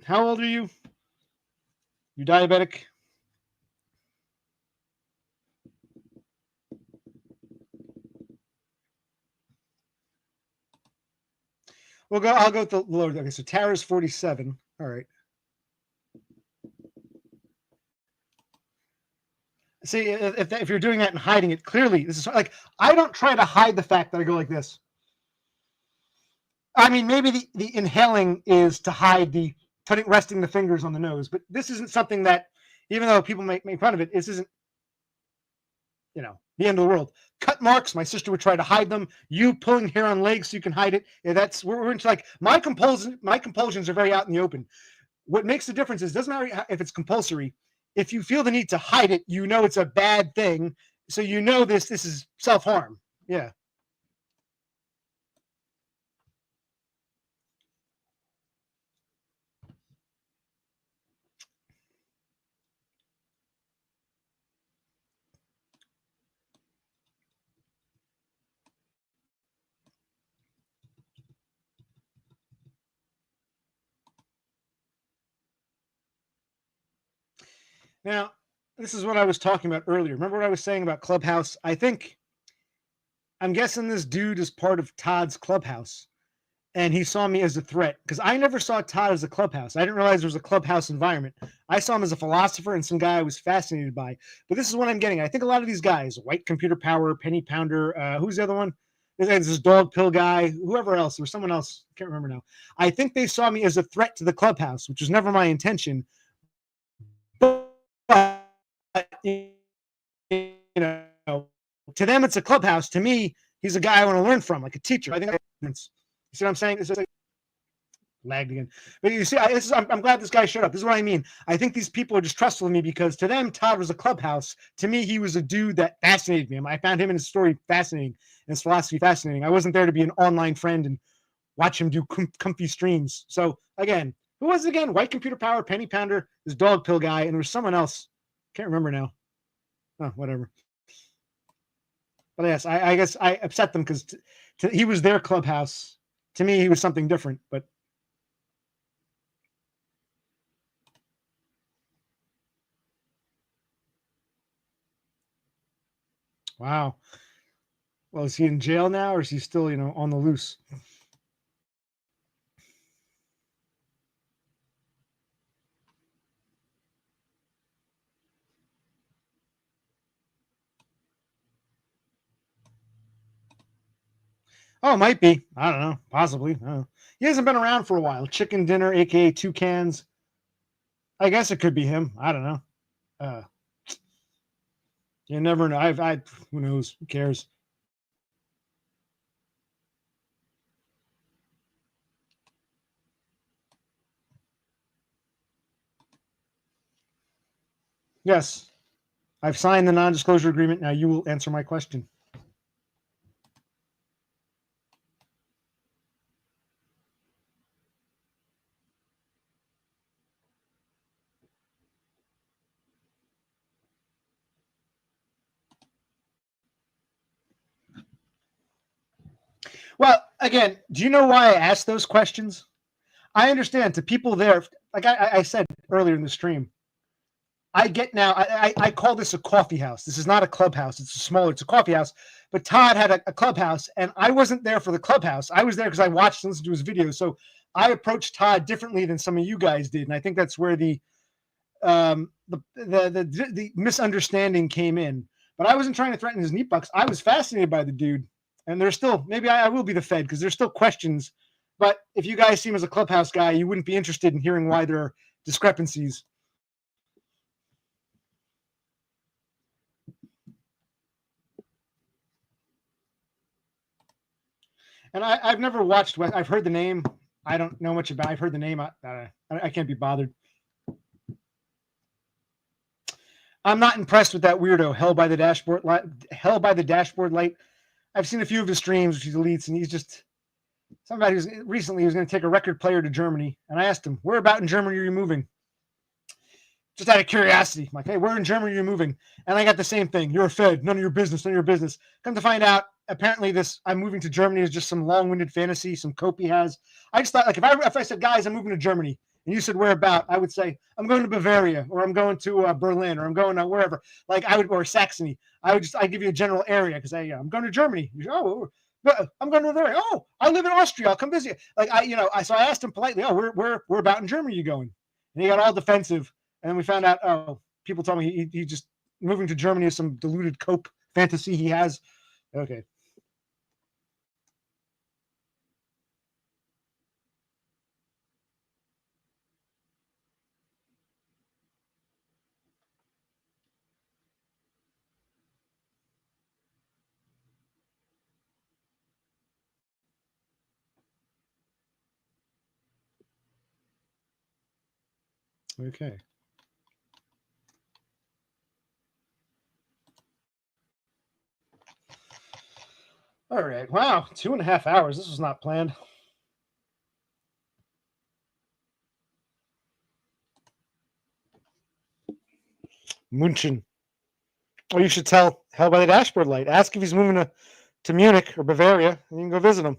How old are you? You diabetic? We'll go. I'll go with the lower. Okay, so Tara's 47. All right. See, if you're doing that and hiding it, clearly this is like, I don't try to hide the fact that I go like this. I mean, maybe the inhaling is to hide the resting the fingers on the nose, but this isn't something that, even though people make fun of it, this isn't, the end of the world. Cut marks, my sister would try to hide them. You pulling hair on legs so you can hide it. Yeah, we're into like my compulsions are very out in the open. What makes the difference is, doesn't matter if it's compulsory. If you feel the need to hide it, it's a bad thing. So this is self-harm. Yeah. Now, this is what I was talking about earlier. Remember what I was saying about Clubhouse? I'm guessing this dude is part of Todd's Clubhouse, and he saw me as a threat because I never saw Todd as a Clubhouse. I didn't realize there was a Clubhouse environment. I saw him as a philosopher and some guy I was fascinated by. But this is what I'm getting. I think a lot of these guys, White Computer Power, Penny Pounder, who's the other one? There's this dog pill guy, whoever else, or someone else, I can't remember now. I think they saw me as a threat to the Clubhouse, which was never my intention. But to them it's a Clubhouse. To me, he's a guy I want to learn from, like a teacher. I think that's, you see what I'm saying? It's just like, lagged again. But you see, I'm glad this guy showed up. This is what I mean. I think these people are distrustful of me because to them, Todd was a Clubhouse. To me, he was a dude that fascinated me. I found him and his story fascinating and his philosophy fascinating. I wasn't there to be an online friend and watch him do comfy streams. So again, who was it again? White Computer Power, Penny Pounder, this dog pill guy, and there was someone else. Can't remember now. Oh, whatever. But yes, I guess I upset them because he was their Clubhouse. To me, he was something different. But wow. Well, is he in jail now, or is he still, on the loose? Oh, it might be. I don't know. Possibly. I don't know. He hasn't been around for a while. Chicken Dinner, aka Two Cans. I guess it could be him. I don't know. Uh, you never know. Who knows? Who cares? Yes, I've signed the non-disclosure agreement. Now you will answer my question. Well, again, do you know why I asked those questions? I understand to people there, like I said earlier in the stream, I get now. I call this a coffee house. This is not a clubhouse. It's it's a coffee house. But Todd had a clubhouse, and I wasn't there for the clubhouse. I was there because I watched and listened to his videos. So I approached Todd differently than some of you guys did, and I think that's where the misunderstanding came in. But I wasn't trying to threaten his neat bucks. I was fascinated by the dude, and there's still maybe I will be the Fed because there's still questions. But if you guys see him as a clubhouse guy, you wouldn't be interested in hearing why there are discrepancies. And I've never watched West. I've heard the name. I don't know much about. I've heard the name. I can't be bothered. I'm not impressed with that weirdo. Hell by the dashboard light. Hell by the dashboard light. I've seen a few of his streams, which he deletes, and he's just somebody who's recently was going to take a record player to Germany, and I asked him, "Where about in Germany are you moving?" Just out of curiosity, I'm like, "Hey, where in Germany are you moving?" And I got the same thing. You're a Fed. None of your business. None of your business. Come to find out, apparently this I'm moving to Germany is just some long-winded fantasy, some cope he has. I just thought, like, if I said, guys, I'm moving to Germany, and you said where about, I would say I'm going to Bavaria, or I'm going to Berlin, or I'm going to wherever. Like I would, or Saxony. I give you a general area because I'm going to Germany. Oh, I'm going to Bavaria. Oh, I live in Austria. I'll come visit. Like so I asked him politely, oh, where about in Germany are you going? And he got all defensive. And then we found out, oh, people told me he just moving to Germany is some deluded cope fantasy he has. Okay. Okay. All right. Wow. 2.5 hours. This was not planned. Munchen. Or you should tell Hell by the Dashboard Light. Ask if he's moving to Munich or Bavaria, and you can go visit him.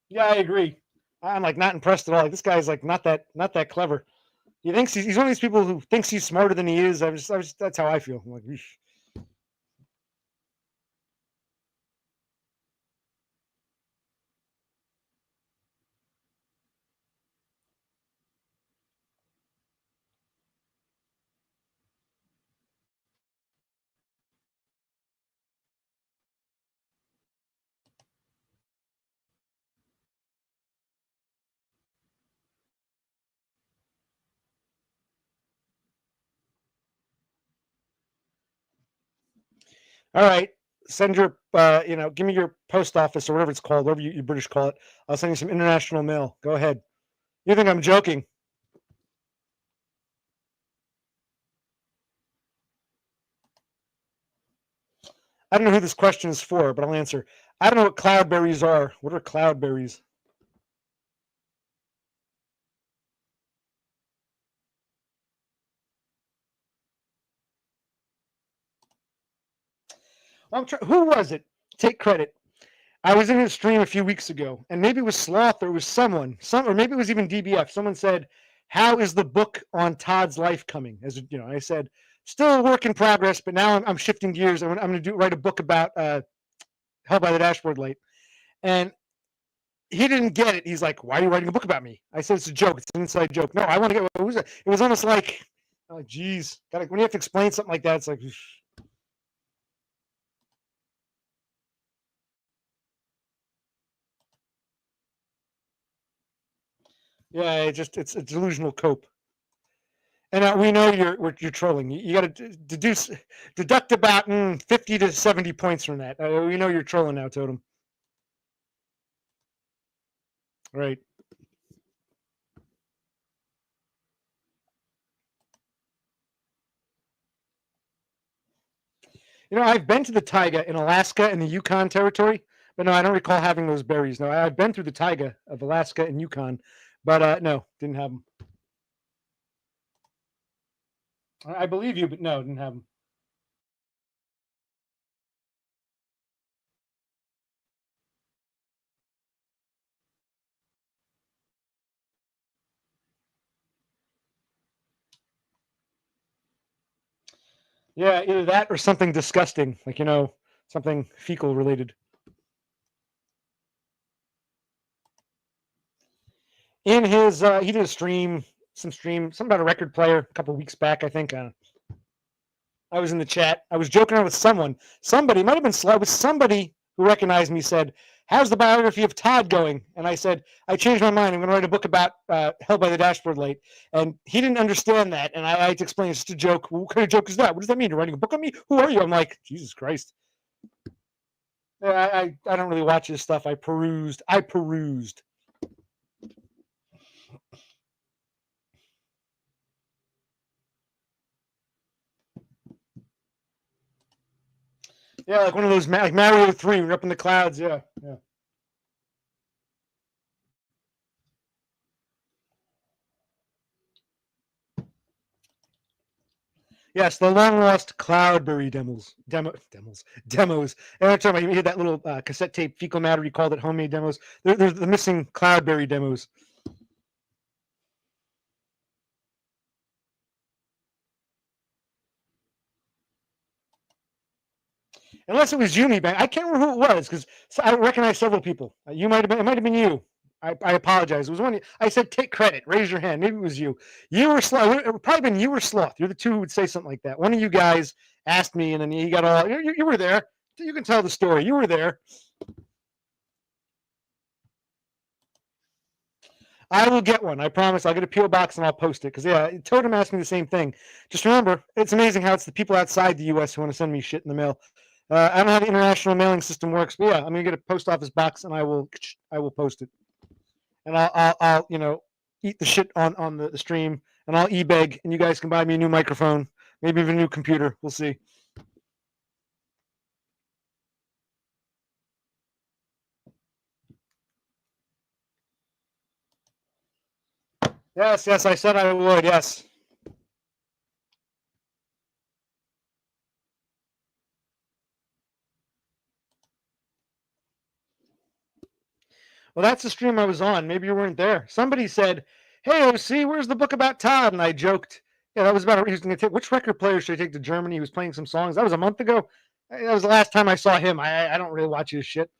Yeah, I agree. I'm like not impressed at all. Like, this guy's like not that clever. He thinks he's one of these people who thinks he's smarter than he is. That's how I feel. I'm like, eesh. All right. Send your, give me your post office or whatever it's called, whatever you British call it. I'll send you some international mail. Go ahead. You think I'm joking? I don't know who this question is for, but I'll answer. I don't know what cloudberries are. What are cloudberries? Who was it? Take credit. I was in a stream a few weeks ago, and maybe it was Sloth or it was or maybe it was even DBF. Someone said, "How is the book on Todd's life coming?" As you know, I said, "Still a work in progress, but now I'm shifting gears. I'm going to write a book about Hell by the Dashboard Light." And he didn't get it. He's like, "Why are you writing a book about me?" I said, "It's a joke. It's an inside joke." No, I want to get. It was almost like, oh, geez, when you have to explain something like that, it's like. Yeah, it's a delusional cope. And we know you're trolling. You got to deduct about 50 to 70 points from that. We know you're trolling now, Totem. Right. I've been to the taiga in Alaska and the Yukon territory, but no, I don't recall having those berries. No, I've been through the taiga of Alaska and Yukon, but no, didn't have them. I believe you, but no, didn't have them. Yeah, either that or something disgusting, like something fecal related. In his, he did a stream, something about a record player a couple weeks back, I think. I was in the chat. I was joking around with someone. Somebody, it might have been Sly, was somebody who recognized me said, "How's the biography of Todd going?" And I said, "I changed my mind. I'm going to write a book about Hell by the Dashboard Light." And he didn't understand that. And I had to explain it's just a joke. Well, what kind of joke is that? What does that mean? You're writing a book on me? Who are you? I'm like, Jesus Christ. I don't really watch his stuff. I perused. Yeah, like one of those, like Mario 3, we're up in the clouds. Yeah, yeah. Yes, the long lost Cloudberry demos. Every time I hear that little cassette tape, fecal matter, you called it homemade demos. They're the missing Cloudberry demos. Unless it was Yumi, I can't remember who it was because I recognize several people. You might have been. It might have been you. I apologize. It was one. I said take credit. Raise your hand. Maybe it was you. You were Sloth. It would probably been you or Sloth. You're the two who would say something like that. One of you guys asked me, and then you got all. You were there. You can tell the story. You were there. I will get one. I promise. I'll get a PO box and I'll post it. Because yeah, Totem asked me the same thing. Just remember, it's amazing how it's the people outside the U.S. who want to send me shit in the mail. I don't know how the international mailing system works, but yeah, I'm gonna get a post office box and I will post it. And I'll eat the shit on the stream, and I'll e-beg, and you guys can buy me a new microphone, maybe even a new computer. We'll see. Yes, yes, I said I would. Yes. Well, that's the stream I was on. Maybe you weren't there. Somebody said, "Hey, OC, where's the book about Todd?" And I joked, "Yeah, that was about he was going to take. Which record player should I take to Germany? He was playing some songs. That was a month ago. That was the last time I saw him. I don't really watch his shit."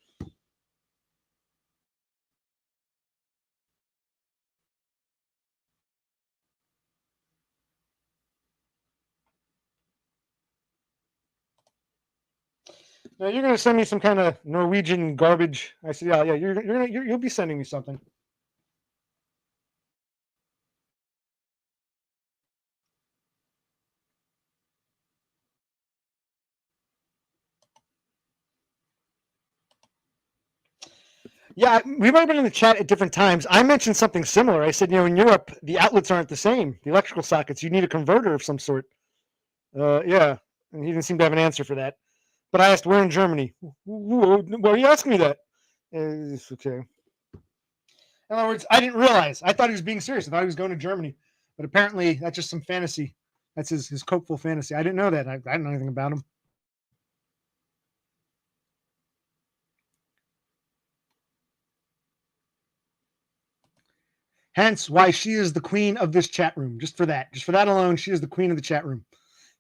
Now you're going to send me some kind of Norwegian garbage. I said, "Yeah, yeah, you'll be sending me something." Yeah, we might have been in the chat at different times. I mentioned something similar. I said, in Europe, the outlets aren't the same. The electrical sockets, you need a converter of some sort. Yeah, and he didn't seem to have an answer for that. But I asked, where in Germany? Why are you asking me that? It's okay. In other words, I didn't realize. I thought he was being serious. I thought he was going to Germany. But apparently, that's just some fantasy. That's his cokeful fantasy. I didn't know that. I didn't know anything about him. Hence why she is the queen of this chat room. Just for that alone, she is the queen of the chat room.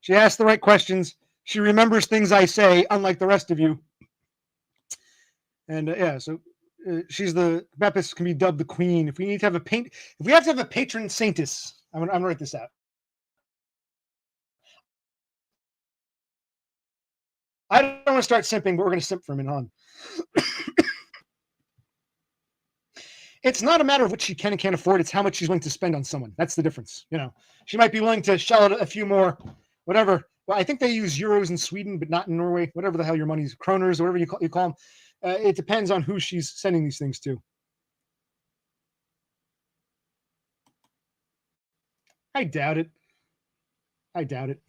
She asks the right questions. She remembers things I say, unlike the rest of you. And yeah, so she's the Bepis can be dubbed the queen. If we need to have a paint, if we have to have a patron saintess, I'm gonna write this out. I don't want to start simping, but we're gonna simp for a minute on. It's not a matter of what she can and can't afford. It's how much she's willing to spend on someone. That's the difference. She might be willing to shell out a few more, whatever. Well, I think they use euros in Sweden, but not in Norway. Whatever the hell your money's, kroners, whatever you call them. It depends on who she's sending these things to. I doubt it. I doubt it.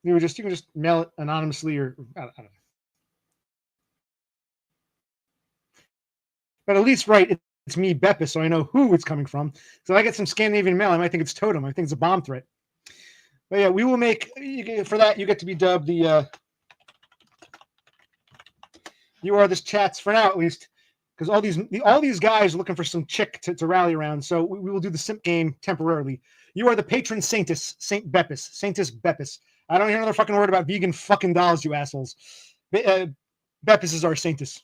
You can just mail it anonymously, or I don't know. But at least it's me, Bepis, so I know who it's coming from. So if I get some Scandinavian mail, I might think it's Totem. I think it's a bomb threat. But yeah, we will make for that. You get to be dubbed the you are this chats for now at least, because all these guys are looking for some chick to rally around. So we will do the simp game temporarily. You are the patron saintus, Saint Bepis, Saintus Bepis. I don't hear another fucking word about vegan fucking dolls, you assholes. Bepis is our saintus.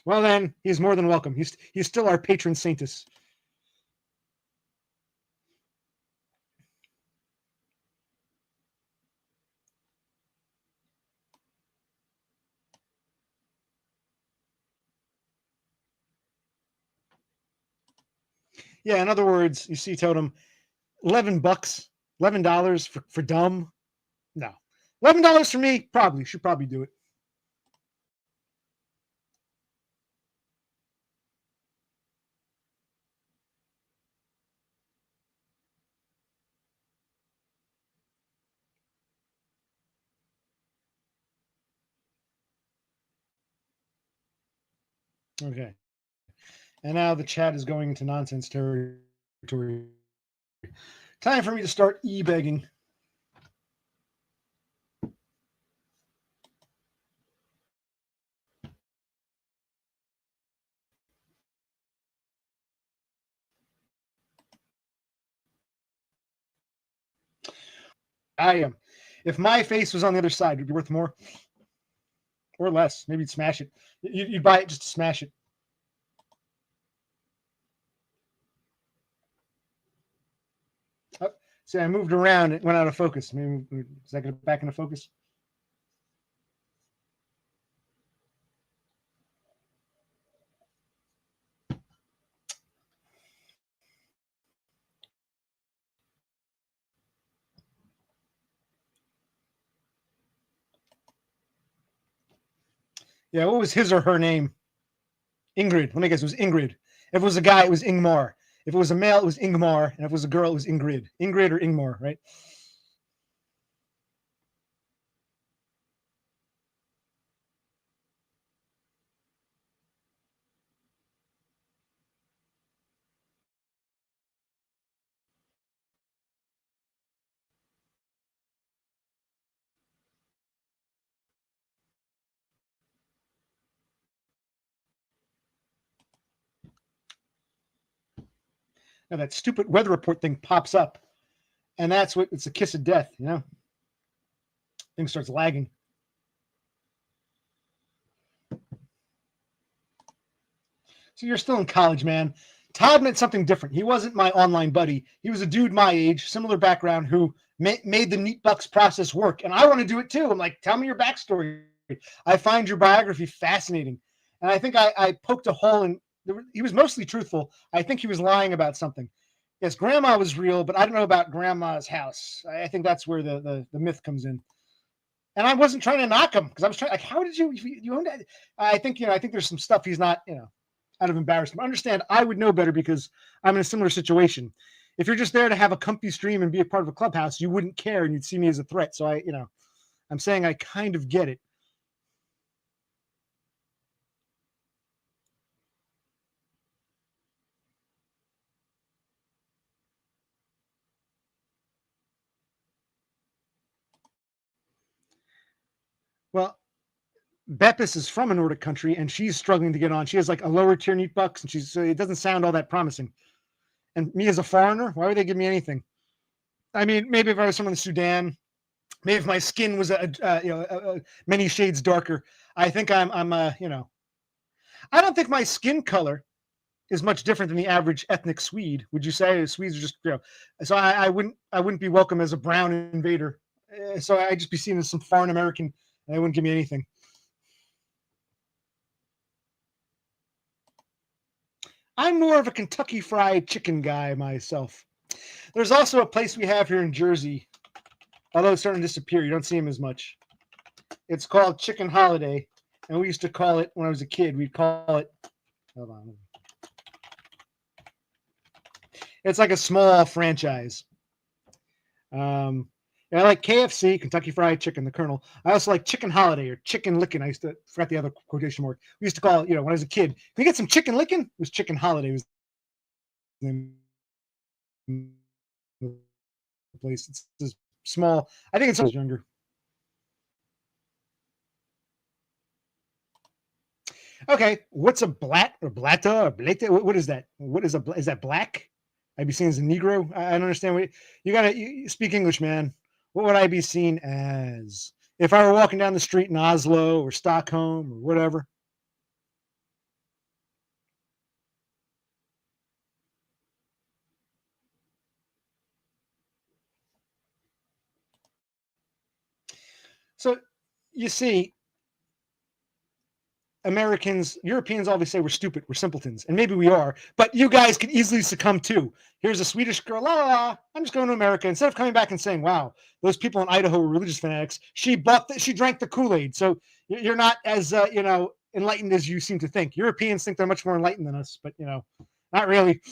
Well then, he's more than welcome. He's still our patron saintus. Yeah, in other words, you see, Totem, $11, $11 for dumb. No, $11 for me. Probably should probably do it. Okay. And now the chat is going into nonsense territory. Time for me to start e-begging. I am. If my face was on the other side, would it be worth more or less? Maybe you'd smash it. You'd buy it just to smash it. Oh, see, I moved around. It went out of focus. Maybe is that going back into focus? Yeah, what was his or her name? Ingrid. Let me guess. It was Ingrid. If it was a guy, it was Ingmar. If it was a male, it was Ingmar, and if it was a girl, it was Ingrid. Ingrid or Ingmar, right? Now that stupid weather report thing pops up, and that's what it's a kiss of death. Thing starts lagging. So you're still in college, man. Todd meant something different. He wasn't my online buddy. He was a dude my age, similar background, who made the Neat Bucks process work. And I want to do it too. I'm like, tell me your backstory. I find your biography fascinating. And I think I poked a hole in. He was mostly truthful. I think he was lying about something. Yes, grandma was real, but I don't know about grandma's house. I think that's where the myth comes in. And I wasn't trying to knock him because I was trying. Like, how did you own that? I think I think there's some stuff he's not out of embarrassment. Understand, I would know better because I'm in a similar situation. If you're just there to have a comfy stream and be a part of a clubhouse, you wouldn't care and you'd see me as a threat. So I'm saying I kind of get it. Well, Beppis is from a Nordic country and she's struggling to get on. She has like a lower tier Neat Bucks and it doesn't sound all that promising. And me as a foreigner, why would they give me anything? I mean, maybe if I was from the Sudan, maybe if my skin was many shades darker. I think I'm I don't think my skin color is much different than the average ethnic Swede. Would you say Swedes are just So I wouldn't be welcome as a brown invader. So I'd just be seen as some foreign American, and they wouldn't give me anything. I'm more of a Kentucky Fried Chicken guy myself. There's also a place we have here in Jersey, although it's starting to disappear. You don't see them as much. It's called Chicken Holiday, and we used to call it when I was a kid. We'd call it. Hold on. It's like a small franchise. I like KFC, Kentucky Fried Chicken, the Colonel. I also like Chicken Holiday or Chicken Lickin'. I used to forgot the other quotation mark. We used to call it, when I was a kid. Can we get some Chicken Lickin'? It was Chicken Holiday. It was the place. It's small. I think it's younger. Okay, what's a blat or blata or blata? What is that? Is that black? I'd be seen as a Negro. I don't understand what you speak English, man. What would I be seen as if I were walking down the street in Oslo or Stockholm or whatever? So you see, Europeans always say we're stupid, we're simpletons, and maybe we are, but you guys could easily succumb too. Here's a Swedish girl, la la la, I'm just going to America. Instead of coming back and saying, wow, those people in Idaho were religious fanatics, she drank the Kool-Aid. So you're not as, enlightened as you seem to think. Europeans think they're much more enlightened than us, but, not really.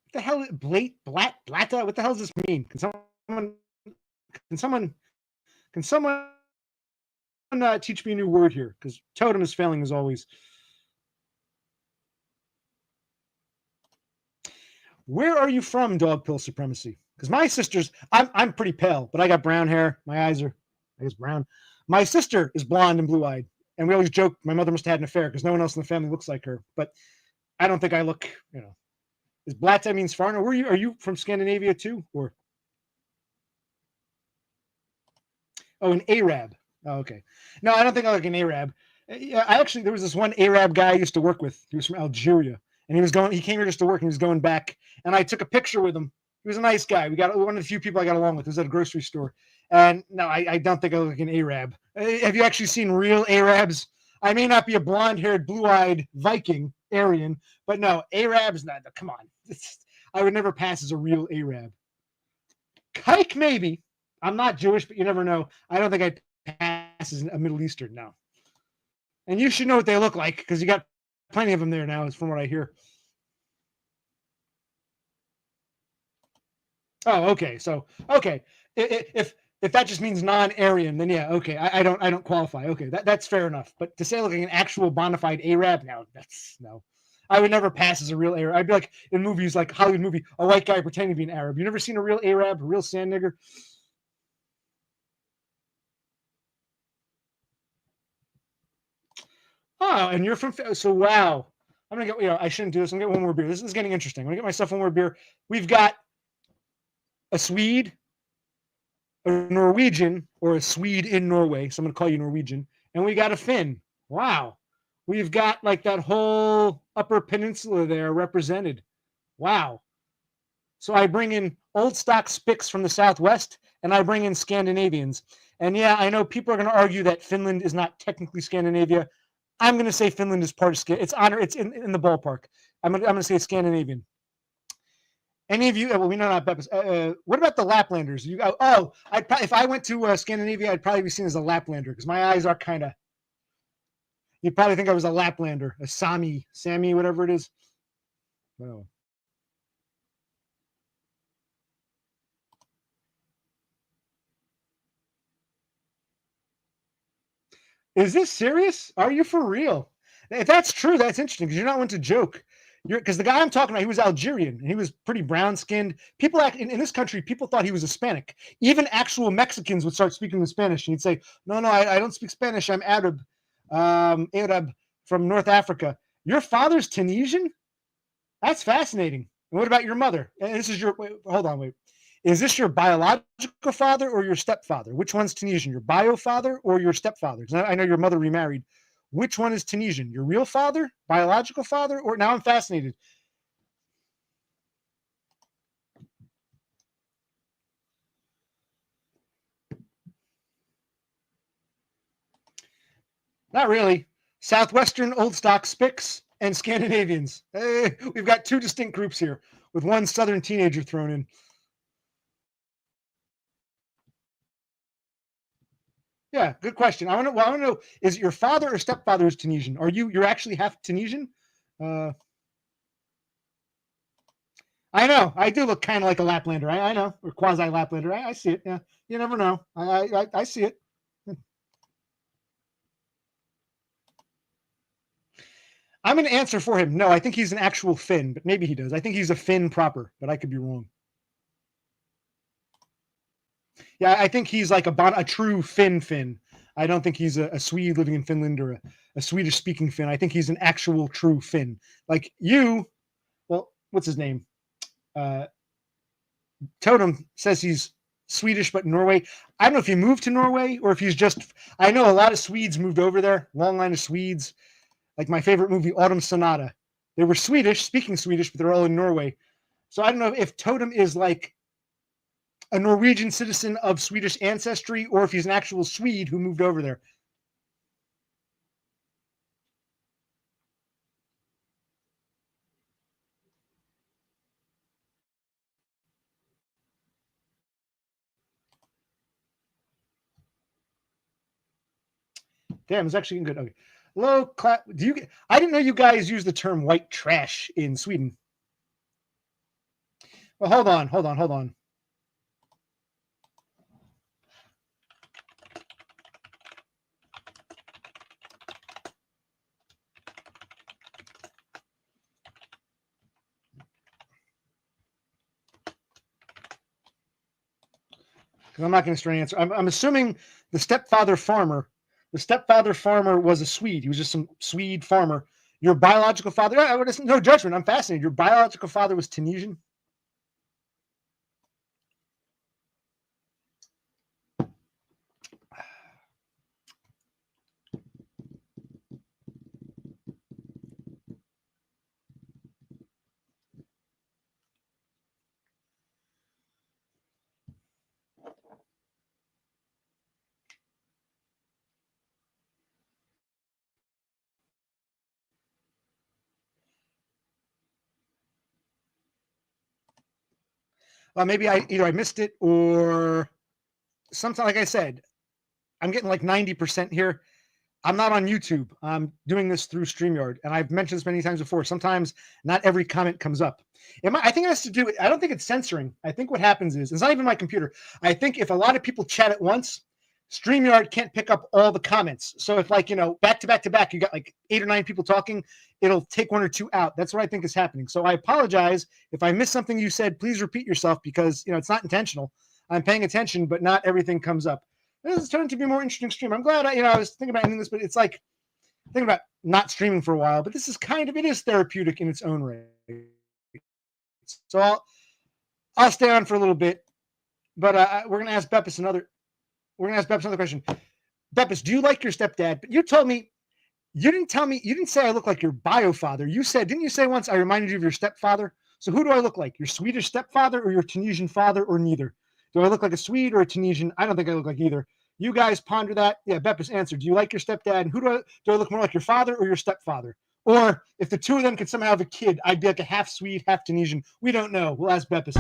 What the hell, blata? What the hell does this mean? Can someone, can someone teach me a new word here? Because totem is failing as always. Where are you from, dog pill supremacy? Because my sister's, I'm pretty pale, but I got brown hair. My eyes are, I guess, brown. My sister is blonde and blue eyed. And we always joke my mother must have had an affair because no one else in the family looks like her. But I don't think I look, is Blata means foreigner? Are you from Scandinavia too? Or an Arab. Oh, okay. No, I don't think I look an Arab. Yeah, there was this one Arab guy I used to work with. He was from Algeria, and he came here just to work, and he was going back. And I took a picture with him. He was a nice guy. We got one of the few people I got along with. He was at a grocery store. And no, I don't think I look like an Arab. Have you actually seen real Arabs? I may not be a blonde-haired, blue-eyed Viking, Aryan, but no, Arabs, not. Come on. I would never pass as a real Arab. Kike, maybe. I'm not Jewish, but you never know. I don't think I pass as a Middle Eastern now. And you should know what they look like because you got plenty of them there now, is from what I hear. Oh, okay. So, okay, if that just means non-Aryan, then yeah, okay. I don't qualify. Okay, that's fair enough. But to say like an actual bona fide Arab, now that's no. I would never pass as a real Arab. I'd be like in movies like Hollywood movie, a white guy pretending to be an Arab. You never seen a real Arab, a real sand nigger? Oh, and you're from so wow. I'm gonna get I shouldn't do this. I'm gonna get one more beer. This is getting interesting. I'm gonna get myself one more beer. We've got a Swede, a Norwegian, or a Swede in Norway. So I'm gonna call you Norwegian, and we got a Finn. Wow, we've got like that whole Upper Peninsula there represented. Wow. So I bring in old stock Spicks from the Southwest, and I bring in Scandinavians. And yeah, I know people are going to argue that Finland is not technically Scandinavia. I'm going to say Finland is part of It's honor. It's in the ballpark. I'm going to say it's Scandinavian. Any of you? Well, we know not Beppis. What about the Laplanders? You go. Oh, if I went to Scandinavia, I'd probably be seen as a Laplander because my eyes are kind of. You'd probably think I was a Laplander, a Sami, whatever it is. No. Is this serious? Are you for real? If that's true, that's interesting because you're not one to joke. Because the guy I'm talking about, he was Algerian and he was pretty brown skinned. People in this country, people thought he was Hispanic. Even actual Mexicans would start speaking in Spanish. And he'd say, "No, I don't speak Spanish. I'm Arab from North Africa. Your father's Tunisian? That's fascinating. And what about your mother? And this is hold on, wait. Is this your biological father or your stepfather? Which one's Tunisian? Your bio father or your stepfather? Because I know your mother remarried. Which one is Tunisian? Your real father, biological father, or now I'm fascinated. Not really. Southwestern old stock Spicks and Scandinavians. Hey, we've got two distinct groups here with one Southern teenager thrown in. Yeah, good question. I want to know: is it your father or stepfather is Tunisian? Are you're actually half Tunisian? Uh, I know. I do look kind of like a Laplander. I know, or quasi Laplander. I see it. Yeah, you never know. I see it. I'm going to answer for him. No, I think he's an actual Finn, but maybe he does. I think he's a Finn proper, but I could be wrong. Yeah, I think he's like a true Finn. I don't think he's a Swede living in Finland or a Swedish speaking Finn. I think he's an actual true Finn. Like you, well, what's his name? Uh, Totem says he's Swedish, but Norway. I don't know if he moved to Norway or if he's just. I know a lot of Swedes moved over there. Long line of Swedes. Like my favorite movie, Autumn Sonata. They were Swedish, speaking Swedish, but they're all in Norway. So I don't know if Totem is like a Norwegian citizen of Swedish ancestry or if he's an actual Swede who moved over there. Damn, it's actually good. Okay. Low class. Do you? I didn't know you guys use the term white trash in Sweden. Well, hold on. 'Cause I'm not going to straight answer. I'm assuming the stepfather farmer was a Swede. He was just some Swede farmer. Your biological father, no judgment. I'm fascinated. Your biological father was Tunisian. Maybe I missed it, or something. Like I said, I'm getting like 90% here. I'm not on YouTube. I'm doing this through StreamYard, and I've mentioned this many times before. Sometimes not every comment comes up. I think it has to do with, I don't think it's censoring. I think what happens is, it's not even my computer. I think if a lot of people chat at once, StreamYard can't pick up all the comments. So if, like, back to back to back, you got like 8 or 9 people talking, it'll take 1 or 2 out. That's what I think is happening. So I apologize if I missed something you said. Please repeat yourself, because it's not intentional. I'm paying attention, but not everything comes up. This is turning to be a more interesting stream. I'm glad I was thinking about ending this, but it's like thinking about not streaming for a while. But this is it is therapeutic in its own way. So I'll stay on for a little bit, but we're gonna ask Beppis another. We're gonna ask Beppis another question. Beppis, do you like your stepdad? But you told me you didn't tell me. You didn't say I look like your bio father. You said, didn't you say once I reminded you of your stepfather? So who do I look like? Your Swedish stepfather or your Tunisian father, or neither? Do I look like a Swede or a Tunisian? I don't think I look like either. You guys ponder that. Yeah, Beppis answered. Do you like your stepdad? And who do I look more like, your father or your stepfather? Or if the two of them could somehow have a kid, I'd be like a half Swede, half Tunisian. We don't know. We'll ask Beppis.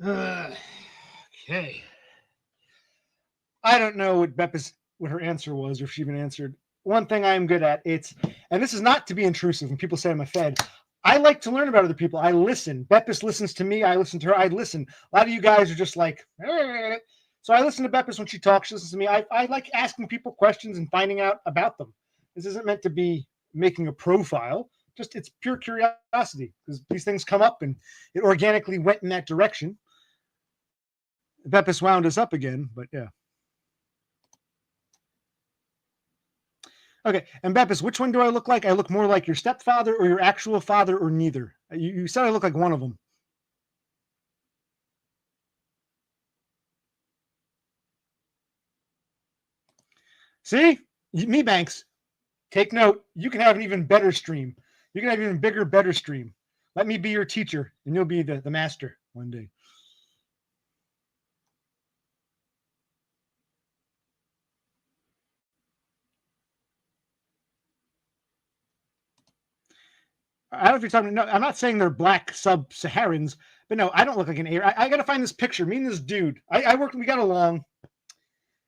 Okay. I don't know what her answer was, or if she even answered. One thing I'm good at, and this is not to be intrusive. When people say I'm a Fed, I like to learn about other people. I listen. Beppis listens to me. I listen to her. I listen. A lot of you guys are just like, so I listen to Beppis when she talks. She listens to me. I like asking people questions and finding out about them. This isn't meant to be making a profile. Just, it's pure curiosity, because these things come up, and it organically went in that direction. Beppis wound us up again, but yeah. Okay, and Beppis, which one do I look like? I look more like your stepfather or your actual father, or neither? You said I look like one of them. See? Me, Banks, take note. You can have an even better stream. You can have an even bigger, better stream. Let me be your teacher, and you'll be the master one day. I don't know if you're talking. No, I'm not saying they're black sub-Saharans, but no, I don't look like an Arab. I got to find this picture. Me and this dude. I worked. We got along,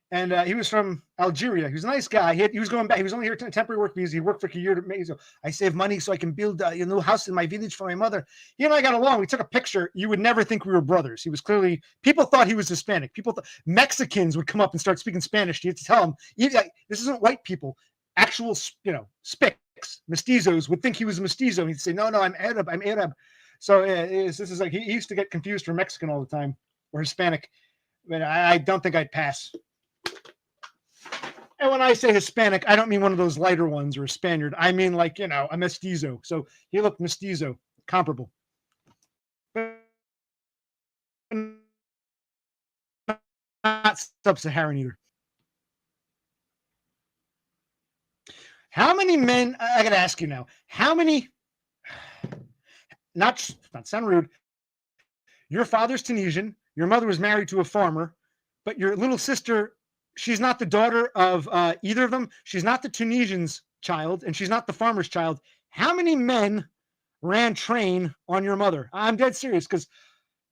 and he was from Algeria. He was a nice guy. He was going back. He was only here temporary work because he worked for a year to make. So I save money so I can build a new house in my village for my mother. He and I got along. We took a picture. You would never think we were brothers. He was clearly. People thought he was Hispanic. Mexicans would come up and start speaking Spanish. You had to tell them, this isn't white people. Actual, spics, mestizos would think he was a mestizo. He'd say, no, I'm Arab. I'm Arab. So this is like, he used to get confused for Mexican all the time, or Hispanic. But I don't think I'd pass. And when I say Hispanic, I don't mean one of those lighter ones or a Spaniard. I mean, like, a mestizo. So he looked mestizo, comparable. But not sub-Saharan either. How many men? I got to ask you now. How many? Not sound rude. Your father's Tunisian. Your mother was married to a farmer, but your little sister, she's not the daughter of either of them. She's not the Tunisian's child, and she's not the farmer's child. How many men ran train on your mother? I'm dead serious because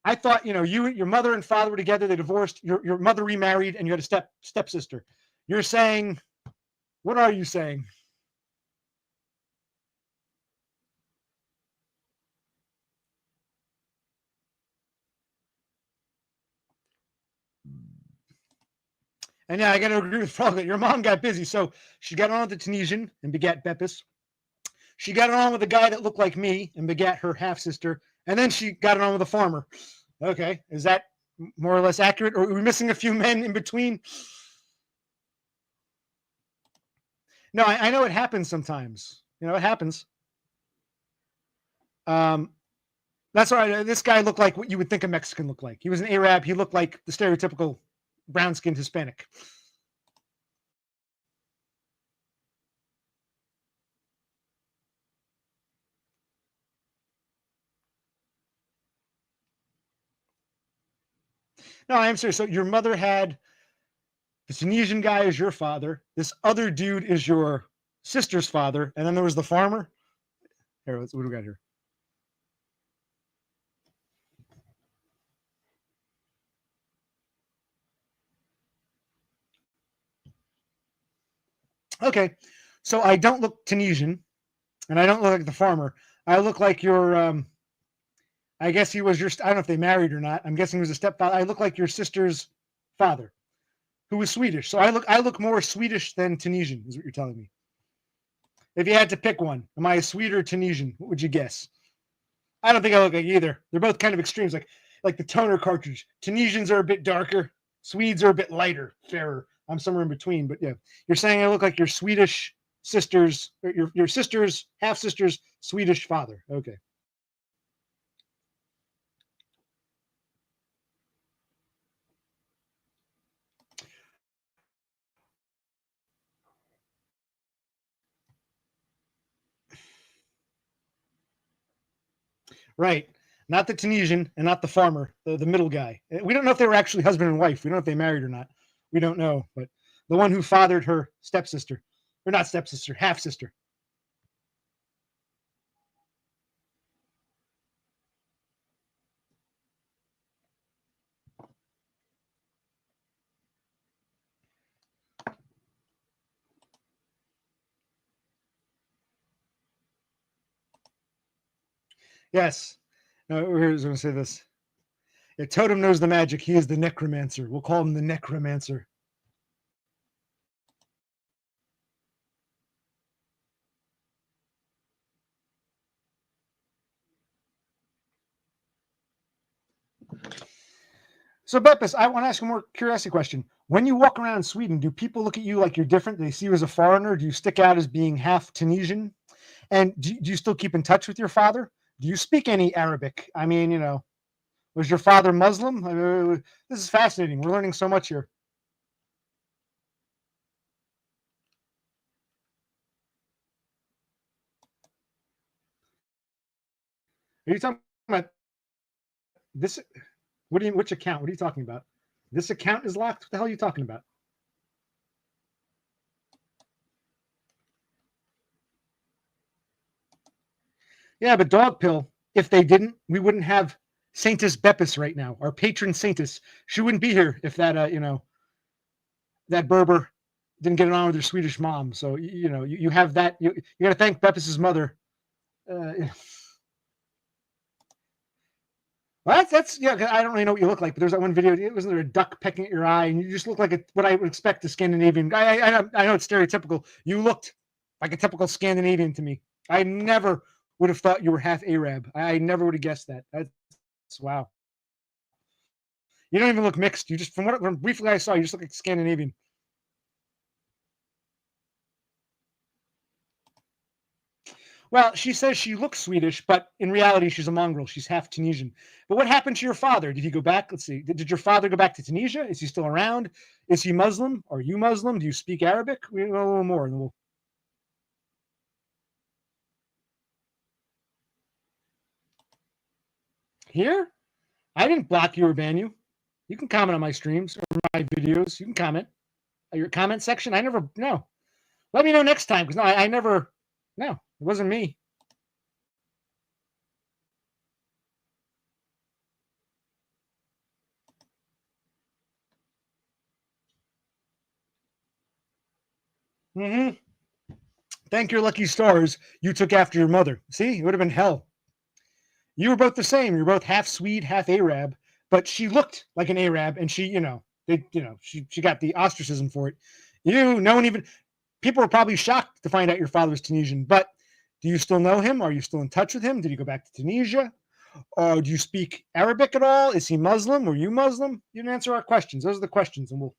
I thought, your mother and father were together. They divorced. Your mother remarried, and you had a stepsister. You're saying, what are you saying? And yeah, I got to agree with Frog that your mom got busy. So she got on with the Tunisian and begat Beppis. She got it on with a guy that looked like me and begat her half sister. And then she got it on with a farmer. Okay. Is that more or less accurate? Or are we missing a few men in between? No, I know it happens sometimes. It happens. Um, that's right. This guy looked like what you would think a Mexican looked like. He was an Arab. He looked like the stereotypical brown skinned Hispanic. No, I am serious. So your mother had the Tunisian guy is your father. This other dude is your sister's father. And then there was the farmer. Here, what do we got here? Okay. So I don't look Tunisian and I don't look like the farmer. I look like your, I guess he was I don't know if they married or not. I'm guessing he was a stepfather. I look like your sister's father who was Swedish. So I look more Swedish than Tunisian is what you're telling me. If you had to pick one, am I a Swede or Tunisian? What would you guess? I don't think I look like either. They're both kind of extremes, like the toner cartridge. Tunisians are a bit darker. Swedes are a bit lighter, fairer. I'm somewhere in between, but yeah, you're saying I look like your Swedish sister's, or your sister's half sister's Swedish father. Okay, right. Not the Tunisian and not the farmer, the middle guy. We don't know if they were actually husband and wife. We don't know if they married or not. We don't know, but the one who fathered her stepsister, or not stepsister, half sister. Yes. No, here's going to say this. Yeah, Totem knows the magic. He is the necromancer. We'll call him the necromancer. So, Beppis, I want to ask a more curiosity question. When you walk around Sweden, do people look at you like you're different? Do they see you as a foreigner? Do you stick out as being half Tunisian? And do you still keep in touch with your father? Do you speak any Arabic? I mean, was your father Muslim? This is fascinating. We're learning so much here. Are you talking about this? Which account? What are you talking about? This account is locked. What the hell are you talking about? Yeah, but dog pill. If they didn't, we wouldn't have Saintus Beppis right now. Our patron Saintus. She wouldn't be here if that that Berber didn't get it on with her Swedish mom. So you have that. You got to thank Beppis's mother. Well, that's yeah. I don't really know what you look like, but there's that one video. Wasn't there a duck pecking at your eye, and you just look like what I would expect a Scandinavian. I know it's stereotypical. You looked like a typical Scandinavian to me. I never would have thought you were half Arab. I never would have guessed that. That's wow. You don't even look mixed. You just from briefly I saw, you just look like Scandinavian. Well, she says she looks Swedish, but in reality, she's a mongrel. She's half Tunisian. But what happened to your father? Did he go back? Let's see. Did your father go back to Tunisia? Is he still around? Is he Muslim? Are you Muslim? Do you speak Arabic? We know a little more. Here? I didn't block you or ban you. You can comment on my streams or my videos. You can comment. Your comment section. I never. No. Let me know next time because no, I never. No, it wasn't me. Mm-hmm. Thank your lucky stars you took after your mother. See, it would have been hell. You were both the same. You're both half Swede, half Arab, but she looked like an Arab, and she, she got the ostracism for it. No one even. People were probably shocked to find out your father was Tunisian. But do you still know him? Are you still in touch with him? Did he go back to Tunisia? Or do you speak Arabic at all? Is he Muslim? Were you Muslim? You didn't answer our questions. Those are the questions, and we'll.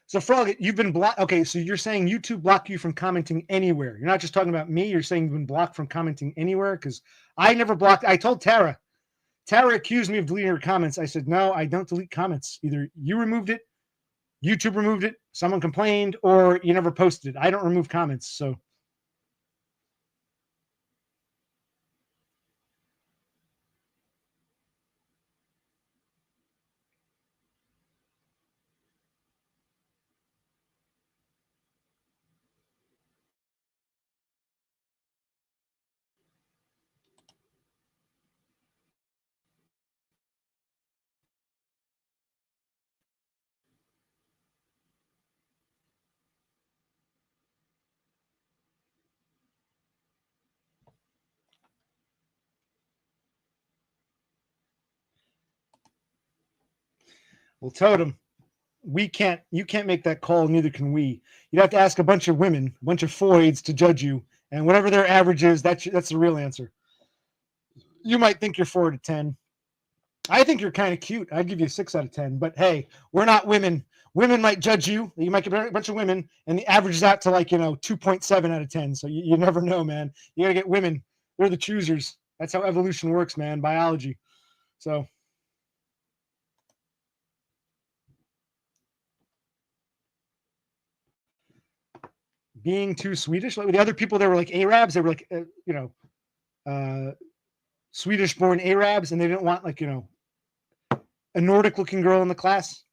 So, Frog, you've been blocked. Okay, so you're saying YouTube blocked you from commenting anywhere. You're not just talking about me. You're saying you've been blocked from commenting anywhere because I never blocked. I told Tara. Tara accused me of deleting her comments. I said, no, I don't delete comments. Either you removed it, YouTube removed it, someone complained, or you never posted it. I don't remove comments. So, well, Totem, you can't make that call, neither can we. You'd have to ask a bunch of women, a bunch of Floyds to judge you, and whatever their average is, that's the real answer. You might think you're 4 to 10. I think you're kind of cute. I'd give you a 6 out of 10. But hey, we're not women. Women might judge you. You might get a bunch of women, and the average is out to 2.7 out of 10. So you never know, man. You gotta get women. They're the choosers. That's how evolution works, man. Biology. So being too Swedish, like the other people, they were like Arabs. They were like uh, Swedish-born Arabs, and they didn't want a Nordic-looking girl in the class.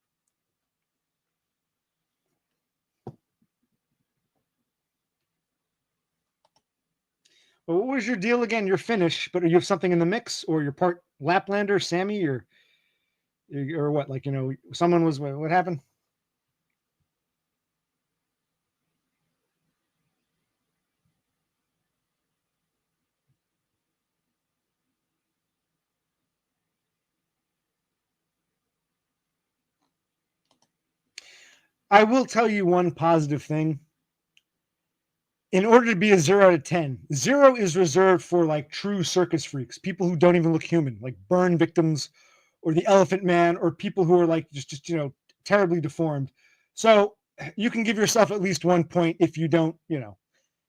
Well, what was your deal again? You're Finnish, but you have something in the mix, or you're part Laplander, Sami, or what? Someone was what happened? I will tell you one positive thing. In order to be a 0 out of 10, 0 is reserved for true circus freaks, people who don't even look human, like burn victims, or the Elephant Man, or people who are just terribly deformed. So you can give yourself at least 1 point if you don't, you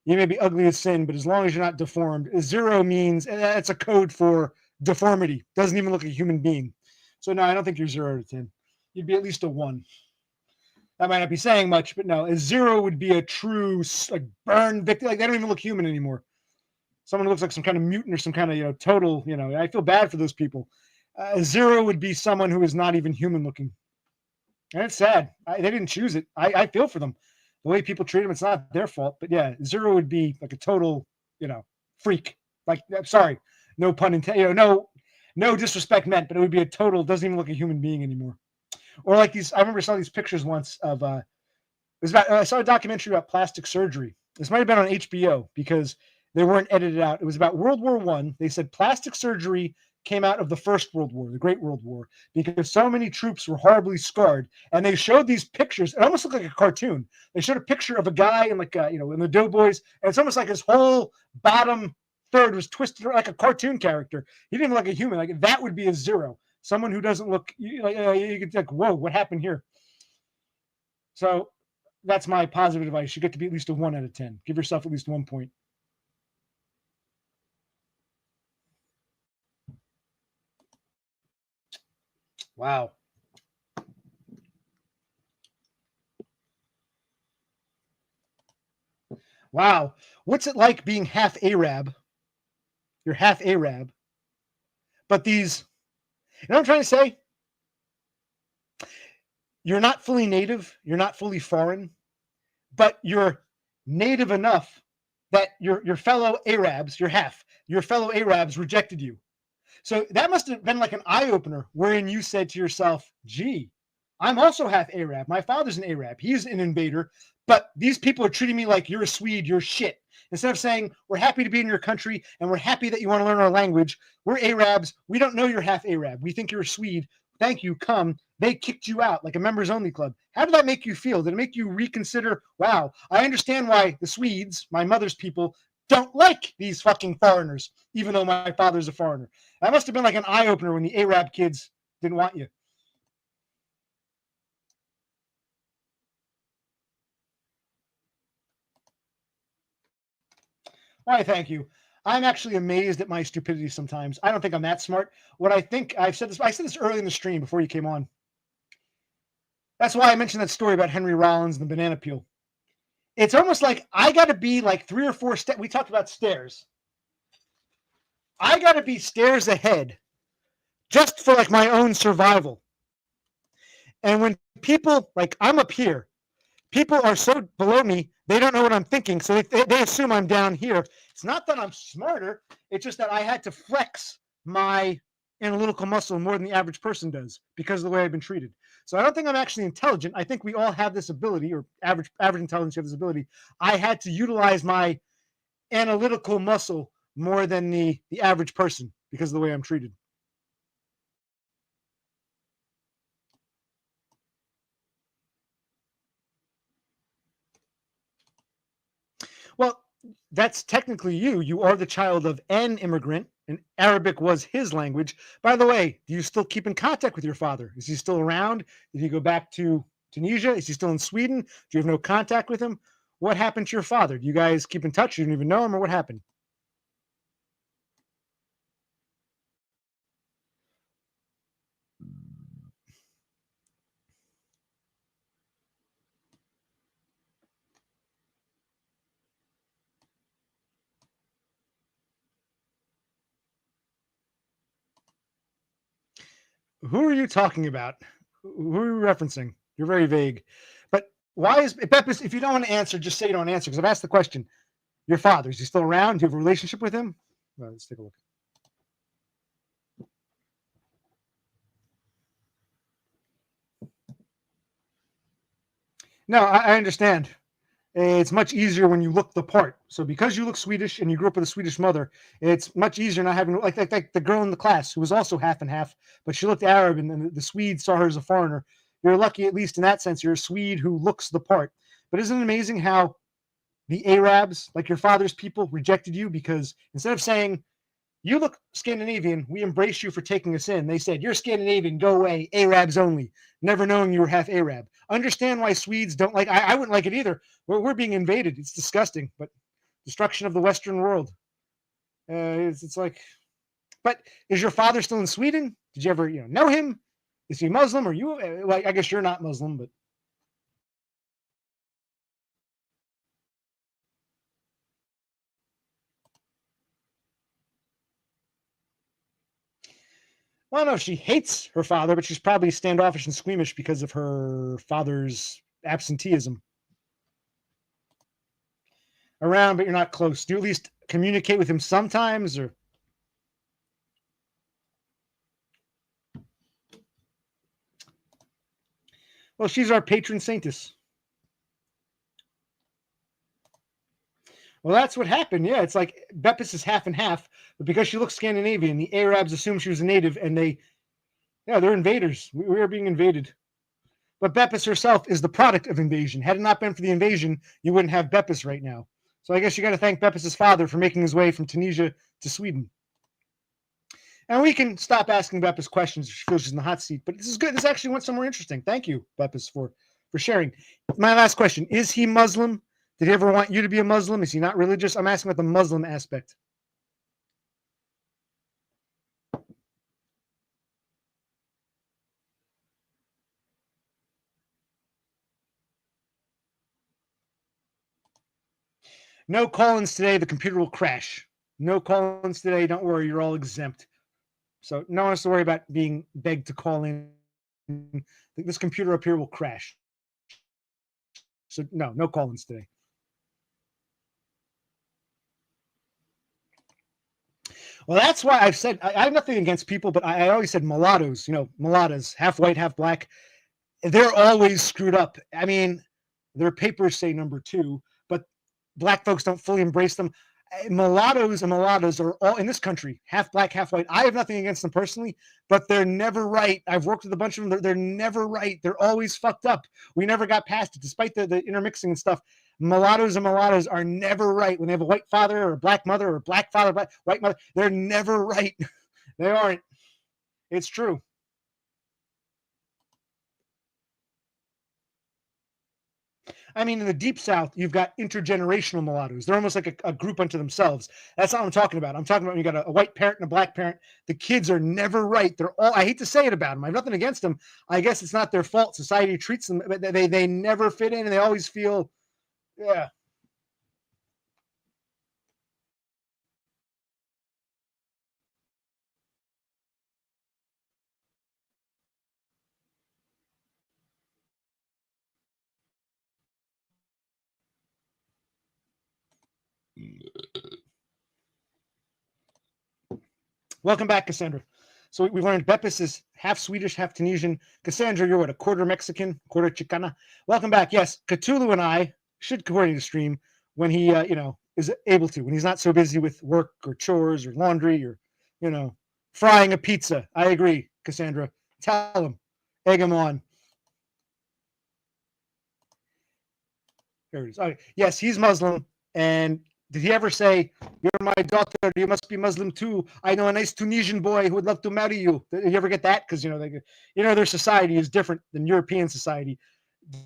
may be ugly as sin, but as long as you're not deformed, 0 means that's a code for deformity. Doesn't even look like a human being. So no, I don't think you're 0 out of 10. You'd be at least a 1. That might not be saying much, but no, a 0 would be a true burn victim. Like they don't even look human anymore. Someone who looks like some kind of mutant or some kind of total. I feel bad for those people. A 0 would be someone who is not even human looking, and it's sad. They didn't choose it. I feel for them. The way people treat them, it's not their fault. But yeah, 0 would be like a total, freak. Like, I'm sorry, no pun intended. No disrespect meant, but it would be a total. Doesn't even look a human being anymore. Or like these, I remember I saw these pictures once of it was about I saw a documentary about plastic surgery. This might have been on HBO because they weren't edited out. It was about World War One. They said plastic surgery came out of the First World War, the Great World War, because so many troops were horribly scarred. And they showed these pictures. It almost looked like a cartoon. They showed a picture of a guy in in the Doughboys, and it's almost like his whole bottom third was twisted like a cartoon character. He didn't look like a human. Like that would be a 0. Someone who doesn't look you could like, whoa, what happened here? So that's my positive advice. You get to be at least a 1 out of 10. Give yourself at least 1 point. Wow. Wow. What's it like being half Arab? You're half Arab, but you know what I'm trying to say? You're not fully native, you're not fully foreign, but you're native enough that your fellow Arabs, your fellow Arabs rejected you. So that must have been like an eye opener wherein you said to yourself, gee, I'm also half Arab. My father's an Arab. He's an invader, but these people are treating me like you're a Swede, you're shit. Instead of saying, we're happy to be in your country and we're happy that you want to learn our language, we're Arabs. We don't know you're half Arab. We think you're a Swede. Thank you. Come. They kicked you out like a members only club. How did that make you feel? Did it make you reconsider? Wow, I understand why the Swedes, my mother's people, don't like these fucking foreigners, even though my father's a foreigner. That must have been like an eye opener when the Arab kids didn't want you. Why, thank you. I'm actually amazed at my stupidity sometimes. I don't think I'm that smart. What I think I said this early in the stream before you came on. That's why I mentioned that story about Henry Rollins and the banana peel. It's almost like I got to be like 3 or 4 steps. We talked about stairs. I got to be stairs ahead just for like my own survival. And when people like I'm up here, people are so below me, they don't know what I'm thinking. So they assume I'm down here. It's not that I'm smarter. It's just that I had to flex my analytical muscle more than the average person does because of the way I've been treated. So I don't think I'm actually intelligent. I think we all have this ability, or average intelligence have this ability. I had to utilize my analytical muscle more than the average person because of the way I'm treated. Well, that's technically you. You are the child of an immigrant, and Arabic was his language. By the way, do you still keep in contact with your father? Is he still around? Did he go back to Tunisia? Is he still in Sweden? Do you have no contact with him? What happened to your father? Do you guys keep in touch? You don't even know him, or what happened? Who are you talking about? Who are you referencing? You're very vague. But why is Beppis? If you don't want to answer, just say you don't answer because I've asked the question. Your father, is he still around? Do you have a relationship with him? Well, let's take a look. No, I understand. It's much easier when you look the part. So because you look Swedish and you grew up with a Swedish mother, it's much easier not having like the girl in the class who was also half and half, but she looked Arab and then the Swedes saw her as a foreigner. You're lucky, at least in that sense, you're a Swede who looks the part. But isn't it amazing how the Arabs, like your father's people, rejected you because instead of saying, you look Scandinavian, we embrace you for taking us in, they said, you're Scandinavian, go away, Arabs only, never knowing you were half Arab. Understand why Swedes don't like, I wouldn't like it either. We're being invaded. It's disgusting, but destruction of the Western world. It's like, but is your father still in Sweden? Did you ever, know him? Is he Muslim or you? Like, I guess you're not Muslim, but well, I don't know if she hates her father, but she's probably standoffish and squeamish because of her father's absenteeism. Around, but you're not close. Do you at least communicate with him sometimes, or? Well, she's our patron saintess. Well, that's what happened. Yeah, it's like Beppis is half and half, but because she looks Scandinavian, the Arabs assumed she was a native, and yeah, they're invaders. We are being invaded. But Beppis herself is the product of invasion. Had it not been for the invasion, you wouldn't have Beppis right now. So I guess you got to thank Beppis's father for making his way from Tunisia to Sweden. And we can stop asking Beppis questions if she feels she's in the hot seat. But this is good. This actually went somewhere interesting. Thank you, Beppis, for sharing. My last question: is he Muslim? Did he ever want you to be a Muslim? Is he not religious? I'm asking about the Muslim aspect. No call-ins today. The computer will crash. No call-ins today. Don't worry. You're all exempt. So no one has to worry about being begged to call in. This computer up here will crash. So no call-ins today. Well, that's why I've said I have nothing against people, but I always said mulattoes, mulattas, half white, half black. They're always screwed up. I mean, their papers say number two, but black folks don't fully embrace them. Mulattoes and mulattoes are all in this country, half black, half white. I have nothing against them personally, but they're never right. I've worked with a bunch of them. They're never right. They're always fucked up. We never got past it, despite the intermixing and stuff. Mulattoes and mulattoes are never right. When they have a white father or a black mother or a black father, white mother, they're never right. They aren't. It's true. I mean, in the deep South, you've got intergenerational mulattoes. They're almost like a group unto themselves. That's not what I'm talking about. I'm talking about when you got a white parent and a black parent. The kids are never right. They're all, I hate to say it about them. I have nothing against them. I guess it's not their fault. Society treats them, but they never fit in and they always feel, yeah. Welcome back, Cassandra. So we've learned Beppis is half Swedish, half Tunisian. Cassandra, you're what, a quarter Mexican, quarter Chicana? Welcome back. Yes, Cthulhu and I should coordinate a stream when he, is able to, when he's not so busy with work or chores or laundry or, frying a pizza. I agree, Cassandra. Tell him. Egg him on. Here it is. All right. Yes, he's Muslim. And did he ever say, "You're my daughter, you must be Muslim too. I know a nice Tunisian boy who would love to marry you"? Did you ever get that? Because their society is different than European society.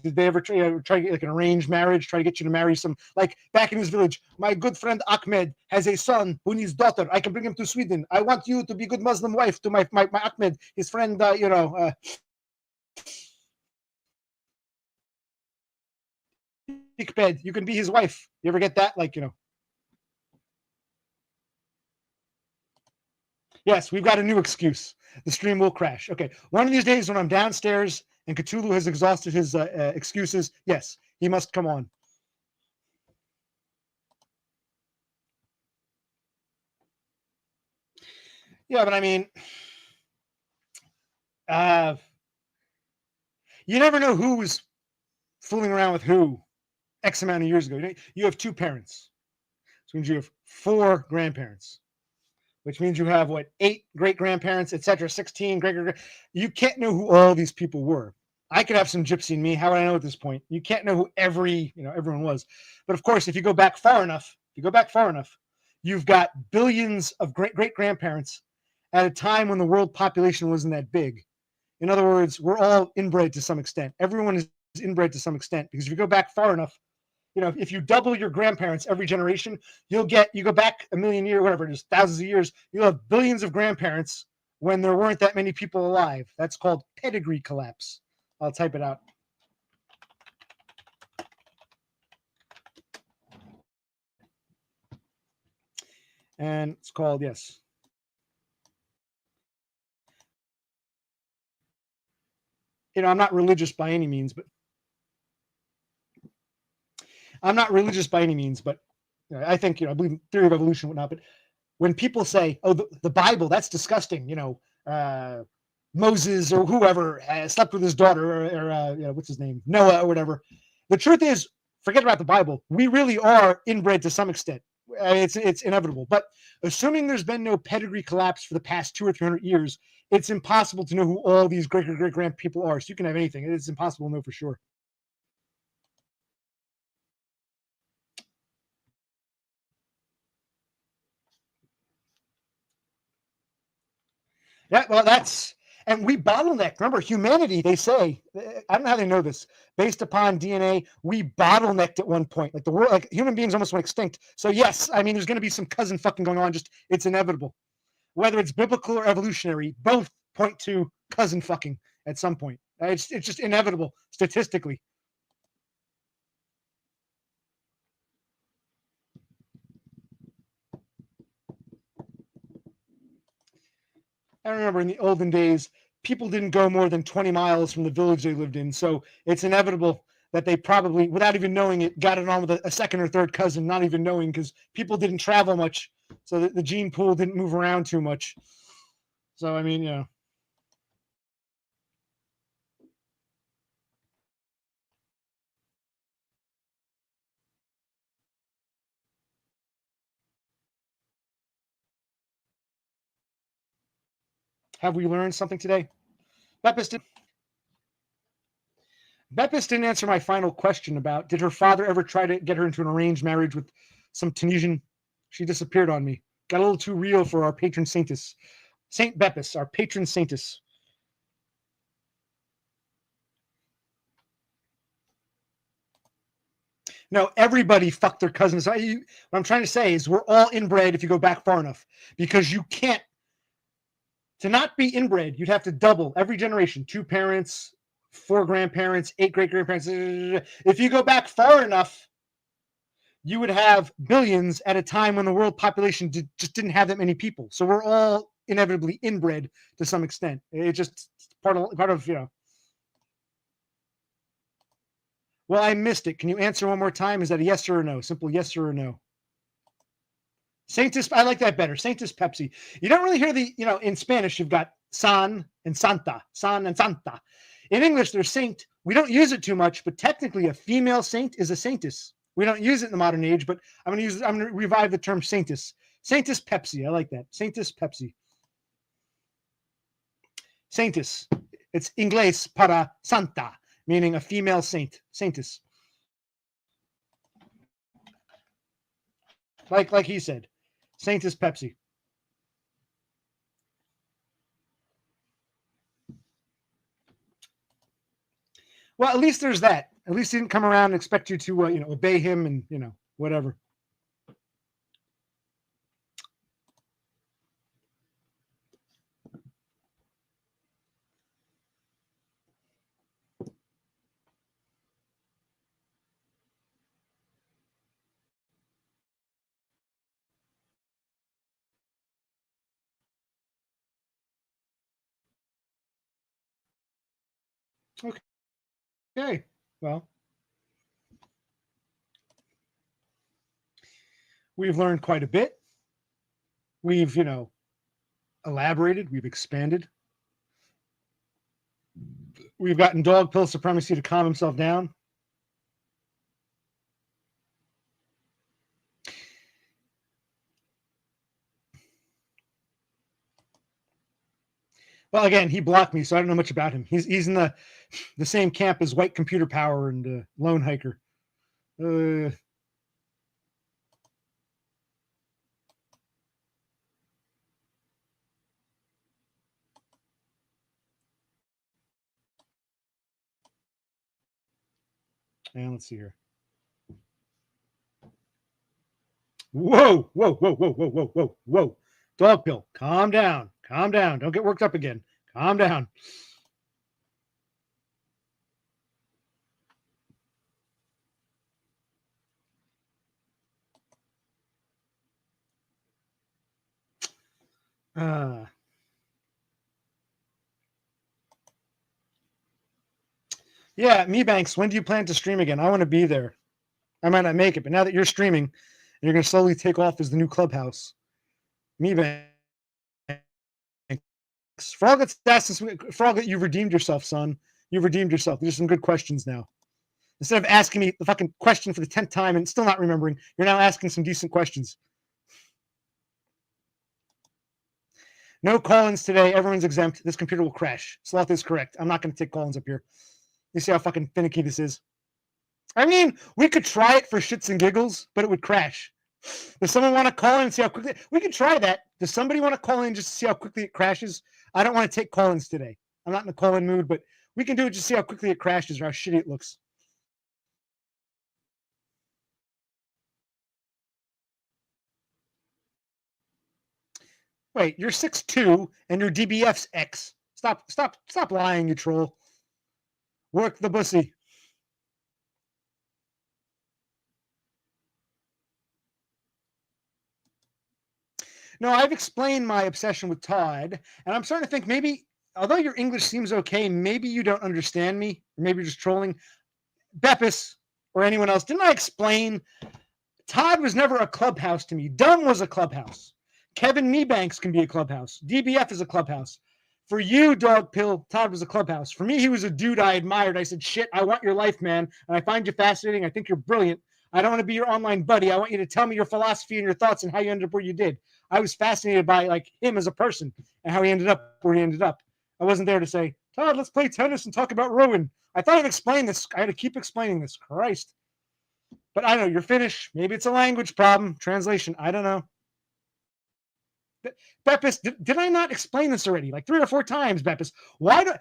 Did they ever try to get like an arranged marriage, try to get you to marry some, like back in his village? My good friend Ahmed has a son who needs daughter. I can bring him to Sweden. I want you to be good Muslim wife to my Ahmed, his friend. Bed. You can be his wife. You ever get that? Yes, we've got a new excuse. The stream will crash. Okay. One of these days when I'm downstairs and Cthulhu has exhausted his excuses, yes, he must come on. Yeah, but I mean, you never know who was fooling around with who X amount of years ago. You have two parents. So means you have four grandparents, which means you have 8 great grandparents, etc. 16 great. You can't know who all these people were. I could have some gypsy in me. How would I know at this point? You can't know who everyone was. But of course, if you go back far enough, you've got billions of great grandparents at a time when the world population wasn't that big. In other words, we're all inbred to some extent. Everyone is inbred to some extent because if you go back far enough, if you double your grandparents every generation, you go back a million years, whatever it is, thousands of years, you'll have billions of grandparents when there weren't that many people alive. That's called pedigree collapse. I'll type it out. And it's called, yes. I'm not religious by any means, but I think, I believe in theory of evolution and whatnot, but when people say, "Oh, the Bible, that's disgusting," Moses or whoever slept with his daughter, or what's his name, Noah or whatever. The truth is, forget about the Bible. We really are inbred to some extent. It's inevitable. But assuming there's been no pedigree collapse for the past 200 or 300 years, it's impossible to know who all these great grand people are. So you can have anything. It's impossible to know for sure. Yeah, well, and we bottleneck. Remember, humanity, they say, I don't know how they know this, based upon DNA, we bottlenecked at one point. Like the world, like human beings almost went extinct. So, yes, I mean, there's going to be some cousin fucking going on. Just, it's inevitable. Whether it's biblical or evolutionary, both point to cousin fucking at some point. It's just inevitable statistically. I remember in the olden days, people didn't go more than 20 miles from the village they lived in. So it's inevitable that they probably, without even knowing it, got it on with a second or third cousin, not even knowing, because people didn't travel much. So the gene pool didn't move around too much. So, I mean, have we learned something today? Bepis, Bepis didn't answer my final question about, did her father ever try to get her into an arranged marriage with some Tunisian? She disappeared on me. Got a little too real for our patron saintus. Saint Bepis, our patron saintus. No, everybody fucked their cousins. What I'm trying to say is we're all inbred if you go back far enough, because you can't, to not be inbred, you'd have to double every generation, 2 parents, 4 grandparents, 8 great grandparents. If you go back far enough, you would have billions at a time when the world population just didn't have that many people. So we're all inevitably inbred to some extent. It's just part of Well, I missed it. Can you answer one more time? Is that a yes or a no? Simple yes or a no. Saintus, I like that better. Saintus Pepsi. You don't really hear in Spanish, you've got san and santa, san and santa. In English, there's saint. We don't use it too much, but technically a female saint is a saintus. We don't use it in the modern age, but I'm going to revive the term saintus. Saintus Pepsi. I like that. Saintus Pepsi. Saintus. It's Inglés para santa, meaning a female saint. Saintus. Like he said. Saintus Pepsi. Well, at least there's that. At least he didn't come around and expect you to, obey him and, whatever. Okay. Well, we've learned quite a bit. We've, elaborated. We've expanded. We've gotten dog pill supremacy to calm himself down. Well, again, he blocked me, so I don't know much about him. He's in the same camp as White Computer Power and Lone Hiker. And let's see here. Whoa, whoa, whoa, whoa, whoa, whoa, whoa, whoa. Dog pill, calm down. Calm down. Don't get worked up again. Calm down. Yeah, Me Banks, when do you plan to stream again? I want to be there. I might not make it, but now that you're streaming, you're going to slowly take off as the new clubhouse. Me Banks. Frog, you've redeemed yourself, son. You've redeemed yourself. These are some good questions now. Instead of asking me the fucking question for the 10th time and still not remembering, you're now asking some decent questions. No call-ins today. Everyone's exempt. This computer will crash. Sloth is correct. I'm not going to take call-ins up here. You see how fucking finicky this is? I mean, we could try it for shits and giggles, but it would crash. Does someone want to call in and see how quickly? We could try that. Does somebody want to call in just to see how quickly it crashes? I don't want to take call-ins today. I'm not in a call-in mood, but we can do it just to see how quickly it crashes or how shitty it looks. Wait, you're 6'2" and your DBF's X. Stop lying, you troll. Work the bussy. No, I've explained my obsession with Todd, and I'm starting to think maybe, although your English seems okay, maybe you don't understand me. Maybe you're just trolling. Beppis or anyone else, didn't I explain Todd was never a clubhouse to me? Dunn was a clubhouse. Kevin Meebanks can be a clubhouse. DBF is a clubhouse. For you, Dog Pill, Todd was a clubhouse. For me, he was a dude I admired. I said, shit, I want your life, man. And I find you fascinating. I think you're brilliant. I don't want to be your online buddy. I want you to tell me your philosophy and your thoughts and how you ended up where you did. I was fascinated by like him as a person and how he ended up where he ended up. I wasn't there to say, Todd, let's play tennis and talk about Rowan. I thought I'd explain this. I had to keep explaining this. Christ. But I know you're Finnish. Maybe it's a language problem. Translation. I don't know. Beppis, did I not explain this already? Like 3 or 4 times, Beppis. Why do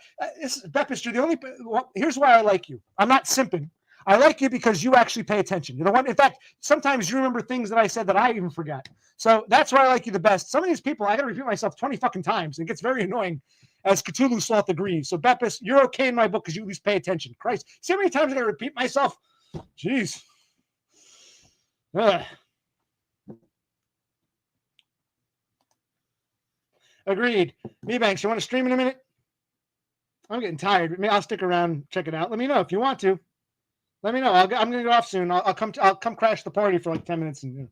Beppis? You're the only. Well, here's why I like you. I'm not simping. I like you because you actually pay attention. You know what? In fact, sometimes you remember things that I said that I even forgot. So that's why I like you the best. Some of these people, I got to repeat myself 20 fucking times. It gets very annoying, as Cthulhu Sloth agrees. So Beppis, you're okay in my book because you at least pay attention. Christ, see how many times I got to repeat myself? Jeez. Ugh. Agreed. Meebanks, you want to stream in a minute? I'm getting tired. Maybe I'll stick around, check it out. Let me know if you want to. Let me know. I'm going to go off soon. I'll come crash the party for like 10 minutes. And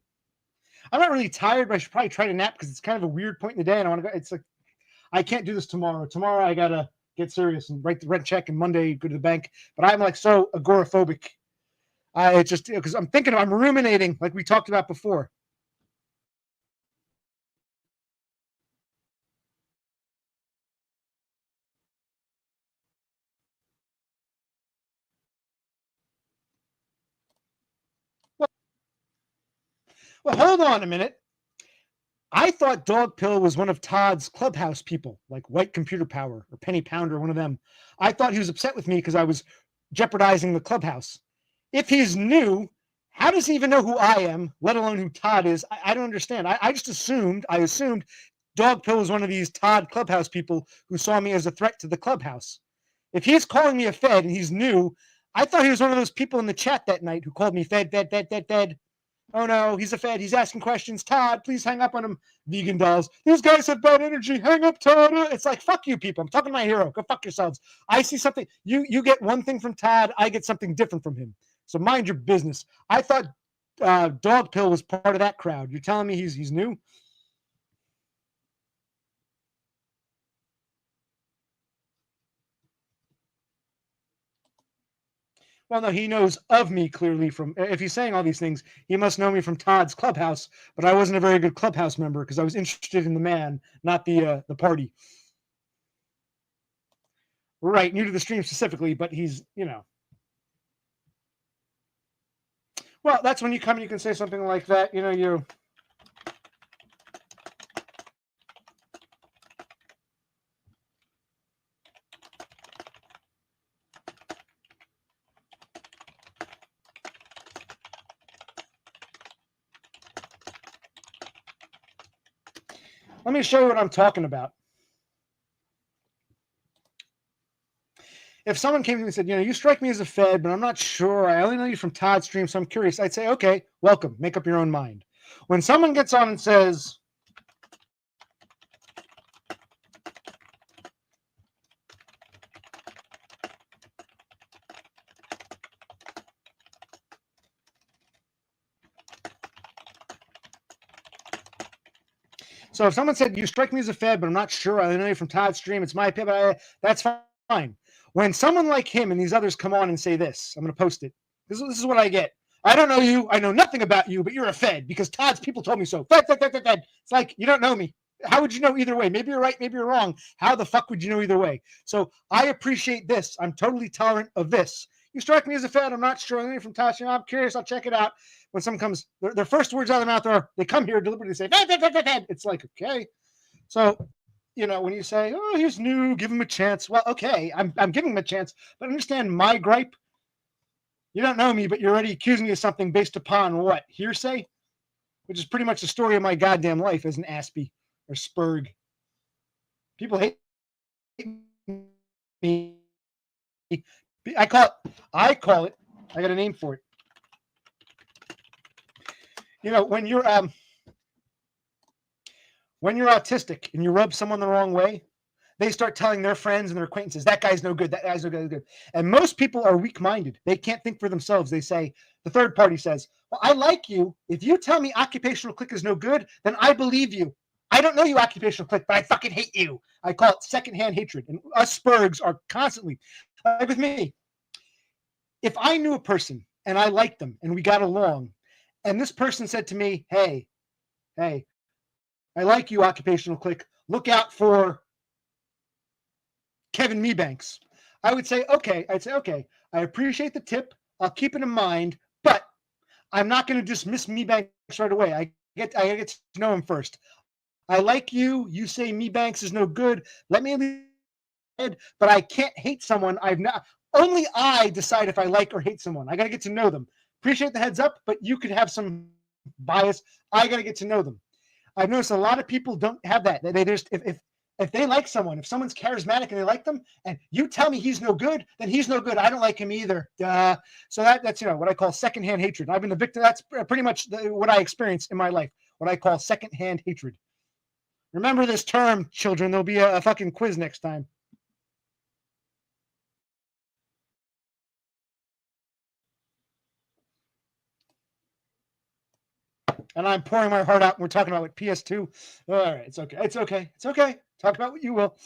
I'm not really tired, but I should probably try to nap because it's kind of a weird point in the day, and I want to go. It's like I can't do this tomorrow. Tomorrow I gotta get serious and write the rent check, and Monday go to the bank. But I'm like so agoraphobic. It's just because I'm ruminating, like we talked about before. Well, hold on a minute. I thought Dog Pill was one of Todd's clubhouse people, like White Computer Power or Penny Pounder, one of them. I thought he was upset with me because I was jeopardizing the clubhouse. If he's new, how does he even know who I am, let alone who Todd is? I don't understand. I just assumed Dog Pill was one of these Todd clubhouse people who saw me as a threat to the clubhouse. If he's calling me a Fed and he's new, I thought he was one of those people in the chat that night who called me Fed, Fed, Fed, Fed, Fed. Oh no, he's a Fed. He's asking questions. Todd, please hang up on him. Vegan dolls. These guys have bad energy. Hang up, Todd. It's like, fuck you people. I'm talking to my hero. Go fuck yourselves. I see something. You get one thing from Todd. I get something different from him. So mind your business. I thought Dog Pill was part of that crowd. You're telling me he's new? Well, no, he knows of me clearly from, if he's saying all these things, he must know me from Todd's clubhouse, but I wasn't a very good clubhouse member because I was interested in the man, not the party. Right, new to the stream specifically, but he's, well, that's when you come and you can say something like that, you. Let me show you what I'm talking about. If someone came to me and said, you strike me as a Fed, but I'm not sure. I only know you from Todd's stream, so I'm curious. I'd say, okay, welcome. Make up your own mind. When someone gets on and says, so if someone said, you strike me as a Fed, but I'm not sure. I only know you from Todd's stream. It's my opinion. That's fine. When someone like him and these others come on and say this, I'm going to post it. This is what I get. I don't know you. I know nothing about you, but you're a Fed because Todd's people told me so. Fed, Fed, Fed, Fed, Fed. It's like, you don't know me. How would you know either way? Maybe you're right, maybe you're wrong. How the fuck would you know either way? So I appreciate this. I'm totally tolerant of this. You strike me as a Fed. I'm not sure. I'm from Todd. I'm curious. I'll check it out. When someone comes, their first words out of their mouth are, they come here deliberately say, Fed, Fed, Fed, Fed, Fed. It's like, okay. So, when you say, oh, he's new, give him a chance. Well, okay, I'm giving him a chance, but understand my gripe. You don't know me, but you're already accusing me of something based upon what? Hearsay? Which is pretty much the story of my goddamn life as an Aspie or Spurg. People hate me. I call it, I got a name for it. When you're When you're autistic and you rub someone the wrong way, they start telling their friends and their acquaintances, that guy's no good, that guy's no good. And most people are weak-minded. They can't think for themselves. They say, the third party says, well, I like you. If you tell me occupational click is no good, then I believe you. I don't know you, occupational click, but I fucking hate you. I call it secondhand hatred. And us Spurgs are constantly, like with me, if I knew a person and I liked them and we got along, and this person said to me, hey, I like you, occupational click. Look out for Kevin Mebanks. I would say, okay. I'd say, okay, I appreciate the tip. I'll keep it in mind, but I'm not going to dismiss Mebanks right away. I get to know him first. I like you. You say Mebanks is no good. Let me leave, but I can't hate someone. Only I decide if I like or hate someone. I got to get to know them. Appreciate the heads up, but you could have some bias. I got to get to know them. I've noticed a lot of people don't have that. They just, if they like someone, if someone's charismatic and they like them, and you tell me he's no good, then he's no good. I don't like him either. So that's what I call secondhand hatred. I've been the victim. That's pretty much what I experienced in my life. What I call secondhand hatred. Remember this term, children. There'll be a fucking quiz next time. And I'm pouring my heart out. And we're talking about what PS2. All right, it's okay. It's okay. It's okay. Talk about what you will.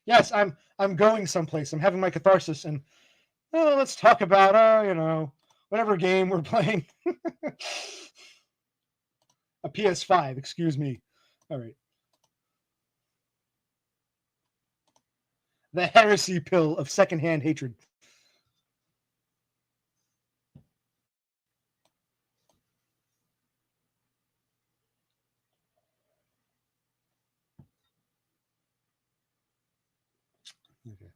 Yes, I'm going someplace. I'm having my catharsis, and let's talk about whatever game we're playing. A PS5, excuse me. All right. The heresy pill of secondhand hatred. Okay.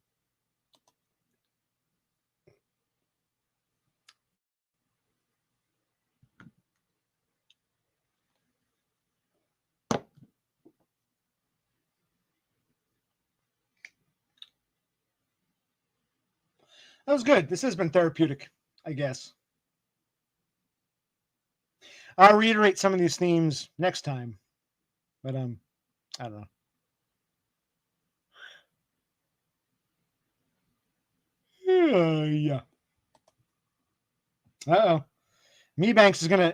That was good. This has been therapeutic, I guess. I'll reiterate some of these themes next time, but I don't know. Yeah. Uh-oh. Mebanks is gonna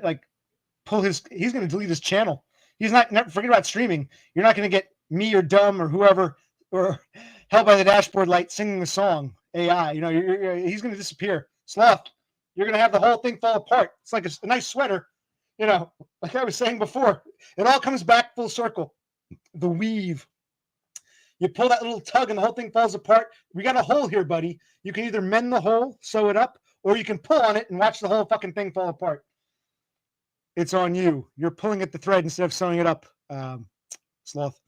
he's gonna delete his channel. He's not forget about streaming. You're not gonna get me or Dumb or whoever or Held by the Dashboard Light singing the song. AI, he's gonna disappear. Sloth, you're gonna have the whole thing fall apart. It's like a nice sweater, like I was saying before. It all comes back full circle. The weave. You pull that little tug and the whole thing falls apart. We got a hole here, buddy. You can either mend the hole, sew it up, or you can pull on it and watch the whole fucking thing fall apart. It's on you. You're pulling at the thread instead of sewing it up, Sloth.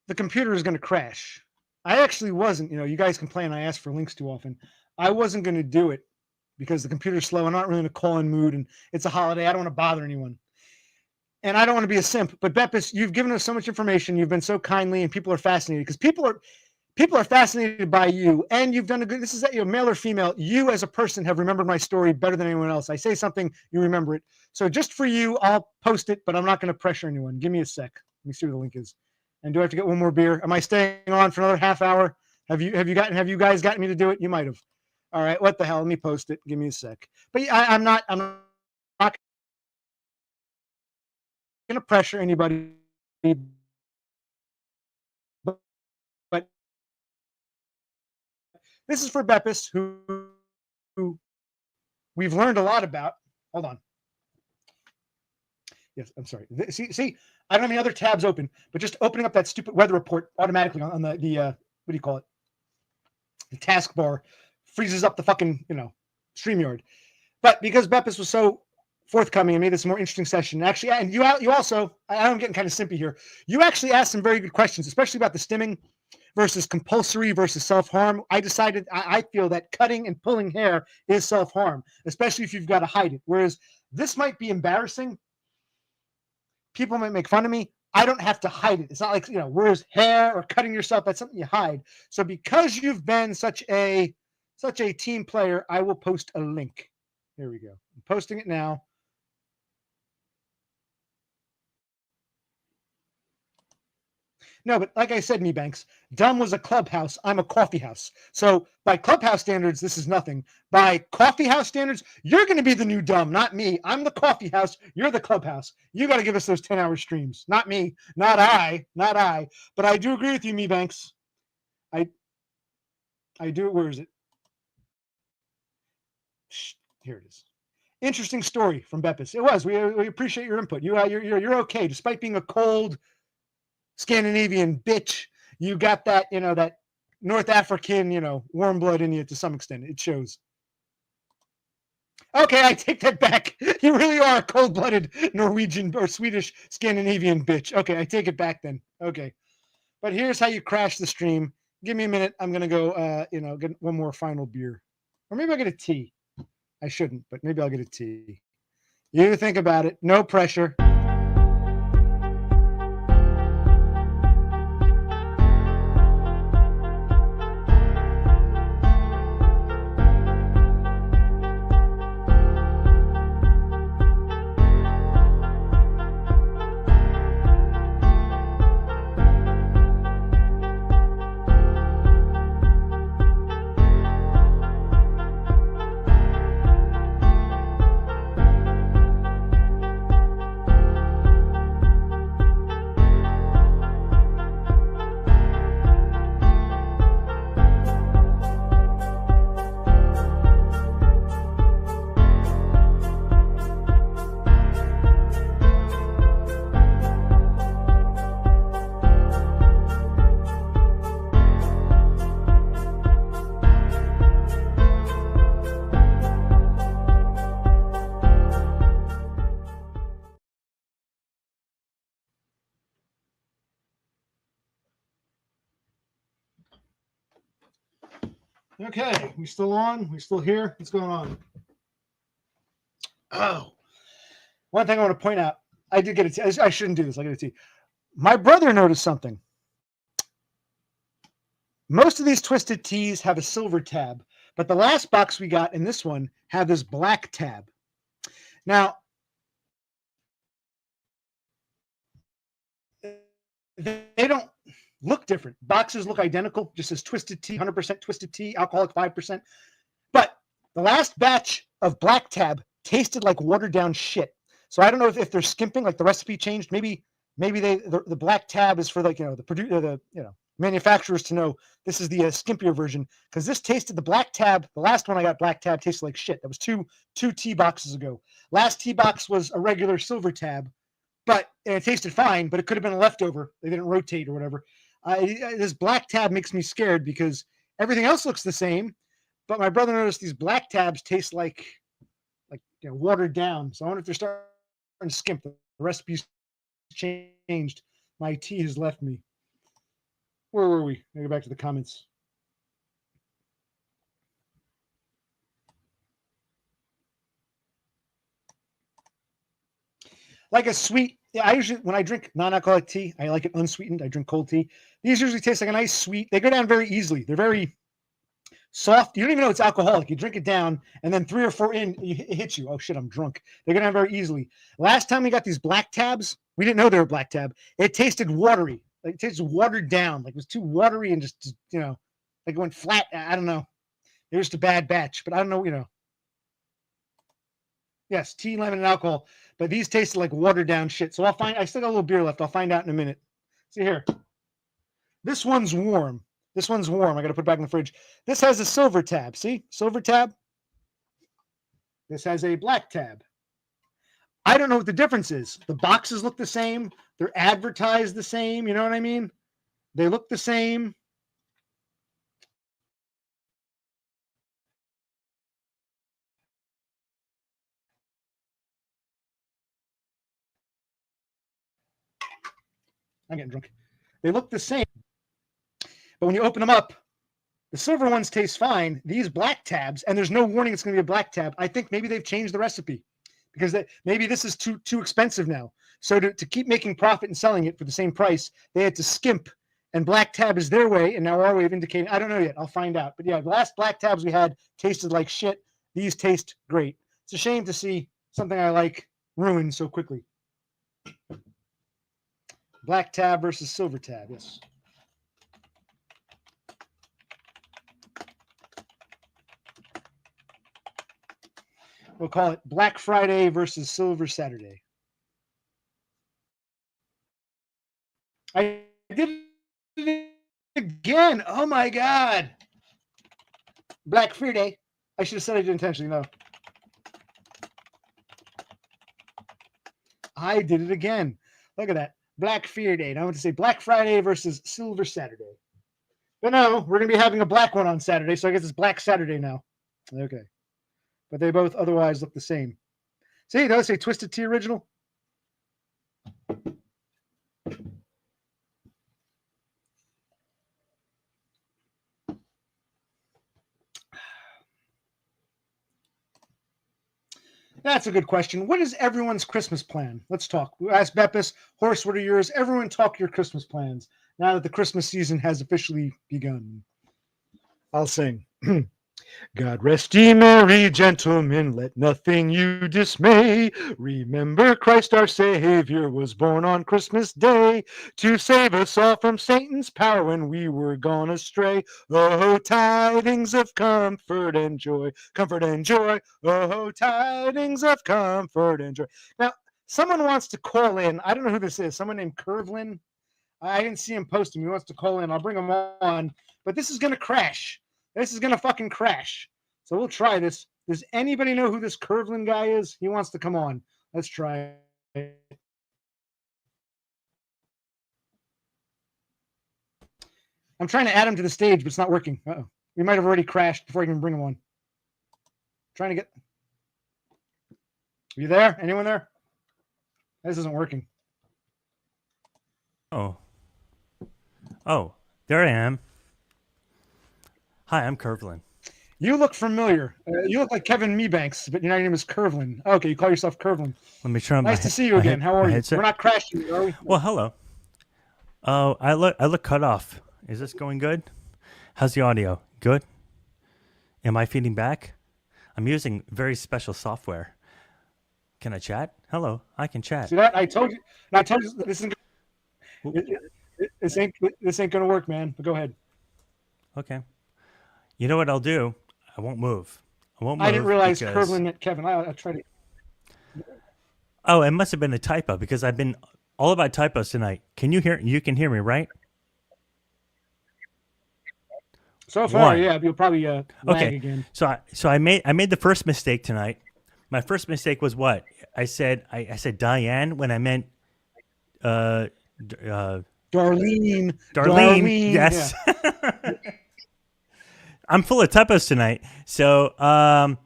The computer is going to crash. I actually wasn't, you guys complain I ask for links too often. I wasn't going to do it because the computer's slow. I'm not really in a call-in mood, and it's a holiday. I don't want to bother anyone. And I don't want to be a simp, but Beppis, you've given us so much information. You've been so kindly, and people are fascinated because people are fascinated by you, and you've done a good. This is male or female. You as a person have remembered my story better than anyone else. I say something, you remember it. So just for you, I'll post it, but I'm not going to pressure anyone. Give me a sec. Let me see where the link is. And do I have to get one more beer? Am I staying on for another half hour? Have you guys gotten me to do it? You might have. All right. What the hell? Let me post it. Give me a sec. But I'm not going to pressure anybody. But this is for Beppis, who we've learned a lot about. Hold on. Yes, I'm sorry. See, I don't have any other tabs open, but just opening up that stupid weather report automatically on the what do you call it? The taskbar freezes up the fucking StreamYard. But because Beppis was so forthcoming and made this a more interesting session, actually, and you also, I'm getting kind of simpy here. You actually asked some very good questions, especially about the stimming versus compulsory versus self-harm. I feel that cutting and pulling hair is self-harm, especially if you've got to hide it. Whereas this might be embarrassing. People might make fun of me. I don't have to hide it. It's not like, whereas hair or cutting yourself, that's something you hide. So because you've been such a team player, I will post a link. Here we go. I'm posting it now. No, but like I said, Banks, Dumb was a clubhouse. I'm a coffee house. So by clubhouse standards, this is nothing. By coffee house standards, you're going to be the new Dumb, not me. I'm the coffee house. You're the clubhouse. You got to give us those 10-hour streams. Not me. Not I. Not I. But I do agree with you, Banks. I do. Where is it? Here it is. Interesting story from Beppis. It was. We appreciate your input. You're okay, despite being a cold Scandinavian bitch. You got that, that North African, warm blood in you to some extent. It shows. Okay, I take that back. You really are a cold-blooded Norwegian or Swedish Scandinavian bitch. Okay, I take it back then. Okay. But here's how you crash the stream. Give me a minute. I'm going to go, get one more final beer. Or maybe I'll get a tea. I shouldn't, but maybe I'll get a tea. You think about it. No pressure. Okay, we still on? We still here? What's going on? Oh, one thing I want to point out. I did get a tea. I shouldn't do this. I get a tea. My brother noticed something. Most of these twisted teas have a silver tab, but the last box we got in this one have this black tab. Now, they don't look different. Boxes look identical, just as twisted tea, 100% twisted tea, alcoholic 5%. But the last batch of black tab tasted like watered down shit. So I don't know if they're skimping, like the recipe changed. Maybe the black tab is for the manufacturers to know this is the skimpier version, because this tasted, the black tab, the last one I got black tab tasted like shit. That was two tea boxes ago. Last tea box was a regular silver tab, but it tasted fine, but it could have been a leftover. They didn't rotate or whatever. This black tab makes me scared because everything else looks the same, but my brother noticed these black tabs taste like watered down. So I wonder if they're starting to skimp. The recipe's changed. My tea has left me. Where were we? Let me go back to the comments. Like a sweet, I usually, when I drink non-alcoholic tea, I like it unsweetened. I drink cold tea. These usually taste like a nice sweet. They go down very easily. They're very soft. You don't even know it's alcoholic. You drink it down, and then 3 or 4 in, it hits you. Oh shit, I'm drunk. They go down very easily. Last time we got these black tabs, we didn't know they were black tab. It tasted watery. Like it tasted watered down. Like it was too watery and just like it went flat. I don't know. It was just a bad batch, but I don't know. Yes, tea, lemon, and alcohol. But these tasted like watered down shit. So I still got a little beer left. I'll find out in a minute. See here. This one's warm. I got to put it back in the fridge. This has a silver tab. See? Silver tab. This has a black tab. I don't know what the difference is. The boxes look the same. They're advertised the same. You know what I mean? They look the same. I'm getting drunk. They look the same, but when you open them up, the silver ones taste fine. These black tabs, and there's no warning it's going to be a black tab. I think maybe they've changed the recipe because maybe this is too expensive now. So to keep making profit and selling it for the same price, they had to skimp. And black tab is their way, and now our way of indicating. I don't know yet. I'll find out. But yeah, the last black tabs we had tasted like shit. These taste great. It's a shame to see something I like ruined so quickly. Black tab versus silver tab. Yes. We'll call it Black Friday versus Silver Saturday. I did it again. Oh my God. Black Friday. I should have said I did intentionally. No. I did it again. Look at that. Black Friday. Now I want to say Black Friday versus Silver Saturday. But no, we're going to be having a black one on Saturday, so I guess it's Black Saturday now. Okay. But they both otherwise look the same. See, does say Twisted Tea Original? That's a good question. What is everyone's Christmas plan? Let's talk. We asked Beppis, Horse, what are yours? Everyone talk your Christmas plans now that the Christmas season has officially begun. I'll sing. God rest ye merry gentlemen, let nothing you dismay. Remember Christ our Savior was born on Christmas Day to save us all from Satan's power when we were gone astray. Oh, tidings of comfort and joy, comfort and joy. Oh, tidings of comfort and joy. Now, someone wants to call in. I don't know who this is. Someone named Curvlin. I didn't see him posting. He wants to call in. I'll bring him on. But this is going to crash. This is going to fucking crash. So we'll try this. Does anybody know who this Curvlin guy is? He wants to come on. Let's try it. I'm trying to add him to the stage, but it's not working. Uh-oh. We might have already crashed before I can bring him on. Trying to get... Are you there? Anyone there? This isn't working. Oh, there I am. Hi, I'm Curvlin. You look familiar. You look like Kevin Mebanks, but your name is Curvlin. Okay, you call yourself Curvlin. Let me try. Nice to see you again. How are you? Headset? We're not crashing, are we? Well, hello. Oh, I look cut off. Is this going good? How's the audio? Good? Am I feeding back? I'm using very special software. Can I chat? Hello, I can chat. See that? I told you. This ain't gonna work, man. But go ahead. Okay. You know what I'll do? I won't move. I didn't realize Curvlin meant Kevin. I tried to. Oh, it must have been a typo because I've been all about typos tonight. Can you hear? You can hear me, right? So far, yeah. You'll probably lag again. So I made the first mistake tonight. My first mistake was what? I said Diane when I meant Darlene. Yes. Yeah. I'm full of typos tonight. So I'm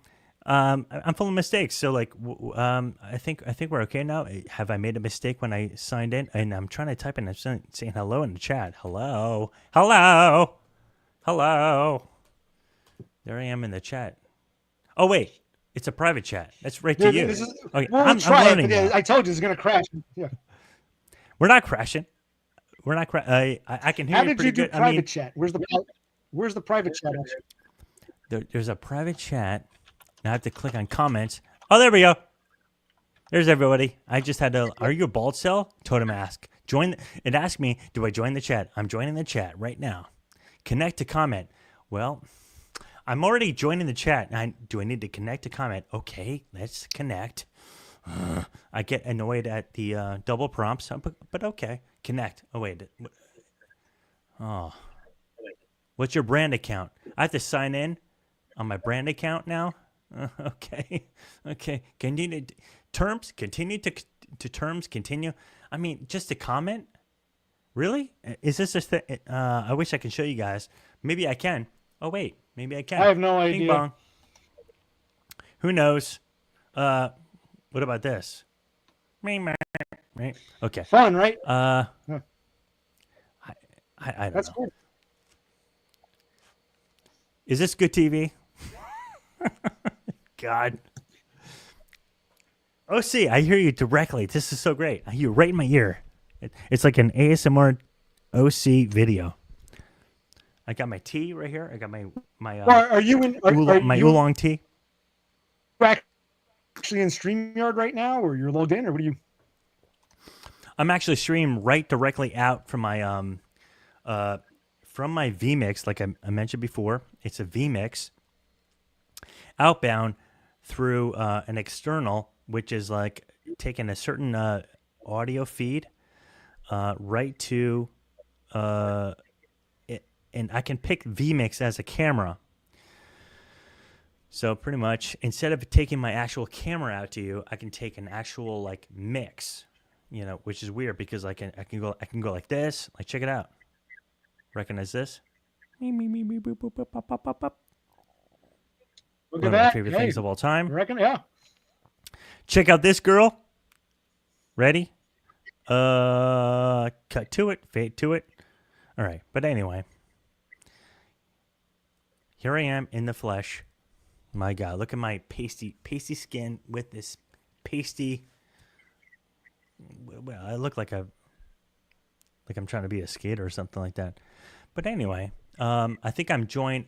full of mistakes. So like I think we're okay now. Have I made a mistake when I signed in? And I'm trying to type in. I'm saying hello in the chat. Hello. There I am in the chat. Oh wait. It's a private chat. That's right to you. Okay, I'm learning. I told you it's going to crash. Yeah. We're not crashing. We're not. I can hear you pretty good. How did you do private chat? Where's the private chat? There's a private chat. Now I have to click on comments. Oh, there we go. There's everybody. I just had to. Are you a bald cell? Totem ask. Join. It asked me, do I join the chat? I'm joining the chat right now. Connect to comment. Well, I'm already joining the chat. Do I need to connect to comment? Okay, let's connect. I get annoyed at the double prompts, but okay. Connect. Oh, wait. Oh. What's your brand account? I have to sign in on my brand account now? Okay. Continue terms. Continue to terms. Continue. I mean, just to comment? Really? Is this just the... I wish I could show you guys. Maybe I can. Oh, wait. Maybe I can. I have no idea. Bing bong. Who knows? What about this? Right? Okay. Fun, right? I don't That's know. cool. Is this good TV? God. Oh, see, I hear you directly. This is so great. I hear you right in my ear. It's like an ASMR OC video. I got my tea right here. I got my Well, are you in? Are my you oolong tea. actually in StreamYard right now, or you're logged in, or what are you? I'm actually streaming right directly out from my vMix, like I mentioned before. It's a vMix outbound through an external, which is like taking a certain audio feed right to and I can pick vMix as a camera. So pretty much, instead of taking my actual camera out to you, I can take an actual like mix, which is weird because I can go like this. Like check it out. Recognize this? Look One at of my that. favorite Hey, things of all time. I reckon, yeah. Check out this girl. Ready? Cut to it, fade to it. All right, but anyway, here I am in the flesh. My God, look at my pasty skin with this pasty. Well, I look like I'm trying to be a skater or something like that. But anyway, I think I'm joined.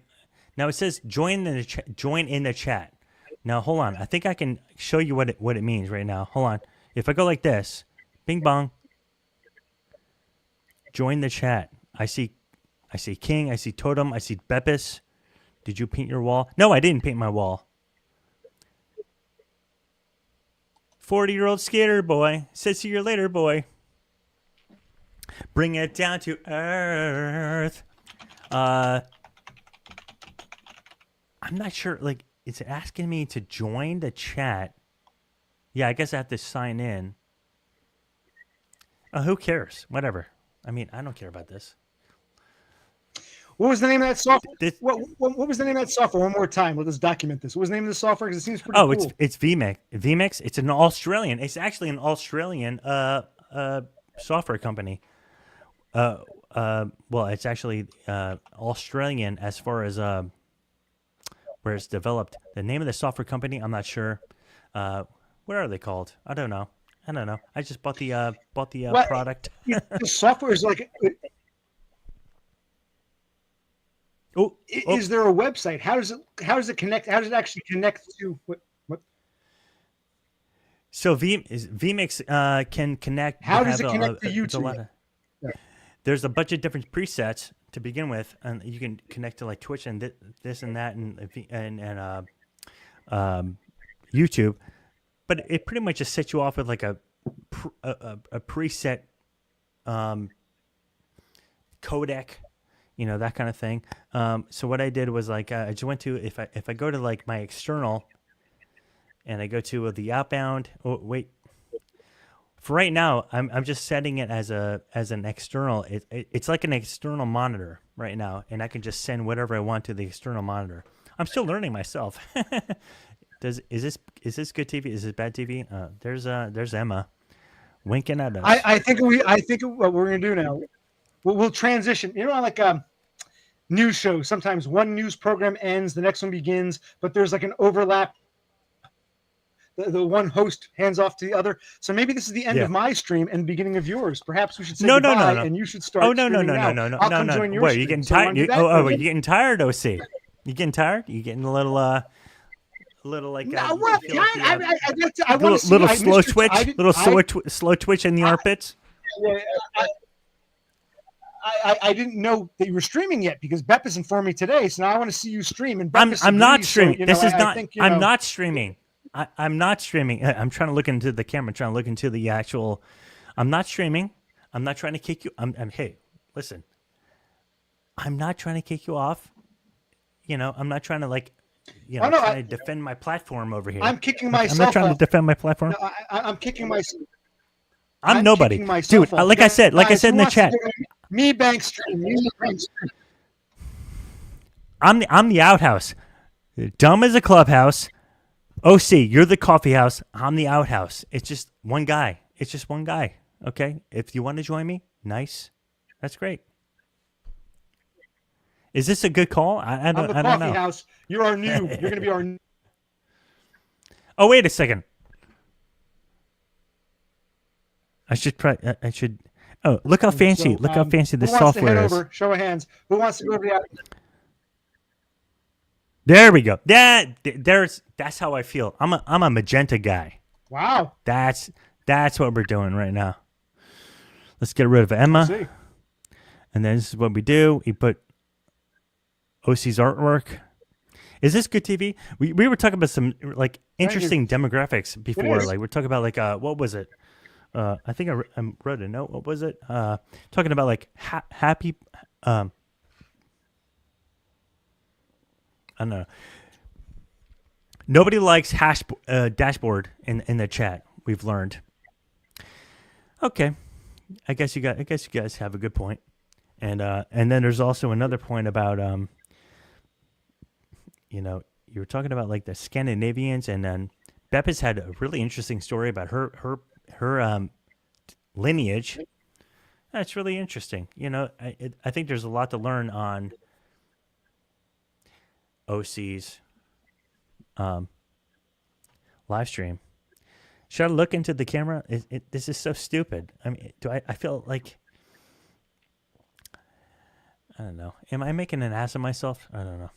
Now it says join in the chat. Now hold on, I think I can show you what it means right now. Hold on. If I go like this, bing bong, join the chat. I see King. I see Totem. I see Beppis. Did you paint your wall? No, I didn't paint my wall. 40-year-old skater boy says, "See you later, boy." Bring it down to earth. I'm not sure. Like, it's asking me to join the chat. Yeah, I guess I have to sign in. Who cares? Whatever. I mean, I don't care about this. What was the name of that software? This- What was the name of that software? One more time. Let's document this. What was the name of the software? Because it seems pretty cool. It's vMix. vMix. It's an Australian. It's actually an Australian software company. Well, it's actually Australian as far as where it's developed. The name of the software company, I'm not sure. What are they called? I don't know. I just bought the product. The software is like. Is there a website? How does it connect? How does it actually connect to what? So vMix can connect. How does it connect to YouTube? There's a bunch of different presets to begin with, and you can connect to like Twitch and this and that and YouTube. But it pretty much just sets you off with like a preset codec. That kind of thing. So what I did was like I just went to if I go to like my external, and I go to the outbound. Oh wait, for right now I'm just setting it as an external. It's like an external monitor right now, and I can just send whatever I want to the external monitor. I'm still learning myself. Is this good TV? Is this bad TV? There's Emma winking at us. I think what we're gonna do now. We'll transition. Like news shows. Sometimes one news program ends, the next one begins, but there's like an overlap. The one host hands off to the other. So maybe this is the end of my stream and the beginning of yours. Perhaps we should say goodbye, and you should start. Oh no. I'll come join your Wait, stream. you getting So tired? you Are you getting tired, OC? You getting tired? You getting a little like no, what? you feel like I want to see. Little slow twitch, slow twitch in the armpits. I didn't know that you were streaming yet because Beppis informed me today. So now I want to see you stream. And Beppis I'm not agrees, streaming. So, This is not. I'm not. not streaming. I'm not streaming. I'm trying to look into the camera. Trying to look into the actual. I'm not streaming. I'm not trying to kick you. Hey, listen. I'm not trying to kick you off. I'm not trying to trying to defend my platform over here. I'm kicking myself. I'm not trying to defend my platform. No, I'm kicking myself. I'm nobody, dude. Like I said in the chat. Me bank stream. I'm the outhouse. Dumb as a clubhouse. OC, you're the coffee house. I'm the outhouse. It's just one guy. Okay. If you want to join me, nice. That's great. Is this a good call? I I'm don't. the I don't coffee know. house. You're our new. You're going to be our new. Oh, wait a second. I should try. I should. Oh, look how fancy! So, Look how fancy the who wants to head software is. over? Show of hands. Who wants to go over the There we go. That's how I feel. I'm a magenta guy. Wow. That's what we're doing right now. Let's get rid of Emma, See. and then this is what we do. We put OC's artwork. Is this good TV? We were talking about some like interesting demographics before. is. Like we're talking about like what was it? I think I wrote a note. What was it? Talking about like happy. I don't know. Nobody likes dashboard in the chat. We've learned. Okay, I guess you guys have a good point. And then there's also another point about you were talking about like the Scandinavians, and then Beppis had a really interesting story about her lineage. That's really interesting. I think there's a lot to learn on OC's live stream. Should I look into the camera? This is so stupid. I mean, I feel like, I don't know. Am I making an ass of myself? I don't know.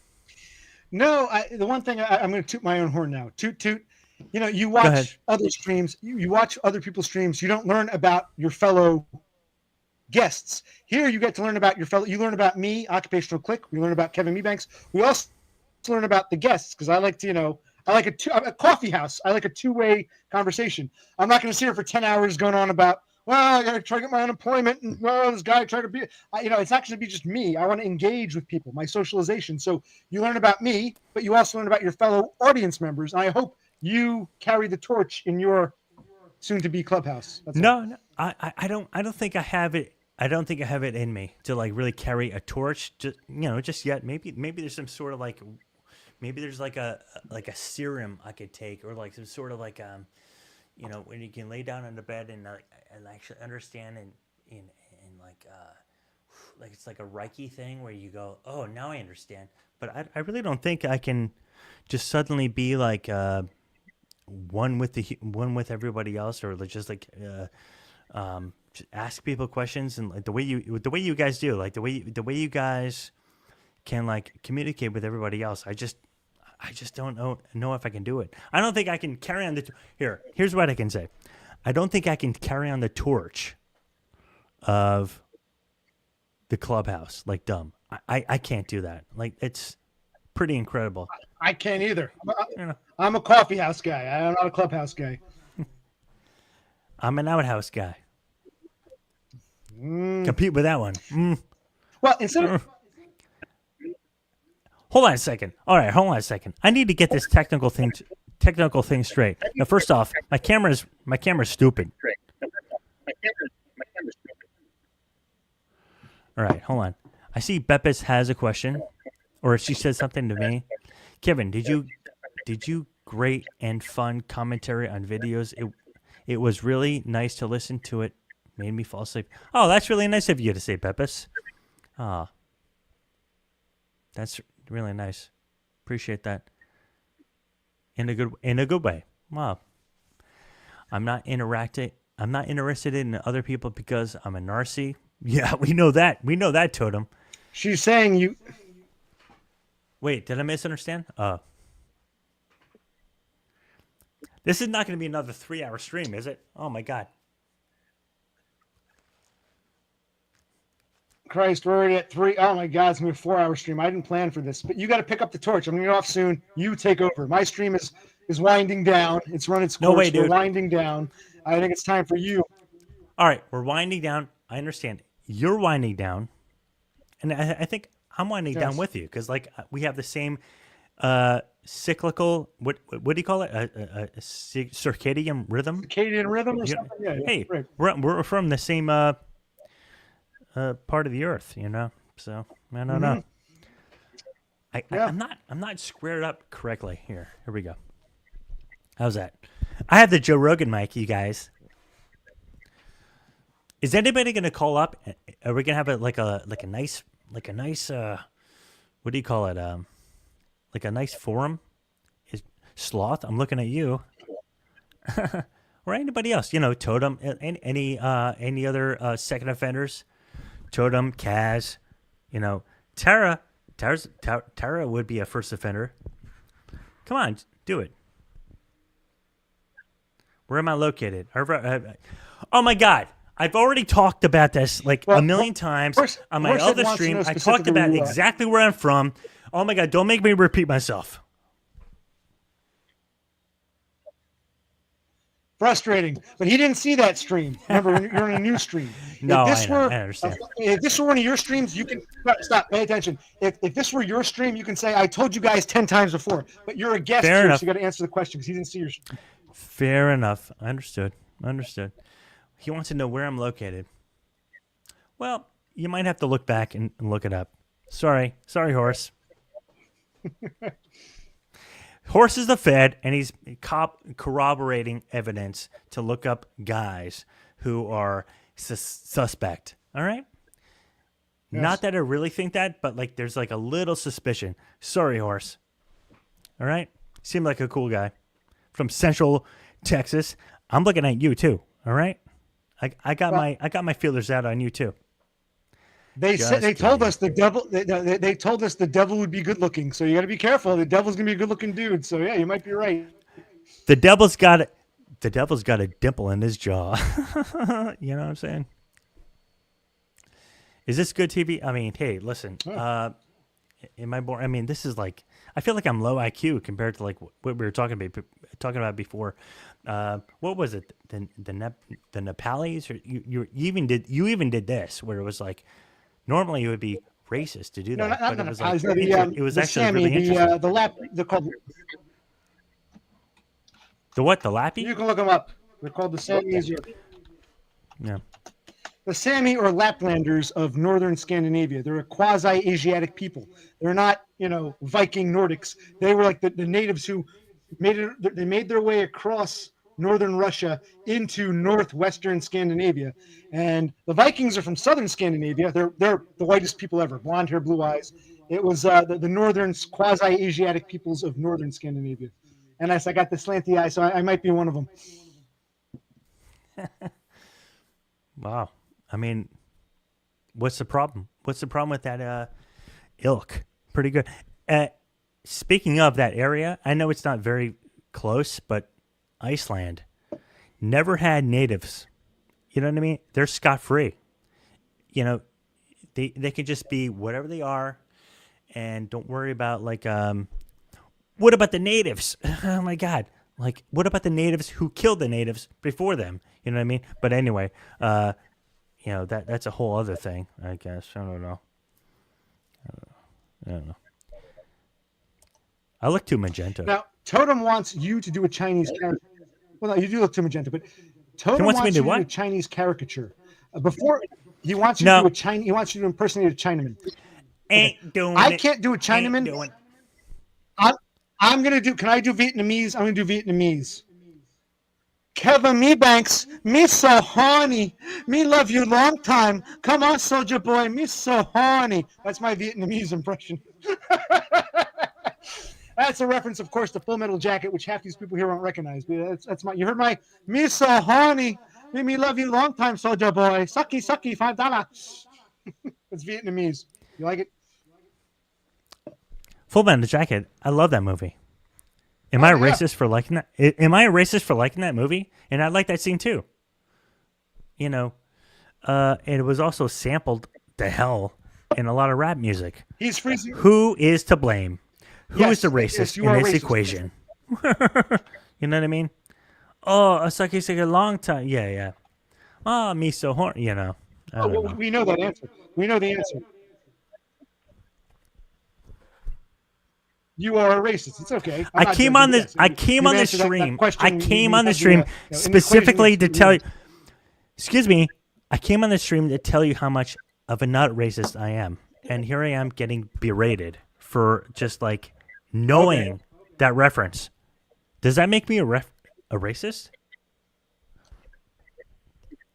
No, the one thing I'm going to toot my own horn now. Toot toot. You watch other streams. You watch other people's streams. You don't learn about your fellow guests. Here, you get to learn about your fellow. You learn about me, Occupational Click. We learn about Kevin Mebanks. We also learn about the guests because I like to, I like a coffee house. I like a two-way conversation. I'm not going to sit here for 10 hours going on about, well, I got to try to get my unemployment, and well, this guy tried to be, it's not going to be just me. I want to engage with people, my socialization. So you learn about me, but you also learn about your fellow audience members. And I hope you carry the torch in your soon-to-be clubhouse. No, I don't think I have it. I don't think I have it in me to like really carry a torch. Just yet. Maybe there's some sort of like. Maybe there's like a serum I could take, or like some sort of like when you can lay down on the bed and actually understand and like it's like a Reiki thing where you go, oh, now I understand. But I really don't think I can just suddenly be like one with everybody else, or just like just ask people questions, and like the way you guys do, like the way you guys can like communicate with everybody else. I just don't know if I can do it. I don't think I can carry on here's what I can say. I don't think I can carry on the torch of the clubhouse like dumb. I can't do that. Like it's pretty incredible. I can't either. I'm a coffee house guy. I'm not a clubhouse guy. I'm an outhouse guy. Compete with that one. Well, instead of Hold on a second. All right, hold on a second. I need to get this technical thing straight. Now, first off, my camera's stupid. All right, hold on. I see Beppis has a question, or she said something to me. Kevin, did you great and fun commentary on videos? It was really nice to listen to it. Made me fall asleep. Oh, that's really nice of you to say, Beppis. Ah, that's really nice. Appreciate that. In a good way. Wow. I'm not interested in other people because I'm a narcy. Yeah, we know that. We know that, Totem. She's saying you. Wait, did I misunderstand? This is not going to be another 3-hour stream, is it? Oh my God. Christ, we're already at 3. Oh my God, it's gonna be a 4-hour stream. I didn't plan for this, but you got to pick up the torch. I'm gonna get off soon. You take over. My stream is winding down. It's run its course. No way, dude. We're winding down. I think it's time for you. All right, we're winding down. I understand. You're winding down, and I think I'm winding down with you because like we have the same cyclical. What do you call it? A circadian rhythm. Circadian rhythm or something. Yeah. Hey, right. we're from the same part of the earth, So I don't know. I'm not squared up correctly here. Here we go. How's that? I have the Joe Rogan mic, you guys. Is anybody gonna call up? Are we gonna have a nice what do you call it? Like a nice forum. Is Sloth? I'm looking at you. Or anybody else? Totem. Any other second offenders? Totem, Kaz. Tara. Tara would be a first offender. Come on, do it. Where am I located? Oh my God. I've already talked about this like a million times on my other stream. I talked about exactly where I'm from. Oh my God, don't make me repeat myself. Frustrating, but he didn't see that stream. Remember, you're on a new stream. No, I understand. If this were one of your streams, you can stop. Pay attention. If this were your stream, you can say, "I told you guys 10 times before." But you're a guest Fair here, enough. so you got to answer the question because he didn't see your stream. Fair enough. Understood. He wants to know where I'm located. Well, you might have to look back and look it up. Sorry, Horse. Horse is the Fed, and he's corroborating evidence to look up guys who are suspect. All right? Yes. Not that I really think that, but like there's like a little suspicion. Sorry, Horse. All right? Seemed like a cool guy from Central Texas. I'm looking at you too. All right? I got my feelers out on you too. They told us the devil. They told us the devil would be good looking, so you got to be careful. The devil's gonna be a good looking dude. So yeah, you might be right. The devil's got a dimple in his jaw. You know what I'm saying? Is this good TV? I mean, hey, listen. Am I boring? I mean, this is like I feel like I'm low IQ compared to like what we were talking about before. What was it? The Nepalese? Or you even did this where it was like. Normally, it would be racist to do that, but it was actually Sami, really interesting. The Lap, they're called the what? The Lappy? You can look them up. They're called the Samis. Yeah. The Sami or Laplanders of northern Scandinavia. They're a quasi-Asiatic people. They're not, Viking Nordics. They were like the natives who made their way across northern Russia into northwestern Scandinavia, and the Vikings are from southern Scandinavia. They're the whitest people ever, blonde hair, blue eyes. It was the northern quasi-Asiatic peoples of northern Scandinavia, and I got the slanty eye, so I might be one of them. Wow, I mean, what's the problem? What's the problem with that ilk? Pretty good. Speaking of that area, I know it's not very close, but Iceland never had natives. You know what I mean? They're scot-free. They could just be whatever they are, and don't worry about like what about the natives? Oh my God! Like what about the natives who killed the natives before them? You know what I mean? But anyway, that's a whole other thing. I guess I don't know. I look too magenta. Now, Totem wants you to do a Chinese character. Well, no, you do look too magenta, but Totem wants you to do a Chinese caricature. Before he wants you to do a Chinese, he wants you to impersonate a Chinaman. Ain't doing I can't do a Chinaman. I'm gonna do. Can I do Vietnamese? I'm gonna do Vietnamese. Kevin me Banks, me so horny. Me love you long time. Come on, soldier boy, me so horny. That's my Vietnamese impression. That's a reference, of course, to Full Metal Jacket, which half these people here won't recognize. But that's my. You heard my me so horny. Me love you long time, soldier boy. Sucky, $5. It's Vietnamese. You like it? Full Metal Jacket. I love that movie. Am I racist for liking that? Am I a racist for liking that movie? And I like that scene too. It was also sampled to hell in a lot of rap music. He's freezing. Who is to blame? Who is the racist in this equation? You know what I mean? Oh, a sucky a long time. Yeah. Oh, me so horny. I don't know. We know that answer. We know the answer. You are a racist. It's okay. I came on the stream specifically to tell you. Excuse me. I came on the stream to tell you how much of a not racist I am, and here I am getting berated for just like knowing that reference. Does that make me a racist?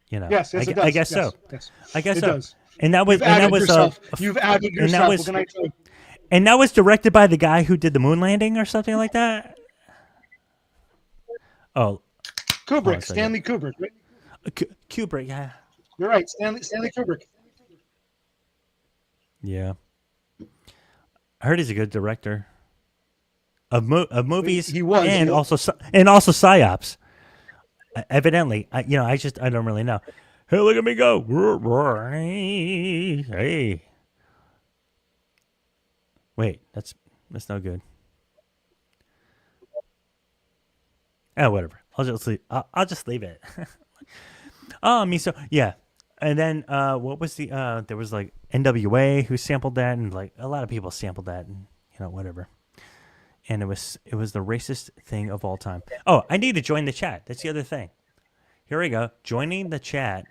Yes, it does. I guess yes, so. Yes. I guess it so. does. And that was You've outed yourself. What can I tell you? And that was directed by the guy who did the moon landing or something like that. Oh, Kubrick, Oh, Stanley Kubrick. Right? Kubrick. Yeah. You're right, Stanley Kubrick. Yeah. I heard he's a good director of movies. He was. and He- also psyops. Evidently, I don't really know. Hey, look at me go! Hey, wait, that's no good. Oh, whatever. I'll just leave it. Oh, me so yeah. And then what was the there was like NWA who sampled that, and like a lot of people sampled that, and whatever. And it was the racist thing of all time. Oh, I need to join the chat. That's the other thing. Here we go. Joining the chat,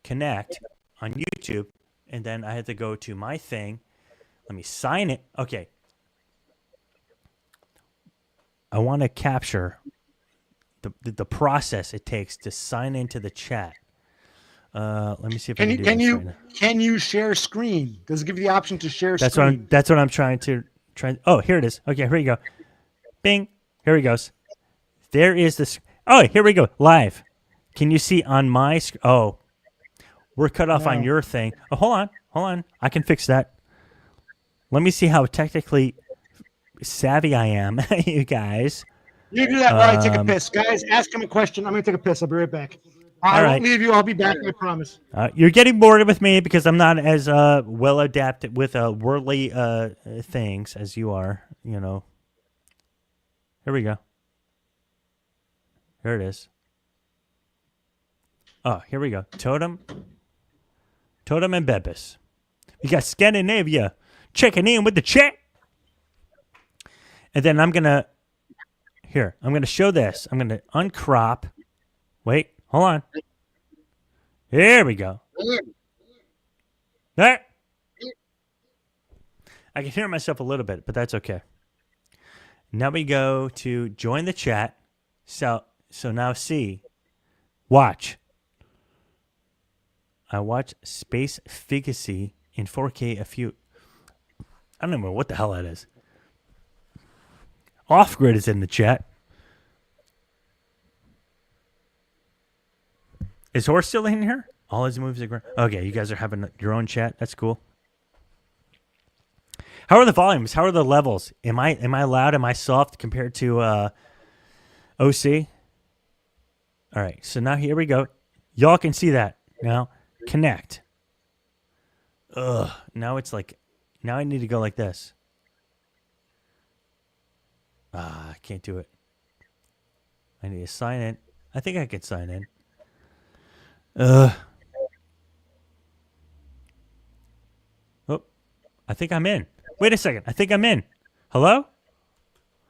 connect on YouTube, and then I had to go to my thing. Let me sign it. Okay. I want to capture the process it takes to sign into the chat. Let me see if I can do this right now. Can you share screen? Does it give you the option to share That's screen? what I'm trying to try. Oh, here it is. Okay, here you go. Bing. Here he goes. There is this. Oh, here we go. Live. Can you see on my screen? Oh, we're cut off on your thing. Oh, hold on. I can fix that. Let me see how technically savvy I am, you guys. You do that while I take a piss. Guys, ask him a question. I'm going to take a piss. I'll be right back. I All won't right. leave you. I'll be back. I promise. You're getting bored with me because I'm not as well adapted with worldly things as you are, Here we go. Here it is. Oh, here we go. Totem and Bebis. We got Scandinavia checking in with the chat. And then I'm going to show this. I'm going to uncrop. Wait, hold on. Here we go. There. I can hear myself a little bit, but that's okay. Now we go to join the chat. So now see. Watch. I watch Space Figacy in 4K a few. I don't know what the hell that is. Off Grid is in the chat. Is Horse still in here? All his moves are okay. You guys are having your own chat. That's cool. How are the volumes? How are the levels? Am I loud? Am I soft compared to OC? All right. So now here we go. Y'all can see that now. Connect. Ugh. Now it's like. Now I need to go like this. I can't do it. I need to sign in. I think I can sign in. Oh, I think I'm in. Wait a second. I think I'm in. Hello?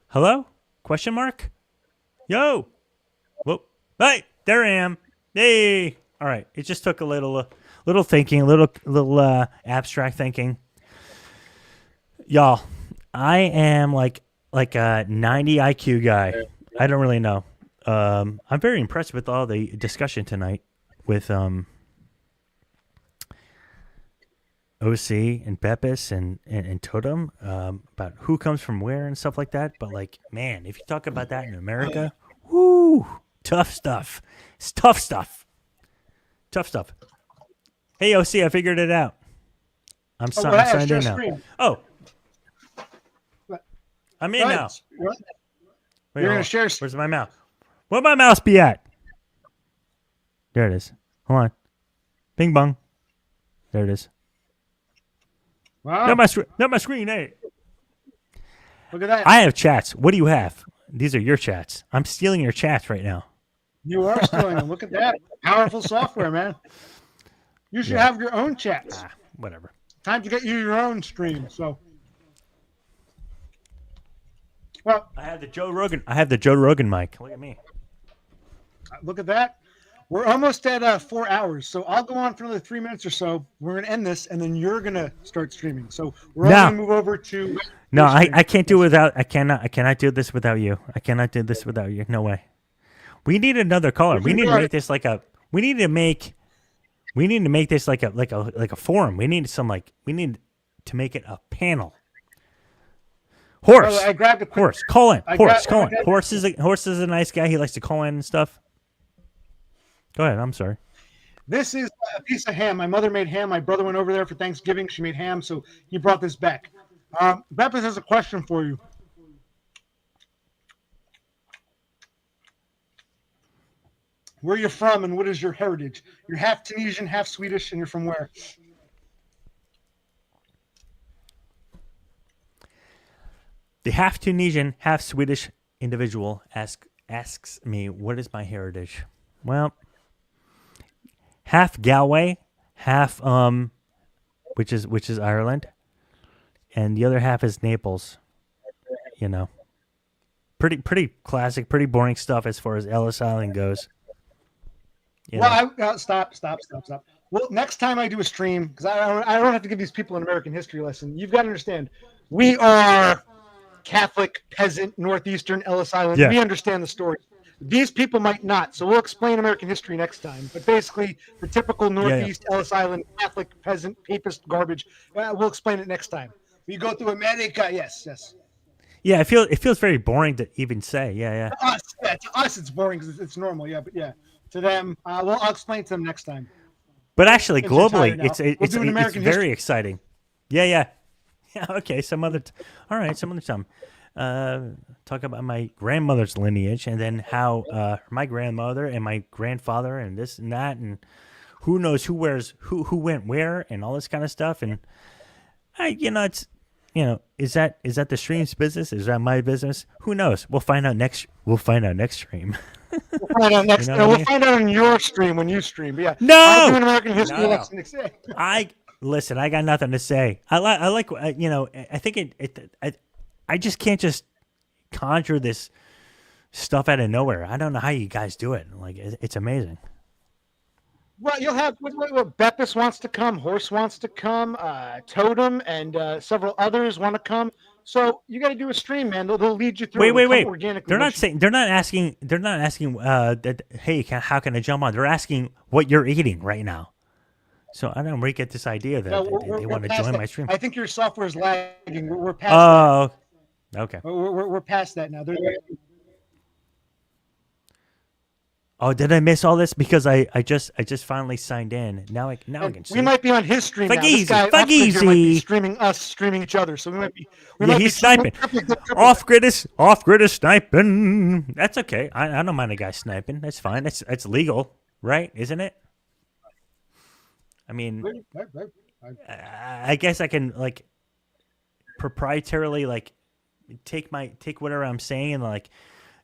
Hello? Question mark? Yo. Whoa. Hey, there I am. Hey. All right. It just took a little thinking, a little abstract thinking. Y'all, I am like a 90 IQ guy. I don't really know. I'm very impressed with all the discussion tonight with OC and Bepis and Totem about who comes from where and stuff like that. But like, man, if you talk about that in America, whoo, tough stuff. It's tough stuff. Tough stuff. Hey OC, I figured it out. I'm signed in now. Oh, I'm in now. What? Wait, You're going to share. Where's my mouse? Where'd my mouse be at? There it is. Hold on. Bing bong. There it is. Wow. Not my screen, hey. Look at that. I have chats. What do you have? These are your chats. I'm stealing your chats right now. You are stealing them. Look at that. Powerful software, man. You should have your own chats. Whatever. Time to get you your own stream. So, well, I have the Joe Rogan mic. Look at me. look at that. We're almost at 4 hours, so I'll go on for another 3 minutes or so. We're gonna end this, and then you're gonna start streaming. So we're all gonna move over to. No, I can't do it without. I cannot do this without you. I cannot do this without you. No way. We need another caller. We need to make this like a. We need to make this like a forum. We need to make it a panel. Horse. I grabbed a quick. Horse. Call in. I Horse. gra- Call I in. grabbed- Horse is a nice guy. He likes to call in and stuff. Go ahead. I'm sorry. This is a piece of ham. My mother made ham. My brother went over there for Thanksgiving. She made ham, so he brought this back. Beppis has a question for you. Where are you from, and what is your heritage? You're half Tunisian, half Swedish, and you're from where? The half Tunisian, half Swedish individual asks me, "What is my heritage?" Well, half Galway, half which is Ireland, and the other half is Naples. You know, pretty classic, pretty boring stuff as far as Ellis Island goes. You know. Well, stop. Well, next time I do a stream, because I don't have to give these people an American history lesson. You've got to understand, we are Catholic, peasant, northeastern Ellis Island. Yeah. We understand the story. These people might not, so we'll explain American history next time. But basically, the typical Northeast Ellis Island Catholic, peasant, papist garbage. We'll explain it next time. We go through America. Yes. Yeah, it feels very boring to even say. Yeah. To us, it's boring because it's normal. Yeah, but yeah, to them, I'll explain it to them next time. But actually, Since you're tired globally, now, it's we'll do an American very history. exciting. Yeah. Okay, all right, some other time. Talk about my grandmother's lineage, and then how my grandmother and my grandfather, and this and that, and who knows who went where, and all this kind of stuff. And it's is that the stream's business? Is that my business? Who knows? We'll find out next stream. We'll find out next. You know what I We'll mean? find out on your stream when you stream. But yeah, No! I'll do an American history No. lesson next. Listen. I got nothing to say. I like. I think I just can't just conjure this stuff out of nowhere. I don't know how you guys do it. Like it's amazing. Well, you'll have Beppis wants to come, Horse wants to come, Totem, and several others want to come. So you got to do a stream, man. They'll lead you through. Wait. Organically. They're not saying. They're not asking. That. Hey, how can I jump on? They're asking what you're eating right now. So I don't know where you get this idea that they want to join that. my stream. I think your software is lagging. We're past that. Okay. We're past that now. Oh, did I miss all this? Because I just finally signed in. Now I can see. We might be on his stream now. This guy Fuck Off-Grid here easy. might be streaming us, streaming each other. So we might be. He's sniping. Off grid is sniping. That's okay. I don't mind a guy sniping. That's fine. That's legal, right? Isn't it? I mean, I guess I can like proprietarily like take whatever I'm saying and like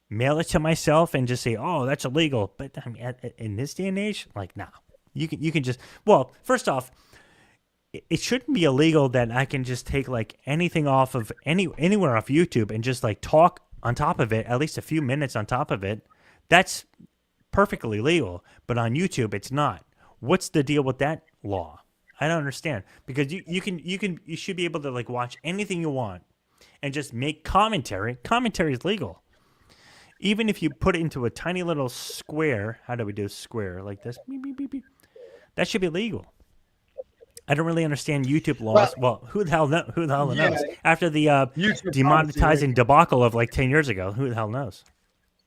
mail it to myself and just say, "Oh, that's illegal." But I mean, in this day and age, like, nah. You can just first off, it shouldn't be illegal that I can just take like anything off of anywhere off YouTube and just like talk on top of it, at least a few minutes on top of it. That's perfectly legal, but on YouTube it's not. What's the deal with that law? I don't understand, because you should be able to like watch anything you want and just make commentary. Commentary is legal. Even if you put it into a tiny little square, how do we do a square like this? Beep, beep, beep, beep. That should be legal. I don't really understand YouTube laws. Well, who the hell knows? After the demonetizing debacle of like 10 years ago, who the hell knows?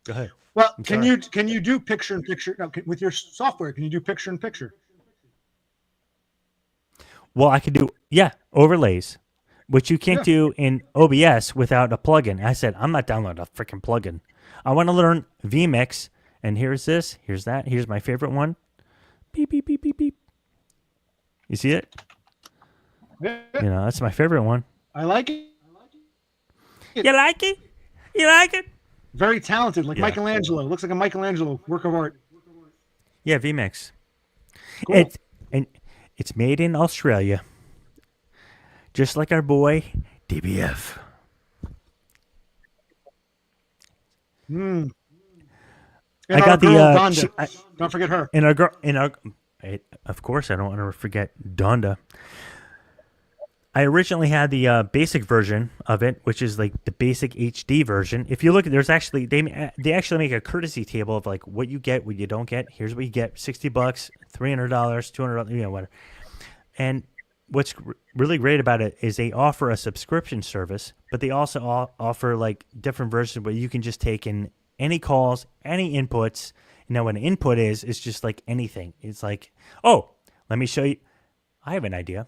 Go ahead. Well, can you do picture in picture with your software? Can you do picture in picture? Well, I could do overlays, which you can't do in OBS without a plugin. I said I'm not downloading a freaking plugin. I want to learn vMix, and here's this, here's that, here's my favorite one. Beep beep beep beep beep. You see it? Yeah. That's my favorite one. I like it. You like it? You like it? Very talented, like Michelangelo. Looks like a Michelangelo work of art. Yeah, vMix. Cool. It's made in Australia, just like our boy DBF. I got the Donda. Don't forget her. Of course, I don't want to forget Donda. I originally had the basic version of it, which is like the basic HD version. If you look, there's actually they actually make a courtesy table of like what you get, what you don't get. Here's what you get: $60, $300, $200, whatever. And really great about it is they offer a subscription service, but they also offer like different versions where you can just take in any calls, any inputs. Now, what an input is just like anything. It's like, oh, let me show you. I have an idea.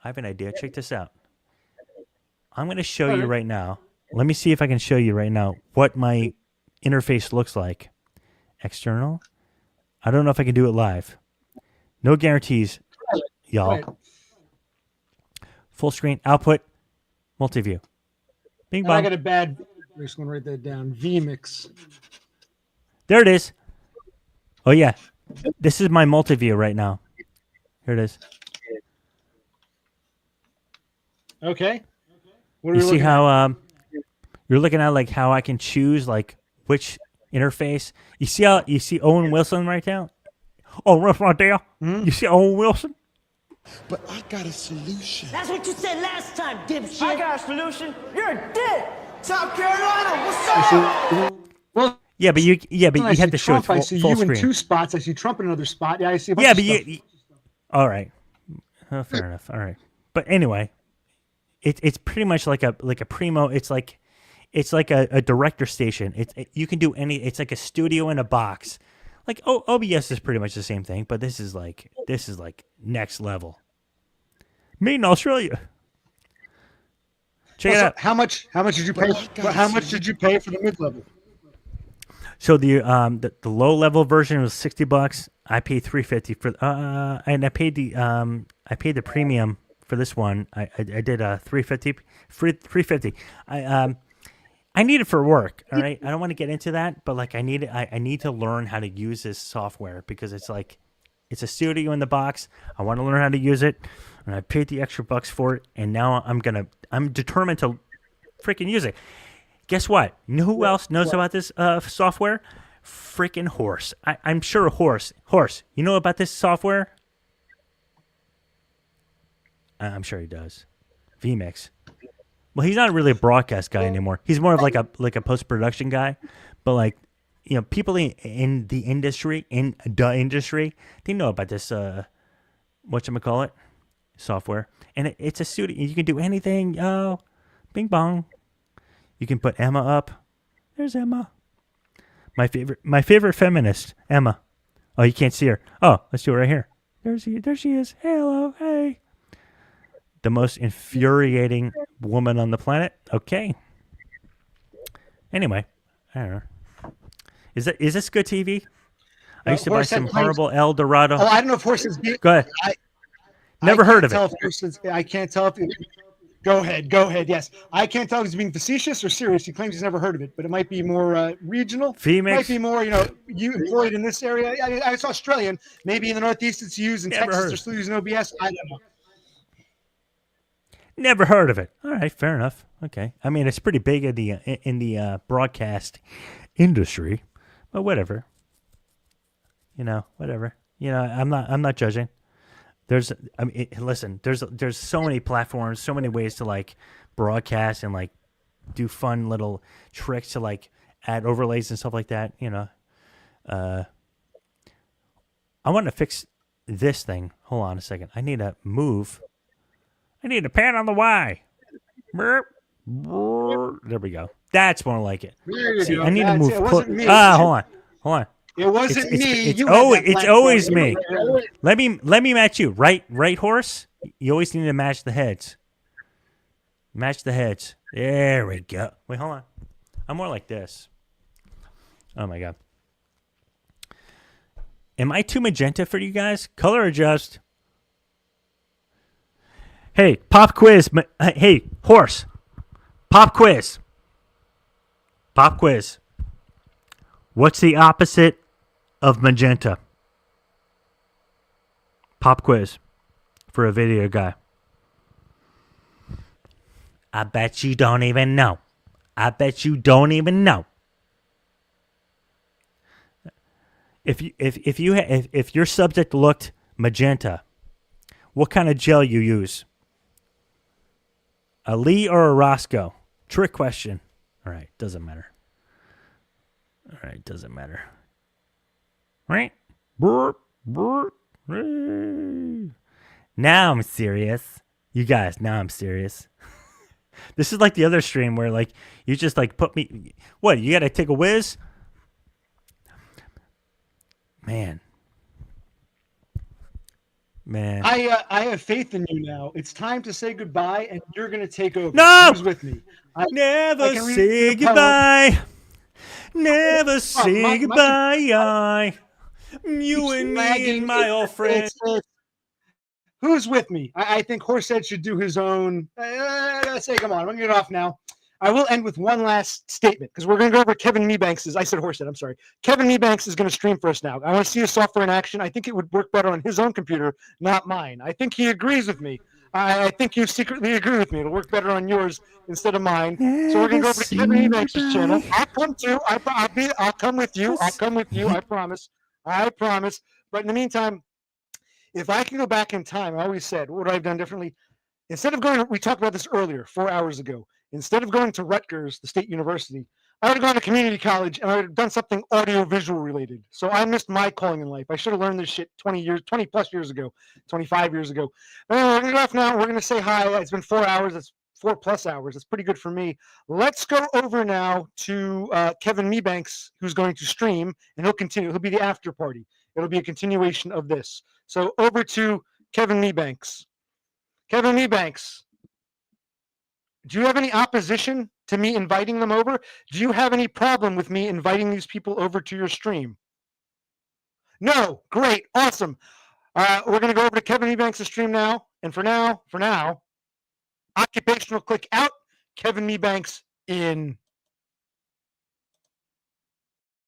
Check this out. I'm going to show you right now. Let me see if I can show you right now what my interface looks like. External. I don't know if I can do it live. No guarantees, y'all. Right. Full screen output, multi-view. Bing And I bong. got a bad. I'm just going to write that down. vMix. There it is. Oh yeah, this is my multi-view right now. Here it is. Okay. What are You we see looking how you're looking at like how I can choose like which interface. You see Owen Wilson right now. Oh, right there. You see Owen Wilson? But I got a solution. That's what you said last time, dipshit. I got a solution. You're a dick. South Carolina, what's at? up? Well, Yeah, but you I see have to show it Trump. I full, see full you screen. in two spots. I see Trump in another spot. Yeah, I see a bunch Yeah, of but stuff. all right. Fair enough. All right. But anyway, it's pretty much like a primo. It's like a director station. You can do any. It's like a studio in a box. Like OBS is pretty much the same thing, but this is like next level. Made in Australia. Check it Also, out. how much did you pay? How much did you pay for the mid level? So the low level version was $60. I paid $350 for and I paid the premium for this one. I did $350. I need it for work. All right, I don't want to get into that, but like I need to learn how to use this software because it's like it's a studio in the box. I want to learn how to use it, and I paid the extra bucks for it, and now I'm determined to freaking use it. Guess what? You know who else knows about this software? Freaking Horse. I'm sure Horse. You know about this software? I'm sure he does. vMix. Well, he's not really a broadcast guy anymore. He's more of like a post production guy. But like, you know, people in the industry, they know about this. Whatchamacallit? Software, and it's a studio. You can do anything. Yo, bing bong. You can put Emma up. There's Emma. My favorite feminist, Emma. Oh, you can't see her. Oh, let's do it right here. There she is. Hello, hey. The most infuriating woman on the planet. Okay. Anyway, I don't know. Is this good TV? I used to buy Horse some had claims- horrible El Dorado. Oh, I don't know if Horse is. Go ahead. Never heard of it. I can't tell if. Go ahead. Yes, I can't tell if he's being facetious or serious. He claims he's never heard of it, but it might be more regional. vMix. Might be more, you employed in this area. It's Australian. Maybe in the Northeast it's used. In Never Texas heard. they're still using OBS. I don't know. Never heard of it. All right, fair enough. Okay, I mean it's pretty big in the broadcast industry, but whatever. Whatever. I'm not judging. Listen. There's so many platforms, so many ways to like broadcast and like do fun little tricks to like add overlays and stuff like that. I want to fix this thing. Hold on a second. I need to move. I need to pan on the Y. Burp. There we go. That's more like it. There you See, go. I need to That's move. it. It wasn't me. Hold on. It wasn't me. It's You had always, that it's platform. always You me. were- Let me match you. Right, Horse. You always need to match the heads. Match the heads. There we go. Wait, hold on. I'm more like this. Oh my god. Am I too magenta for you guys? Color adjust. Hey, pop quiz. Hey, Horse. Pop quiz. Pop quiz. What's the opposite of magenta? Pop quiz for a video guy. I bet you don't even know. If your subject looked magenta, what kind of gel you use? A Lee or a Roscoe? Trick question. All right, doesn't matter. Right? Now I'm serious. You guys, now I'm serious. This is like the other stream where like you just like put me. What, you got to take a whiz? Man. I have faith in you now. It's time to say goodbye, and you're going to take over. No! Who's with me? Never can read say the poem. goodbye. Never say my- goodbye. You It's and me lagging. and my old friend. Who's with me? I think Horsehead should do his own. Say, come on, I'm going to get off now. I will end with one last statement because we're going to go over Kevin Mebanks'. I said Horsehead, I'm sorry. Kevin Mebanks is going to stream for us now. I want to see his software in action. I think it would work better on his own computer, not mine. I think he agrees with me. I think you secretly agree with me. It'll work better on yours instead of mine. So we're going to go over to Kevin Mebanks' channel. I'll come too. I'll come with you. I'll come with you. I promise. I promise. But in the meantime, if I can go back in time, I always said, what would I have done differently? Instead of going, we talked about this earlier, 4 hours ago. Instead of going to Rutgers, the state university, I would have gone to community college and I would have done something audio-visual related. So I missed my calling in life. I should have learned this shit 20 plus years ago, 25 years ago. But anyway, we're going to go off now. We're going to say hi. It's been 4 hours. It's 4+ hours. It's pretty good for me. Let's go over now to Kevin Mebanks, who's going to stream, and he'll continue. He'll be the after party. It'll be a continuation of this. So over to Kevin Mebanks. Kevin Mebanks, do you have any opposition to me inviting them over? Do you have any problem with me inviting these people over to your stream? No. Great. Awesome. We're going to go over to Kevin Mebanks' stream now. And for now, occupational click out, Kevin Mebanks in.